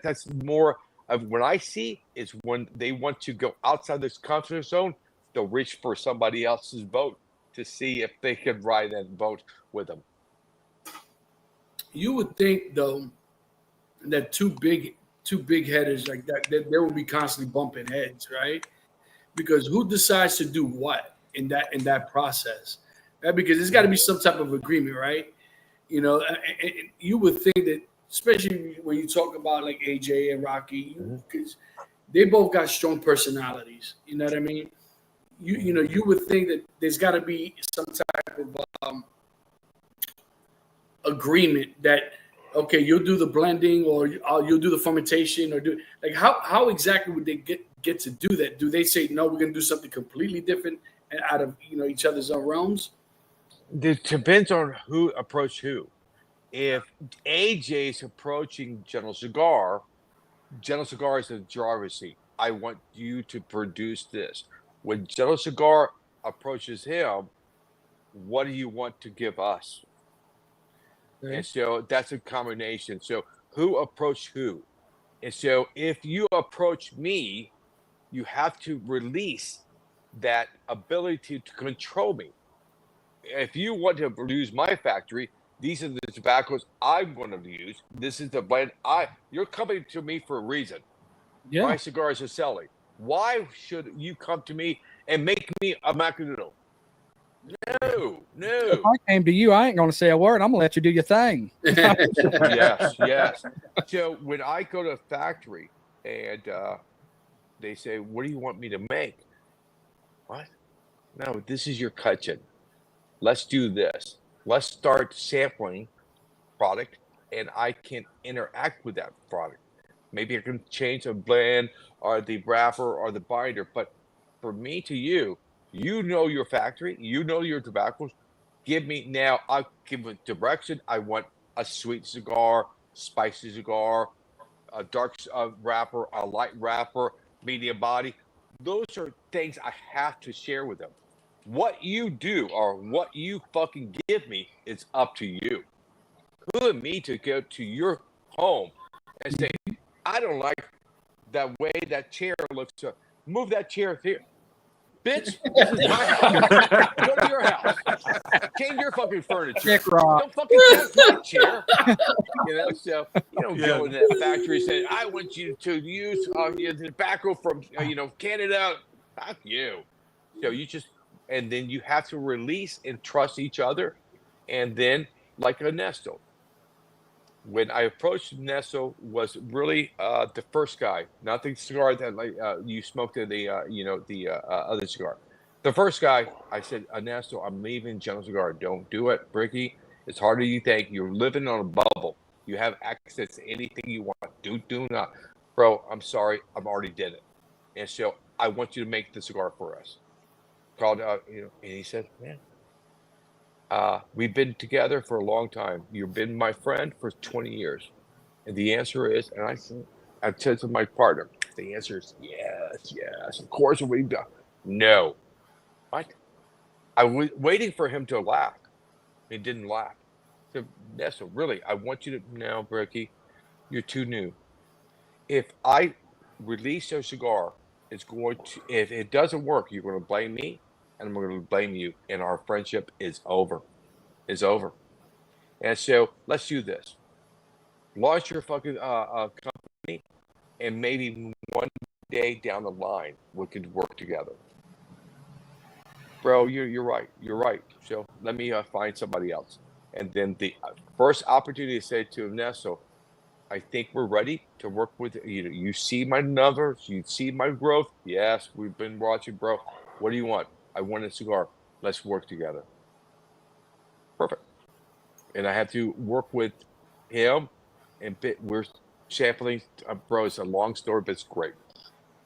that's more of what I see is when they want to go outside this comfort zone, they'll reach for somebody else's boat to see if they can ride that boat with them. You would think, though, that two big headers like that, they will be constantly bumping heads, right? Because who decides to do what in that process? Right? Because there's got to be some type of agreement, right? And you would think that, especially when you talk about like AJ and Rocky, because they both got strong personalities. You know what I mean? You would think that there's got to be some type of agreement that, okay, you'll do the blending or you'll do the fermentation, or do like how exactly would they get to do that? Do they say no, we're gonna do something completely different and out of each other's own realms? It depends on who approached who. If AJ's approaching General Cigar is the driver's seat. I want you to produce this. When General Cigar approaches him, what do you want to give us? Okay. And so that's a combination. So who approached who? And so if you approach me, you have to release that ability to control me. If you want to use my factory, these are the tobaccos I'm going to use. This is the blend. You're coming to me for a reason. Yeah. My cigars are selling. Why should you come to me and make me a Macanudo? No. If I came to you, I ain't going to say a word. I'm going to let you do your thing. Yes. So when I go to a factory and they say, what do you want me to make? What? No, this is your kitchen. Let's do this. Let's start sampling product, and I can interact with that product. Maybe I can change the blend or the wrapper or the binder. But for me to you, you know your factory, you know your tobaccos. Give me now, I'll give a direction. I want a sweet cigar, spicy cigar, a dark wrapper, a light wrapper, medium body. Those are things I have to share with them. What you do or what you fucking give me is up to you. Who am me to go to your home and say, I don't like the way that chair looks. Move that chair here. Bitch, this is my house. Go to your house. Change your fucking furniture. Dick rock. Don't fucking touch my chair. So you don't go in that factory and say, I want you to use tobacco from Canada. Fuck you. So you just, and then you have to release and trust each other. And then, like Ernesto, when I approached Ernesto, was really the first guy, not the cigar that you smoked in the other cigar. The first guy, I said, Ernesto, I'm leaving General Cigar. Don't do it, Bricky. It's harder than you think. You're living on a bubble. You have access to anything you want. Do not, bro. I'm sorry. I've already did it, and so I want you to make the cigar for us. Called and he said, man. We've been together for a long time. You've been my friend for 20 years. And the answer is, and I said to my partner, the answer is yes. Of course we've done. No. What? I was waiting for him to laugh. He didn't laugh. So, Nessa, really, I want you to now, Bricky, you're too new. If I release a cigar, it's going to, if it doesn't work, you're going to blame me. And I'm going to blame you, and our friendship is over. It's over. And so let's do this. Launch your fucking company, and maybe one day down the line we could work together. Bro, you're right. You're right. So let me find somebody else. And then the first opportunity to say to Ernesto, I think we're ready to work with you. You see my numbers. You see my growth. Yes, we've been watching, bro. What do you want? I want a cigar. Let's work together. Perfect. And I have to work with him, and we're sampling. Bro, it's a long story, but it's great.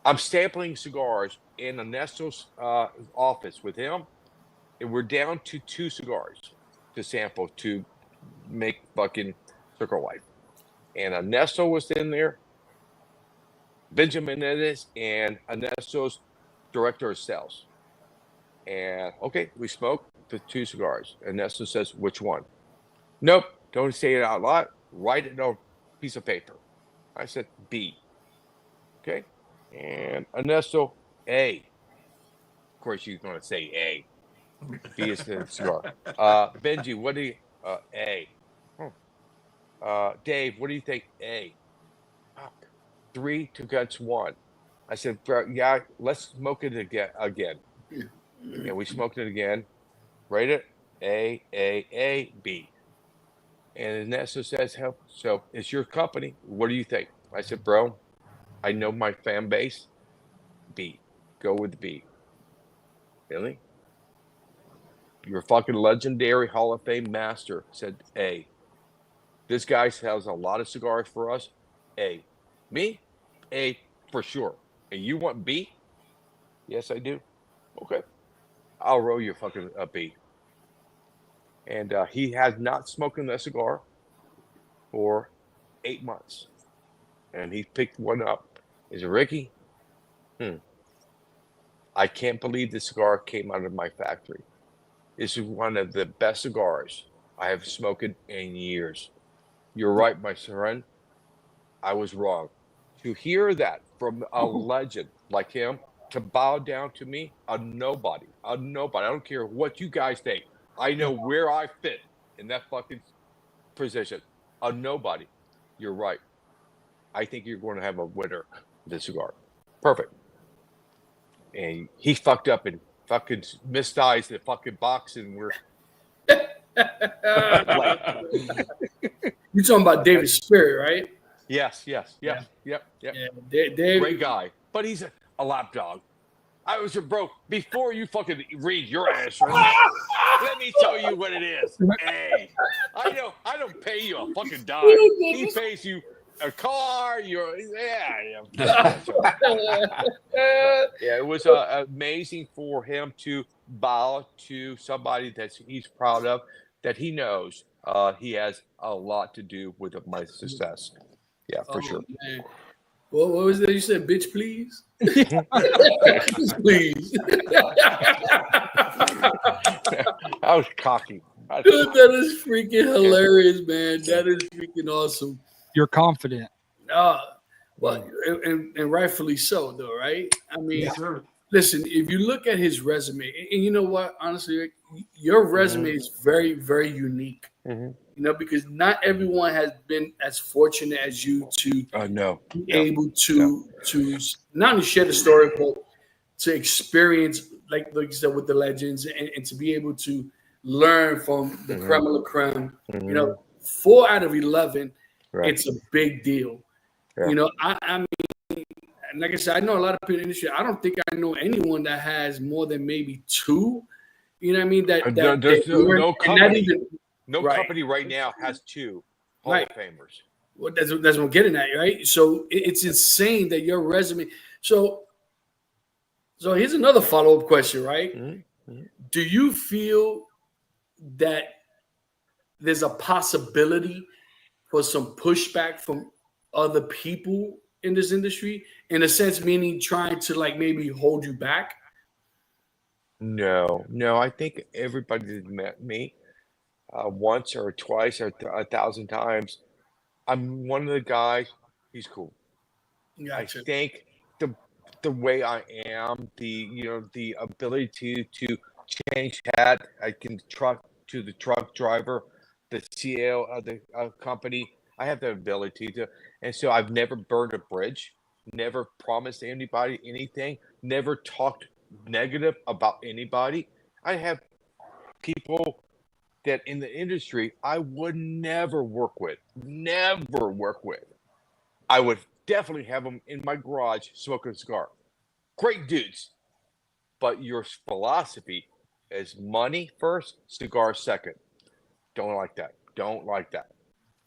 I'm sampling cigars in Ernesto's office with him, and we're down to 2 cigars to sample to make fucking Cigar Life. And Ernesto was in there, Benjamin Menendez, and Ernesto's director of sales. And okay, we smoked the 2 cigars. And Ernesto says, which one? Nope, don't say it out loud. Write it on a piece of paper. I said, B. Okay. And Ernesto, A. Of course, you're going to say A. B is the cigar. Benji, what do you, A. Dave, what do you think? A. 3 against 1. I said, yeah, let's smoke it again. And we smoked it again. Rate it A, B. And Ernesto says, so it's your company. What do you think? I said, bro, I know my fan base. B. Go with B. Really? Your fucking legendary Hall of Fame master said A. This guy sells a lot of cigars for us. A. Me? A for sure. And you want B? Yes, I do. Okay. I'll roll you fucking a B. And he has not smoked a cigar for 8 months. And he picked one up. Is it Ricky? I can't believe this cigar came out of my factory. This is one of the best cigars I have smoked in years. You're right, my friend. I was wrong. To hear that from a legend like him, to bow down to me, a nobody. I don't care what you guys think. I know where I fit in that fucking position. A nobody. You're right. I think you're going to have a winner with this cigar. Perfect. And he fucked up and fucking missized the fucking box, and we're You're talking about David Spirit, right? Yes. Yeah, Yep. Dave, Great guy. but he's a lapdog. I was a bro. Before you fucking read your answer, let me tell you what it is. Hey, I don't pay you a fucking dime. He pays you a car. Yeah. It was amazing for him to bow to somebody that he's proud of, that he knows he has a lot to do with my success. Yeah, for sure. Man. What was that you said? Bitch, please. Please. I was cocky. That is freaking hilarious, man. That is freaking awesome. You're confident. Well, and rightfully so, though, right? I mean, Yes, sir. listen, if you look at his resume, and you know what, honestly, Rick, your resume is very, very unique. You know, because not everyone has been as fortunate as you to be able to not only share the story, but to experience, like you said, with the legends, and to be able to learn from the creme of la creme. You know, 4 out of 11, it's a big deal. Yeah. You know, I mean, like I said, I know a lot of people in the industry. I don't think I know anyone that has more than maybe 2. You know what I mean? There's no company. No right. company right now has 2 Hall of Famers. Well, that's what I'm getting at, right? So it's insane that your resume. So here's another follow-up question, right? Do you feel that there's a possibility for some pushback from other people in this industry, in a sense, meaning trying to like maybe hold you back? No. I think everybody that met me once or twice or 1,000 times, I'm one of the guys. He's cool. Gotcha. I think the way I am, the ability to change hat. I can truck to the truck driver, the CEO of the company. I have the ability to, and so I've never burned a bridge, never promised anybody anything, never talked negative about anybody. I have people that in the industry I would never work with. I would definitely have them in my garage smoking a cigar. Great dudes. But your philosophy is money first, cigar second. Don't like that.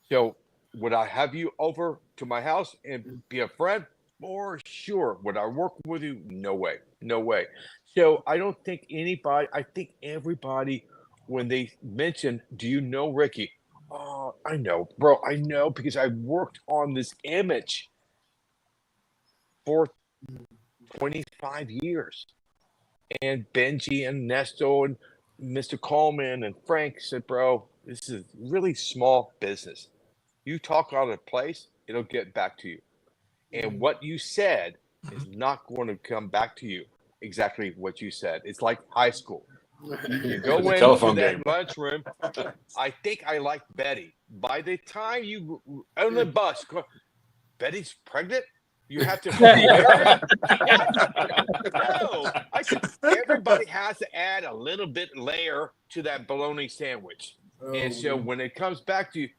So would I have you over to my house and be a friend? For sure. Would I work with you? No way. So I don't think anybody, I think everybody, when they mention, do you know Ricky? Oh, I know, bro. I know because I worked on this image for 25 years. And Benji and Nesto and Mr. Coleman and Frank said, bro, this is really small business. You talk out of place, it'll get back to you. And what you said is not going to come back to you exactly what you said. It's like high school. You go into that lunchroom. I think I like Betty. By the time you on the bus, Betty's pregnant? You have to No, I said everybody has to add a little bit layer to that bologna sandwich. And so when it comes back to you,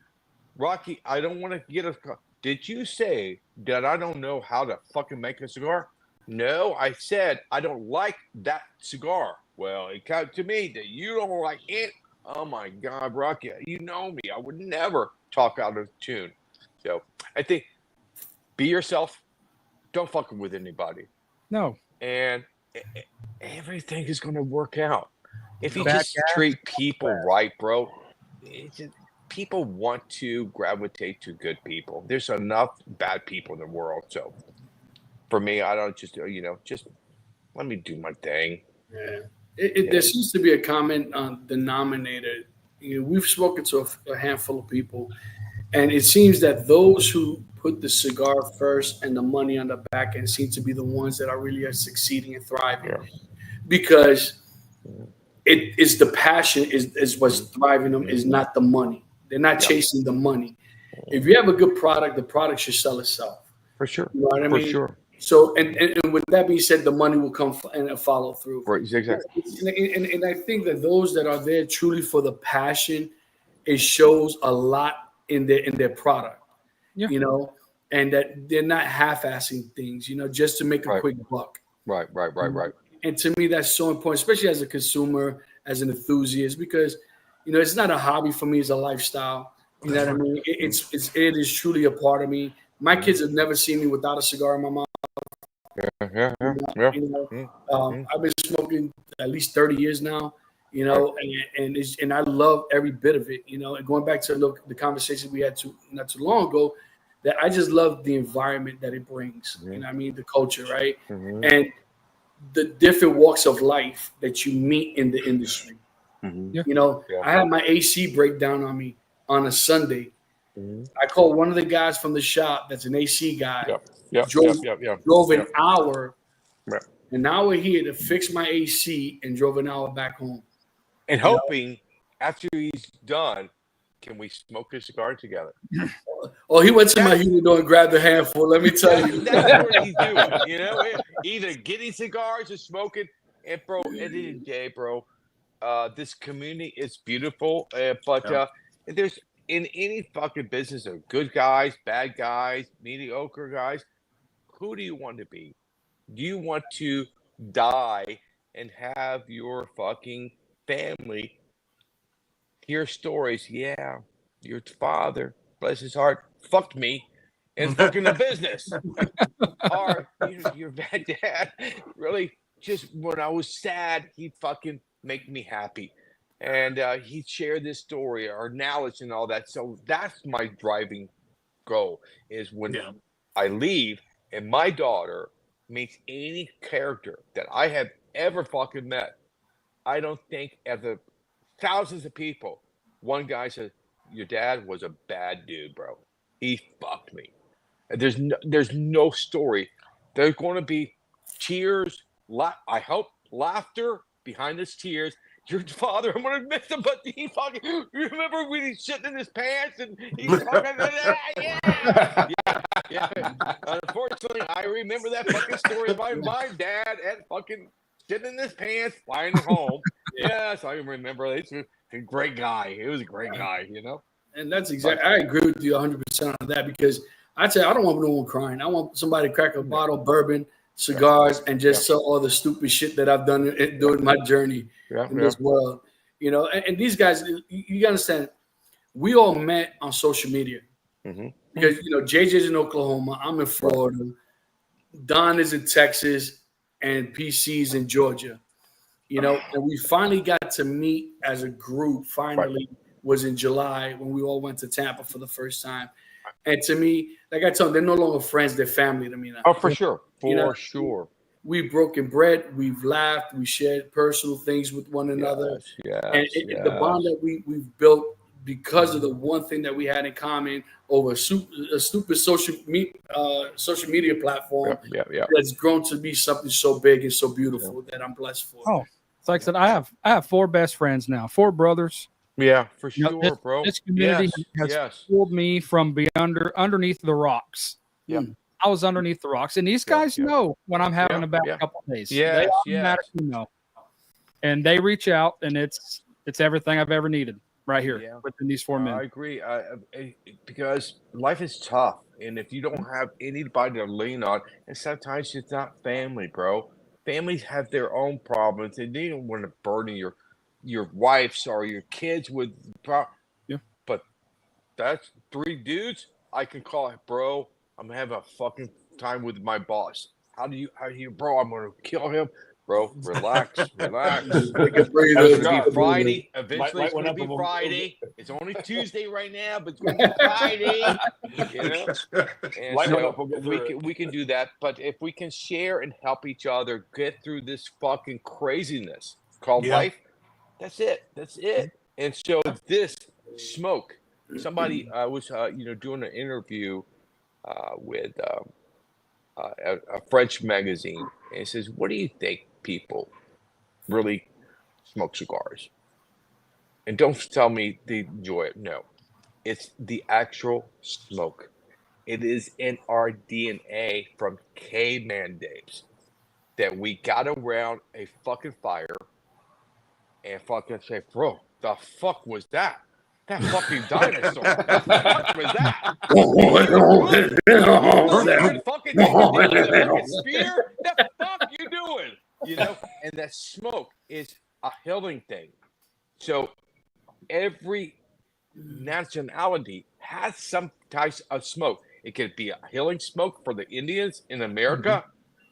Rocky, I don't want to get a. Did you say that I don't know how to fucking make a cigar? No, I said I don't like that cigar. Well, it came to me that you don't like it. Oh my God, Rocky, you know me. I would never talk out of tune. So I think be yourself. Don't fuck with anybody. No. And everything is going to work out. If you just treat people right, bro, people want to gravitate to good people. There's enough bad people in the world. So for me, I don't just let me do my thing. Yeah. There seems to be a common denominator. We've spoken to a handful of people, and it seems that those who put the cigar first and the money on the back end seem to be the ones that are really succeeding and thriving, because it is the passion is what's driving them, is not the money. They're not chasing the money. If you have a good product, the product should sell itself. For sure. You know what I mean? For sure. So, and with that being said, the money will come and follow through. Right, exactly. And I think that those that are there truly for the passion, it shows a lot in their product. Yeah. You know, and that they're not half-assing things, just to make a quick buck. Right. And to me, that's so important, especially as a consumer, as an enthusiast, because it's not a hobby for me; it's a lifestyle. You know what I mean? It is truly a part of me. My kids have never seen me without a cigar in my mouth. Yeah. I've been smoking at least 30 years now. And I love every bit of it. And going back to the conversation we had not too long ago, that I just love the environment that it brings. You know what I mean? The culture, right? And the different walks of life that you meet in the industry. I had my AC break down on me on a Sunday. I called one of the guys from the shop that's an AC guy. Drove an hour, an hour here to fix my AC, and drove an hour back home. And hoping after he's done, can we smoke a cigar together? Oh, he went to my humidor and grabbed a handful. Let me tell you. That's what he's doing, either getting cigars or smoking. And, bro, at the end of the day, bro, this community is beautiful. But there's in any fucking business of good guys, bad guys, mediocre guys. Who do you want to be? Do you want to die and have your fucking family hear stories? Yeah, your father, bless his heart, fucked me and fucking the business. Or your bad dad really just when I was sad, he'd fucking make me happy. And he'd share this story or knowledge and all that. So that's my driving goal is when I leave and my daughter meets any character that I have ever fucking met. I don't think of the thousands of people, one guy says, your dad was a bad dude, bro. He fucked me. And there's no story. There's going to be cheers, I hope, laughter behind his tears. Your father, I'm going to miss him, but he fucking, you remember when he's shitting in his pants and he's fucking, yeah. Unfortunately, I remember that fucking story about my dad and fucking shitting in his pants, flying home. Yes, I remember. He's a great guy. He was a great guy, And that's exactly, I agree with you 100% on that because I tell you, I don't want no one crying. I want somebody to crack a bottle of bourbon, cigars, and just sell all the stupid shit that I've done during my journey in this world. And these guys, you understand, we all met on social media because, JJ's in Oklahoma, I'm in Florida, Don is in Texas, and PC's in Georgia. And we finally got to meet as a group. Finally, was in July when we all went to Tampa for the first time. And to me, like I told them, they're no longer friends; they're family to me now. Oh, for sure, sure. We've broken bread, we've laughed, we shared personal things with one another. And the bond that we've built because of the one thing that we had in common over a stupid social media platform that's grown to be something so big and so beautiful that I'm blessed for. Oh, it's like I said, I have 4 best friends now, 4 brothers. Yeah, for sure, bro. This community has pulled me from underneath the rocks. Yeah. I was underneath the rocks, and these guys know when I'm having a bad couple of days. They automatically know, and they reach out, and it's everything I've ever needed right here within these 4 men. I agree, because life is tough, and if you don't have anybody to lean on, and sometimes it's not family, bro. Families have their own problems, and they don't want to burden your wives or your kids with but that's 3 dudes I can call it, bro. I'm gonna have a fucking time with my boss. How do you bro, I'm gonna kill him, bro. Relax. It's gonna be Friday. Eventually it's gonna be Friday. It's only Tuesday right now, but it's gonna be Friday. And so we can do that, but if we can share and help each other get through this fucking craziness called life. That's it. And so this smoke, somebody was doing an interview with a French magazine, and it says, "What do you think people really smoke cigars?" And don't tell me they enjoy it. No, it's the actual smoke. It is in our DNA from caveman days that we got around a fucking fire. And fucking say, bro, the fuck was that? That fucking dinosaur. What the fuck was that? You fucking take a hit with a fucking spear? The fuck you doing? You know, and that smoke is a healing thing. So every nationality has some types of smoke. It could be a healing smoke for the Indians in America.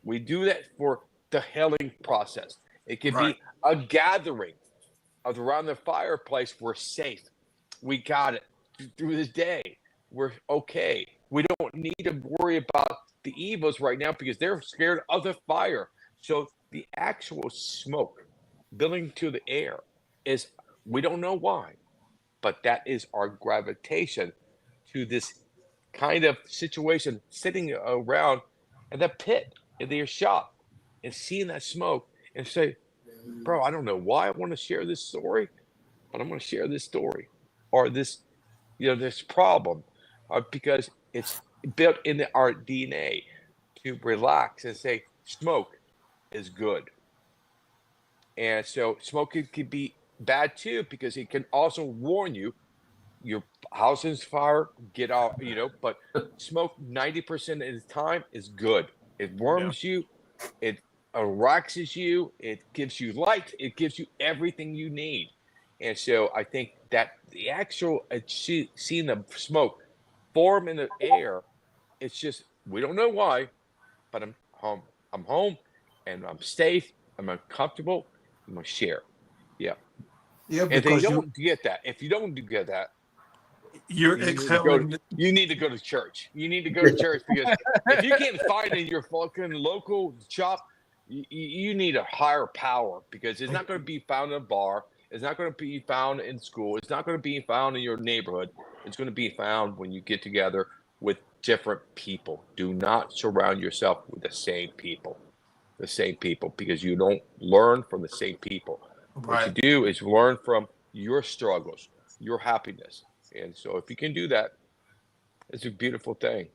We do that for the healing process. It could be a gathering of around the fireplace. We're safe. We got it through this day. We're okay. We don't need to worry about the evils right now because they're scared of the fire. So the actual smoke building to the air is, we don't know why, but that is our gravitation to this kind of situation, sitting around in the pit in your shop and seeing that smoke and say, bro, I don't know why I want to share this story, but I'm going to share this story or this, this problem, because it's built into our DNA to relax and say smoke is good. And so smoking can be bad too, because it can also warn you your house is fire, get out, but smoke 90% of the time is good. It warms you, it relaxes you, it gives you light, it gives you everything you need. And so I think that the actual seeing the smoke form in the air, it's just, we don't know why, but I'm home. I'm home and I'm safe, I'm comfortable, I'm gonna share. Yeah. Yeah, If they because don't get that, if you don't get that, you're exhaling. you need to go to church. You need to go to church, because if you can't find it in your fucking local shop, you need a higher power, because it's not going to be found in a bar. It's not going to be found in school. It's not going to be found in your neighborhood. It's going to be found when you get together with different people. Do not surround yourself with the same people. Because you don't learn from the same people. What you do is learn from your struggles, your happiness. And so if you can do that, it's a beautiful thing.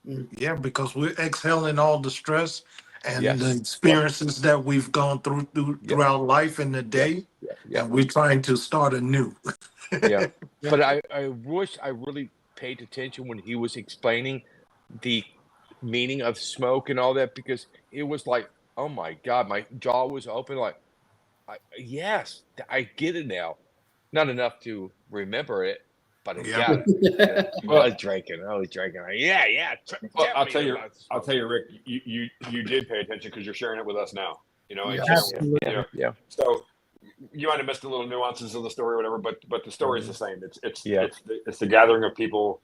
Yeah, because we're exhaling all the stress and the experiences that we've gone throughout life in the day, and we're trying to start anew. But I wish I really paid attention when he was explaining the meaning of smoke and all that, because it was like, oh my God, my jaw was open. Like, yes, I get it now. Not enough to remember it, but I got it. I was drinking. Yeah. Well, I'll tell you, Rick. You did pay attention because you're sharing it with us now. So you might have missed the little nuances of the story, or whatever, but the story is the same. It's the gathering of people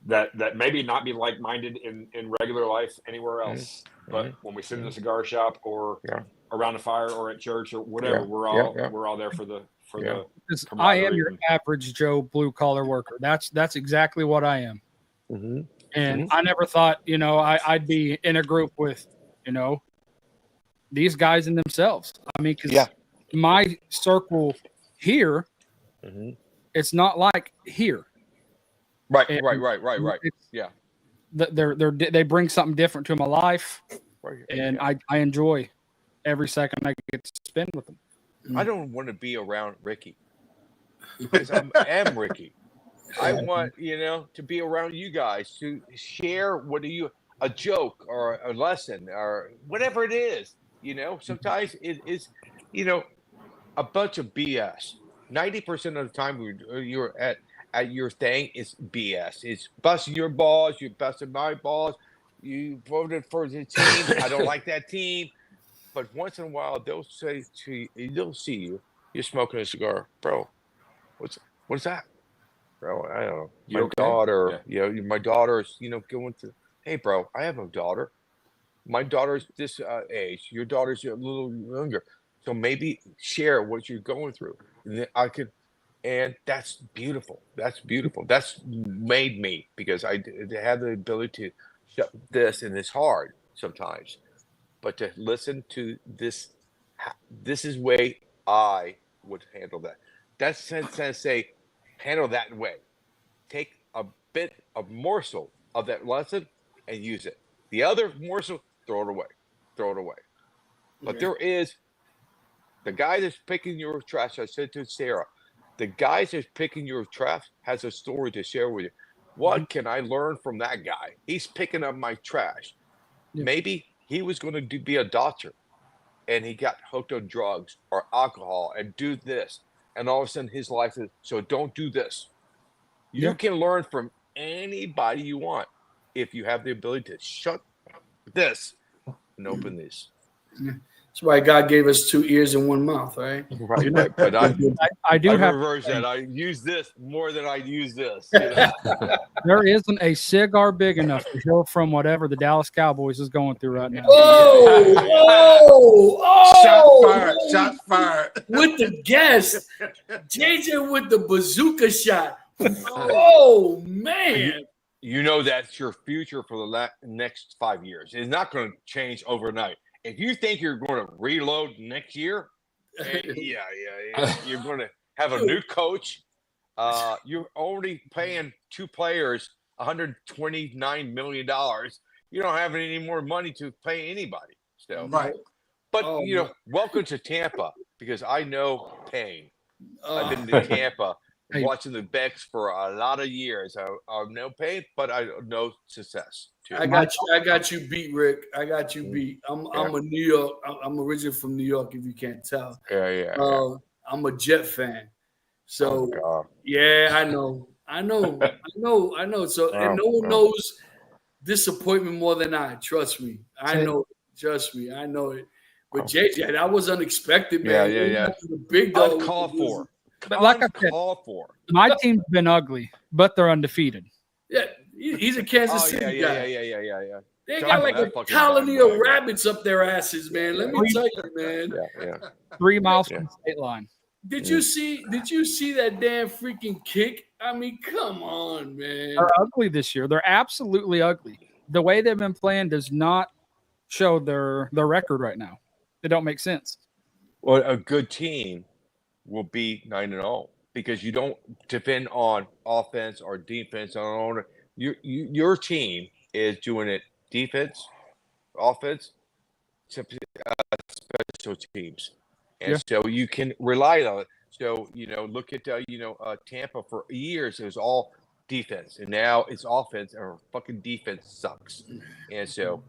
that maybe not be like-minded in regular life anywhere else, but when we sit in a cigar shop or around a fire or at church or whatever, we're all there for the I am your average Joe blue collar worker. That's exactly what I am. And I never thought, I'd be in a group with, these guys in themselves. I mean, because my circle here, it's not like here. Right. Yeah. They bring something different to my life, and I enjoy every second I get to spend with them. I don't want to be around Ricky, because I am Ricky. I want, to be around you guys to share a joke or a lesson or whatever it is. Sometimes it is, a bunch of BS. 90% of the time you're at your thing is BS. It's busting your balls. You're busting my balls. You voted for the team. I don't like that team. But once in a while, they'll say to you, they'll see you. You're smoking a cigar, bro. What's that, bro? I don't know. My daughter, my daughter's, going to. Hey, bro, I have a daughter. My daughter's this age. Your daughter's a little younger. So maybe share what you're going through. And that's beautiful. That's beautiful. That's made me, because I have the ability to shut this, and it's hard sometimes. But to listen to this is way I would handle that. That's to say, handle that way. Take a morsel of that lesson and use it. The other morsel, throw it away. But there is the guy that's picking your trash. I said to Sarah, The guys that's picking your trash has a story to share with you. What can I learn from that guy? He's picking up my trash. Yeah. Maybe he was going to be a doctor and he got hooked on drugs or alcohol and do this. And all of a sudden his life is, so don't do this. You Yeah. can learn from anybody you want if you have the ability to shut this and open this. That's why God gave us 2 ears and 1 mouth, right? Right. But I do have reverse that. I use this more than I use this. You know? there isn't a cigar big enough to heal from whatever the Dallas Cowboys is going through right now. Oh, Shots fired. with the guest. JJ with the bazooka shot. Oh, man. You know that's your future for the next 5 years. It's not going to change overnight. If you think you're going to reload next year, yeah, you're going to have a new coach. You're already paying 2 players $129 million. You don't have any more money to pay anybody. So, Right. But welcome to Tampa because I know pain. I've been to Tampa watching the Becks for a lot of years. I know pain, but I know success too. I got you beat, Rick. I got you beat. I'm a New York. I'm originally from New York, if you can't tell. Yeah. I'm a Jet fan. So I know. So and no one knows disappointment more than I. Trust me. I know it. Trust me. I know it. But JJ, that was unexpected, man. Yeah. The big dog. Uncalled for. But like I said, my team's been ugly, but they're undefeated. Yeah, he's a Kansas City guy. Yeah. They got like a colony of rabbits up their asses, man. Let me tell you, man. Yeah. 3 miles from the state line. Did you see that damn freaking kick? I mean, come on, man. They're ugly this year. They're absolutely ugly. The way they've been playing does not show their record right now. It don't make sense. Well, a good team will be 9-0 because you don't depend on offense or defense. Your team is doing it defense, offense, special teams, and so you can rely on it. So look at Tampa for years. It was all defense, and now it's offense, and our fucking defense sucks. And so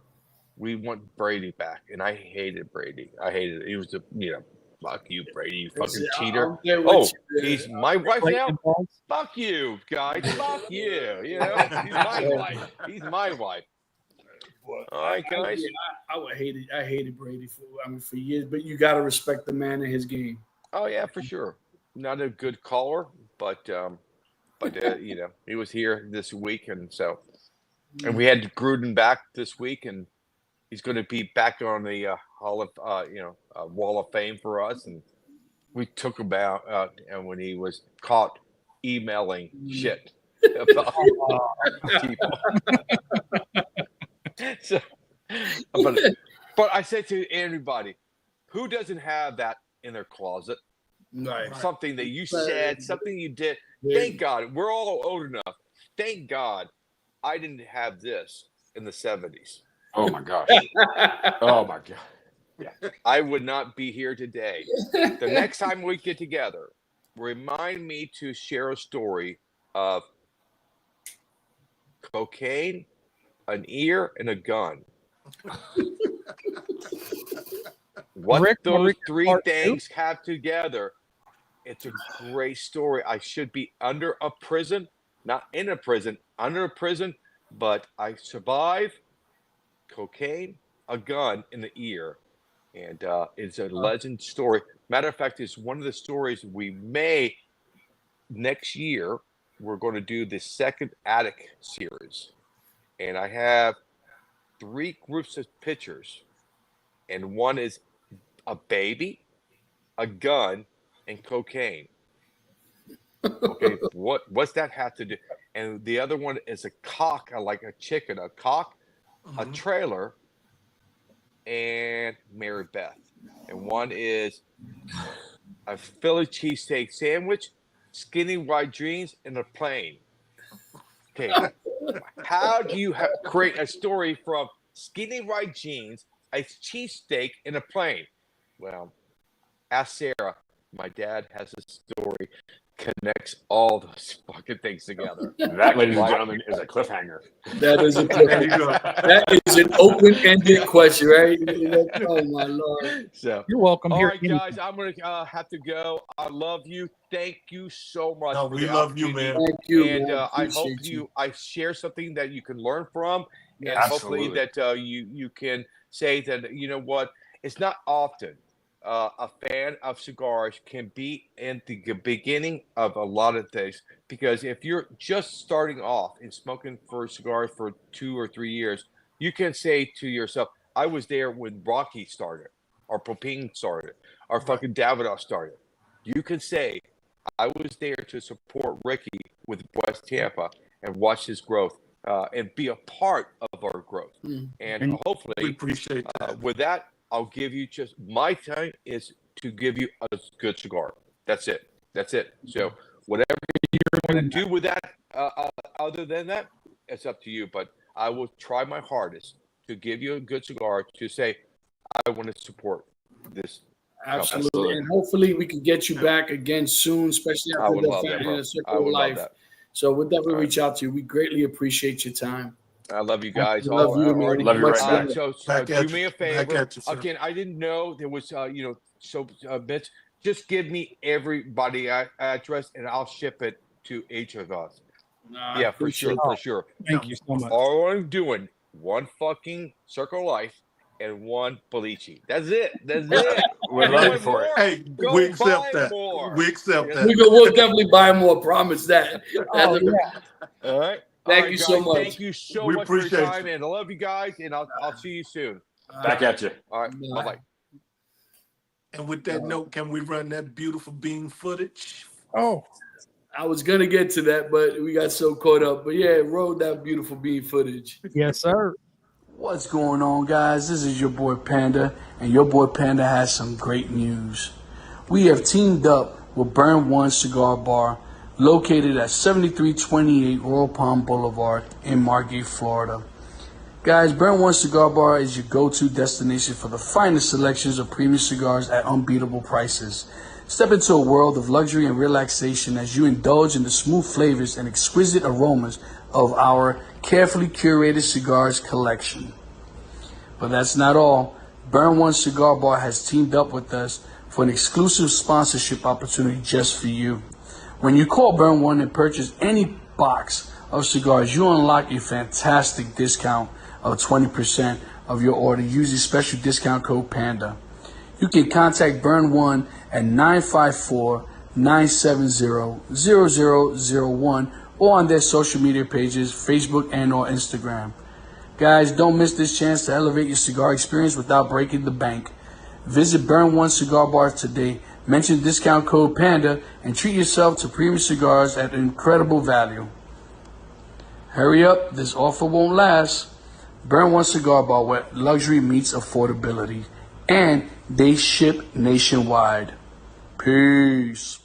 we want Brady back, and I hated Brady. I hated it. He was fuck you, Brady, you fucking cheater. Oh, he's my wife now? Fuck you, guys. Fuck you. He's my wife. He's my wife. All right, guys. I hated Brady for years, but you got to respect the man and his game. Oh, yeah, for sure. Not a good caller, but he was here this week, and we had Gruden back this week, and he's going to be back on the Wall of Fame for us. And we took him out, and when he was caught emailing shit about people. But I said to everybody, who doesn't have that in their closet? Right. Something that you said, something you did. Thank God. We're all old enough. Thank God I didn't have this in the 70s. Oh my gosh. Oh my God. Yeah. I would not be here today. The next time we get together, remind me to share a story of cocaine, an ear, and a gun. What those 3 things have together, it's a great story. I should be under a prison, not in a prison, under a prison, but I survived cocaine, a gun in the ear. And it's a legend story. Matter of fact, it's one of the stories we may next year. We're going to do the second Attic series. And I have 3 groups of pictures. And one is a baby, a gun, and cocaine. Okay, what's that have to do? And the other one is a cock, like a chicken, a cock, a trailer, and Mary Beth. And one is a Philly cheesesteak sandwich, skinny white jeans, and a plane. Okay, how do you create a story from skinny white jeans, a cheesesteak, and a plane? Well, ask Sarah. My dad has a story connects all those fucking things together. That, ladies and gentlemen, is a cliffhanger. That is a There you go. that is an open-ended question, right? Oh my Lord. So, You're welcome all here. right, guys, I'm going to have to go. I love you. Thank you so much. No, for we the love you, opportunity. man. Thank you, And man. I hope Appreciate I share something that you can learn from, and Yes. hopefully that you can say that, you know what, it's not often a fan of cigars can be in the beginning of a lot of things, because if you're just starting off and smoking for cigars for 2 or 3 years, you can say to yourself, I was there when Rocky started, or Popin started, or fucking Davidoff started. You can say, I was there to support Ricky with West Tampa and watch his growth and be a part of our growth. Mm. And And We hopefully, appreciate that. with that, I'll give you just my time is to give you a good cigar. That's it. That's it. So whatever you're going to do with that, other than that, it's up to you. But I will try my hardest to give you a good cigar to say, I want to support this. Absolutely. And hopefully we can get you back again soon, especially I after would the love that, fight in bro. a I circle would of love life. that. So we'll definitely All right. reach out to you. We greatly appreciate your time. I love you guys. Love you, man. Already. Love you right back. So Back do at me you. a Back favor. at you, sir. Again, I didn't know there was, Mitch, just give me everybody address and I'll ship it to each of us. I Yeah, for appreciate sure, for sure. Thank you so much. All I'm doing, one fucking Circle Life and one Belici. That's it. That's it. We're You looking want for it. more? Hey, Go we accept buy that. more. We accept that. We'll definitely buy more. Promise that. Oh, yeah. All right. Thank All right, you guys, so much. Thank you so We much for your appreciate time, you. and I love you guys, and I'll see you soon. Back at you. All right. Bye. Bye-bye. And with that note, can we run that beautiful bean footage? Oh, I was gonna get to that, but we got so caught up. But yeah, roll that beautiful bean footage. yes, sir. What's going on, guys? This is your boy Panda, and your boy Panda has some great news. We have teamed up with Burn One Cigar Bar, located at 7328 Royal Palm Boulevard in Margate, Florida. Guys, Burn One Cigar Bar is your go-to destination for the finest selections of premium cigars at unbeatable prices. Step into a world of luxury and relaxation as you indulge in the smooth flavors and exquisite aromas of our carefully curated cigars collection. But that's not all. Burn One Cigar Bar has teamed up with us for an exclusive sponsorship opportunity just for you. When you call Burn One and purchase any box of cigars, you unlock a fantastic discount of 20% of your order using special discount code PANDA. You can contact Burn One at 954-970-0001 or on their social media pages, Facebook and or Instagram. Guys, don't miss this chance to elevate your cigar experience without breaking the bank. Visit Burn One Cigar Bar today, mention discount code PANDA, and treat yourself to premium cigars at incredible value. Hurry up, this offer won't last. Burn One Cigar Bar, where luxury meets affordability. And they ship nationwide. Peace.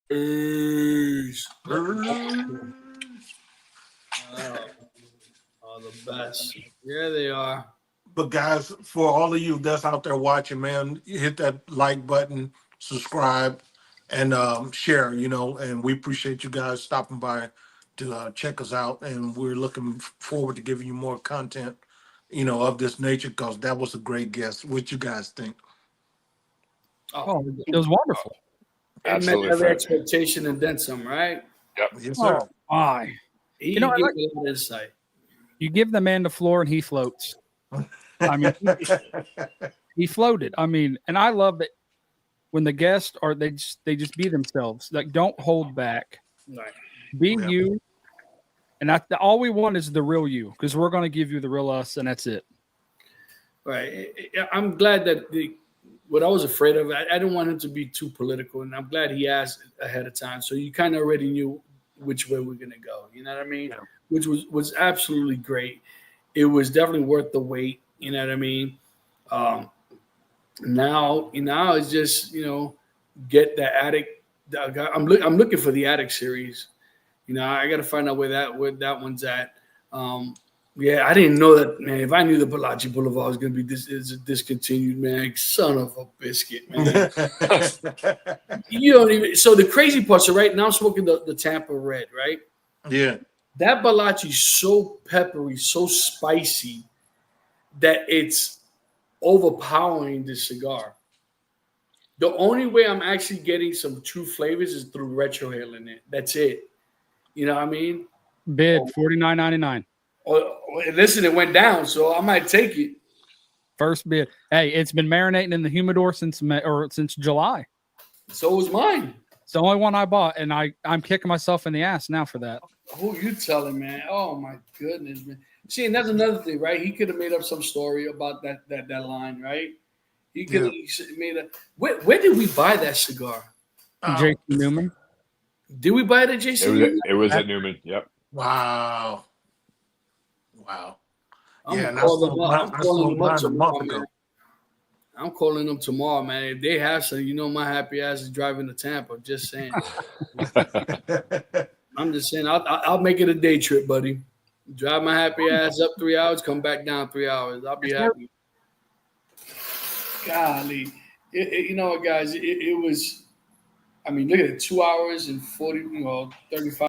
Peace. Oh, the best. Yeah, they are. But guys, for all of you that's out there watching, man, you hit that like button, subscribe, and share. And we appreciate you guys stopping by to check us out, and we're looking forward to giving you more content, of this nature, because that was a great guest. What you guys think? Oh, it was wonderful. It met Absolutely, every Fred. expectation and then some, right? Yes, sir. Oh, my. He You know, I gave like- a lot of insight. You give the man the floor and he floats. I mean, he floated. I mean, and I love that when the guests are they just be themselves. Like, don't hold back. Right. Be Yeah. you. And all we want is the real you, because we're going to give you the real us, and that's it. Right. I'm glad that what I was afraid of, I didn't want him to be too political, and I'm glad he asked ahead of time, so you kind of already knew which way we're gonna go. You know what I mean? Yeah. Which was absolutely great. It was definitely worth the wait. You know what I mean? Now it's just get the Addict. I'm looking for the Addict series. I got to find out where that one's at. Yeah, I didn't know that, man. If I knew the Balachi Boulevard was going to be discontinued, man, son of a biscuit, man. You don't even. So the crazy part, so right now I'm smoking the Tampa Red, right? Yeah. That Balachi's so peppery, so spicy that it's overpowering the cigar. The only way I'm actually getting some true flavors is through retrohale in it. That's it. You know what I mean? Bid $49.99. Oh, listen, it went down, so I might take it. First bid. Hey, it's been marinating in the humidor since July. So was mine. It's the only one I bought, and I'm kicking myself in the ass now for that. Who you telling, man? Oh my goodness, man. See, and that's another thing, right? He could have made up some story about that line, right? He could have made a. Where did we buy that cigar? J.C. Newman. Did we buy it at JC? It was at Newman. Yep. Wow. Yeah, I'm and calling them up a month tomorrow, ago. man. I'm calling them tomorrow, man. If they have some, my happy ass is driving to Tampa. Just saying. I'm just saying. I'll make it a day trip, buddy. Drive my happy ass up 3 hours, come back down 3 hours. I'll be happy. Golly, you know what, guys? It was. I mean, look at it. 2 hours and 35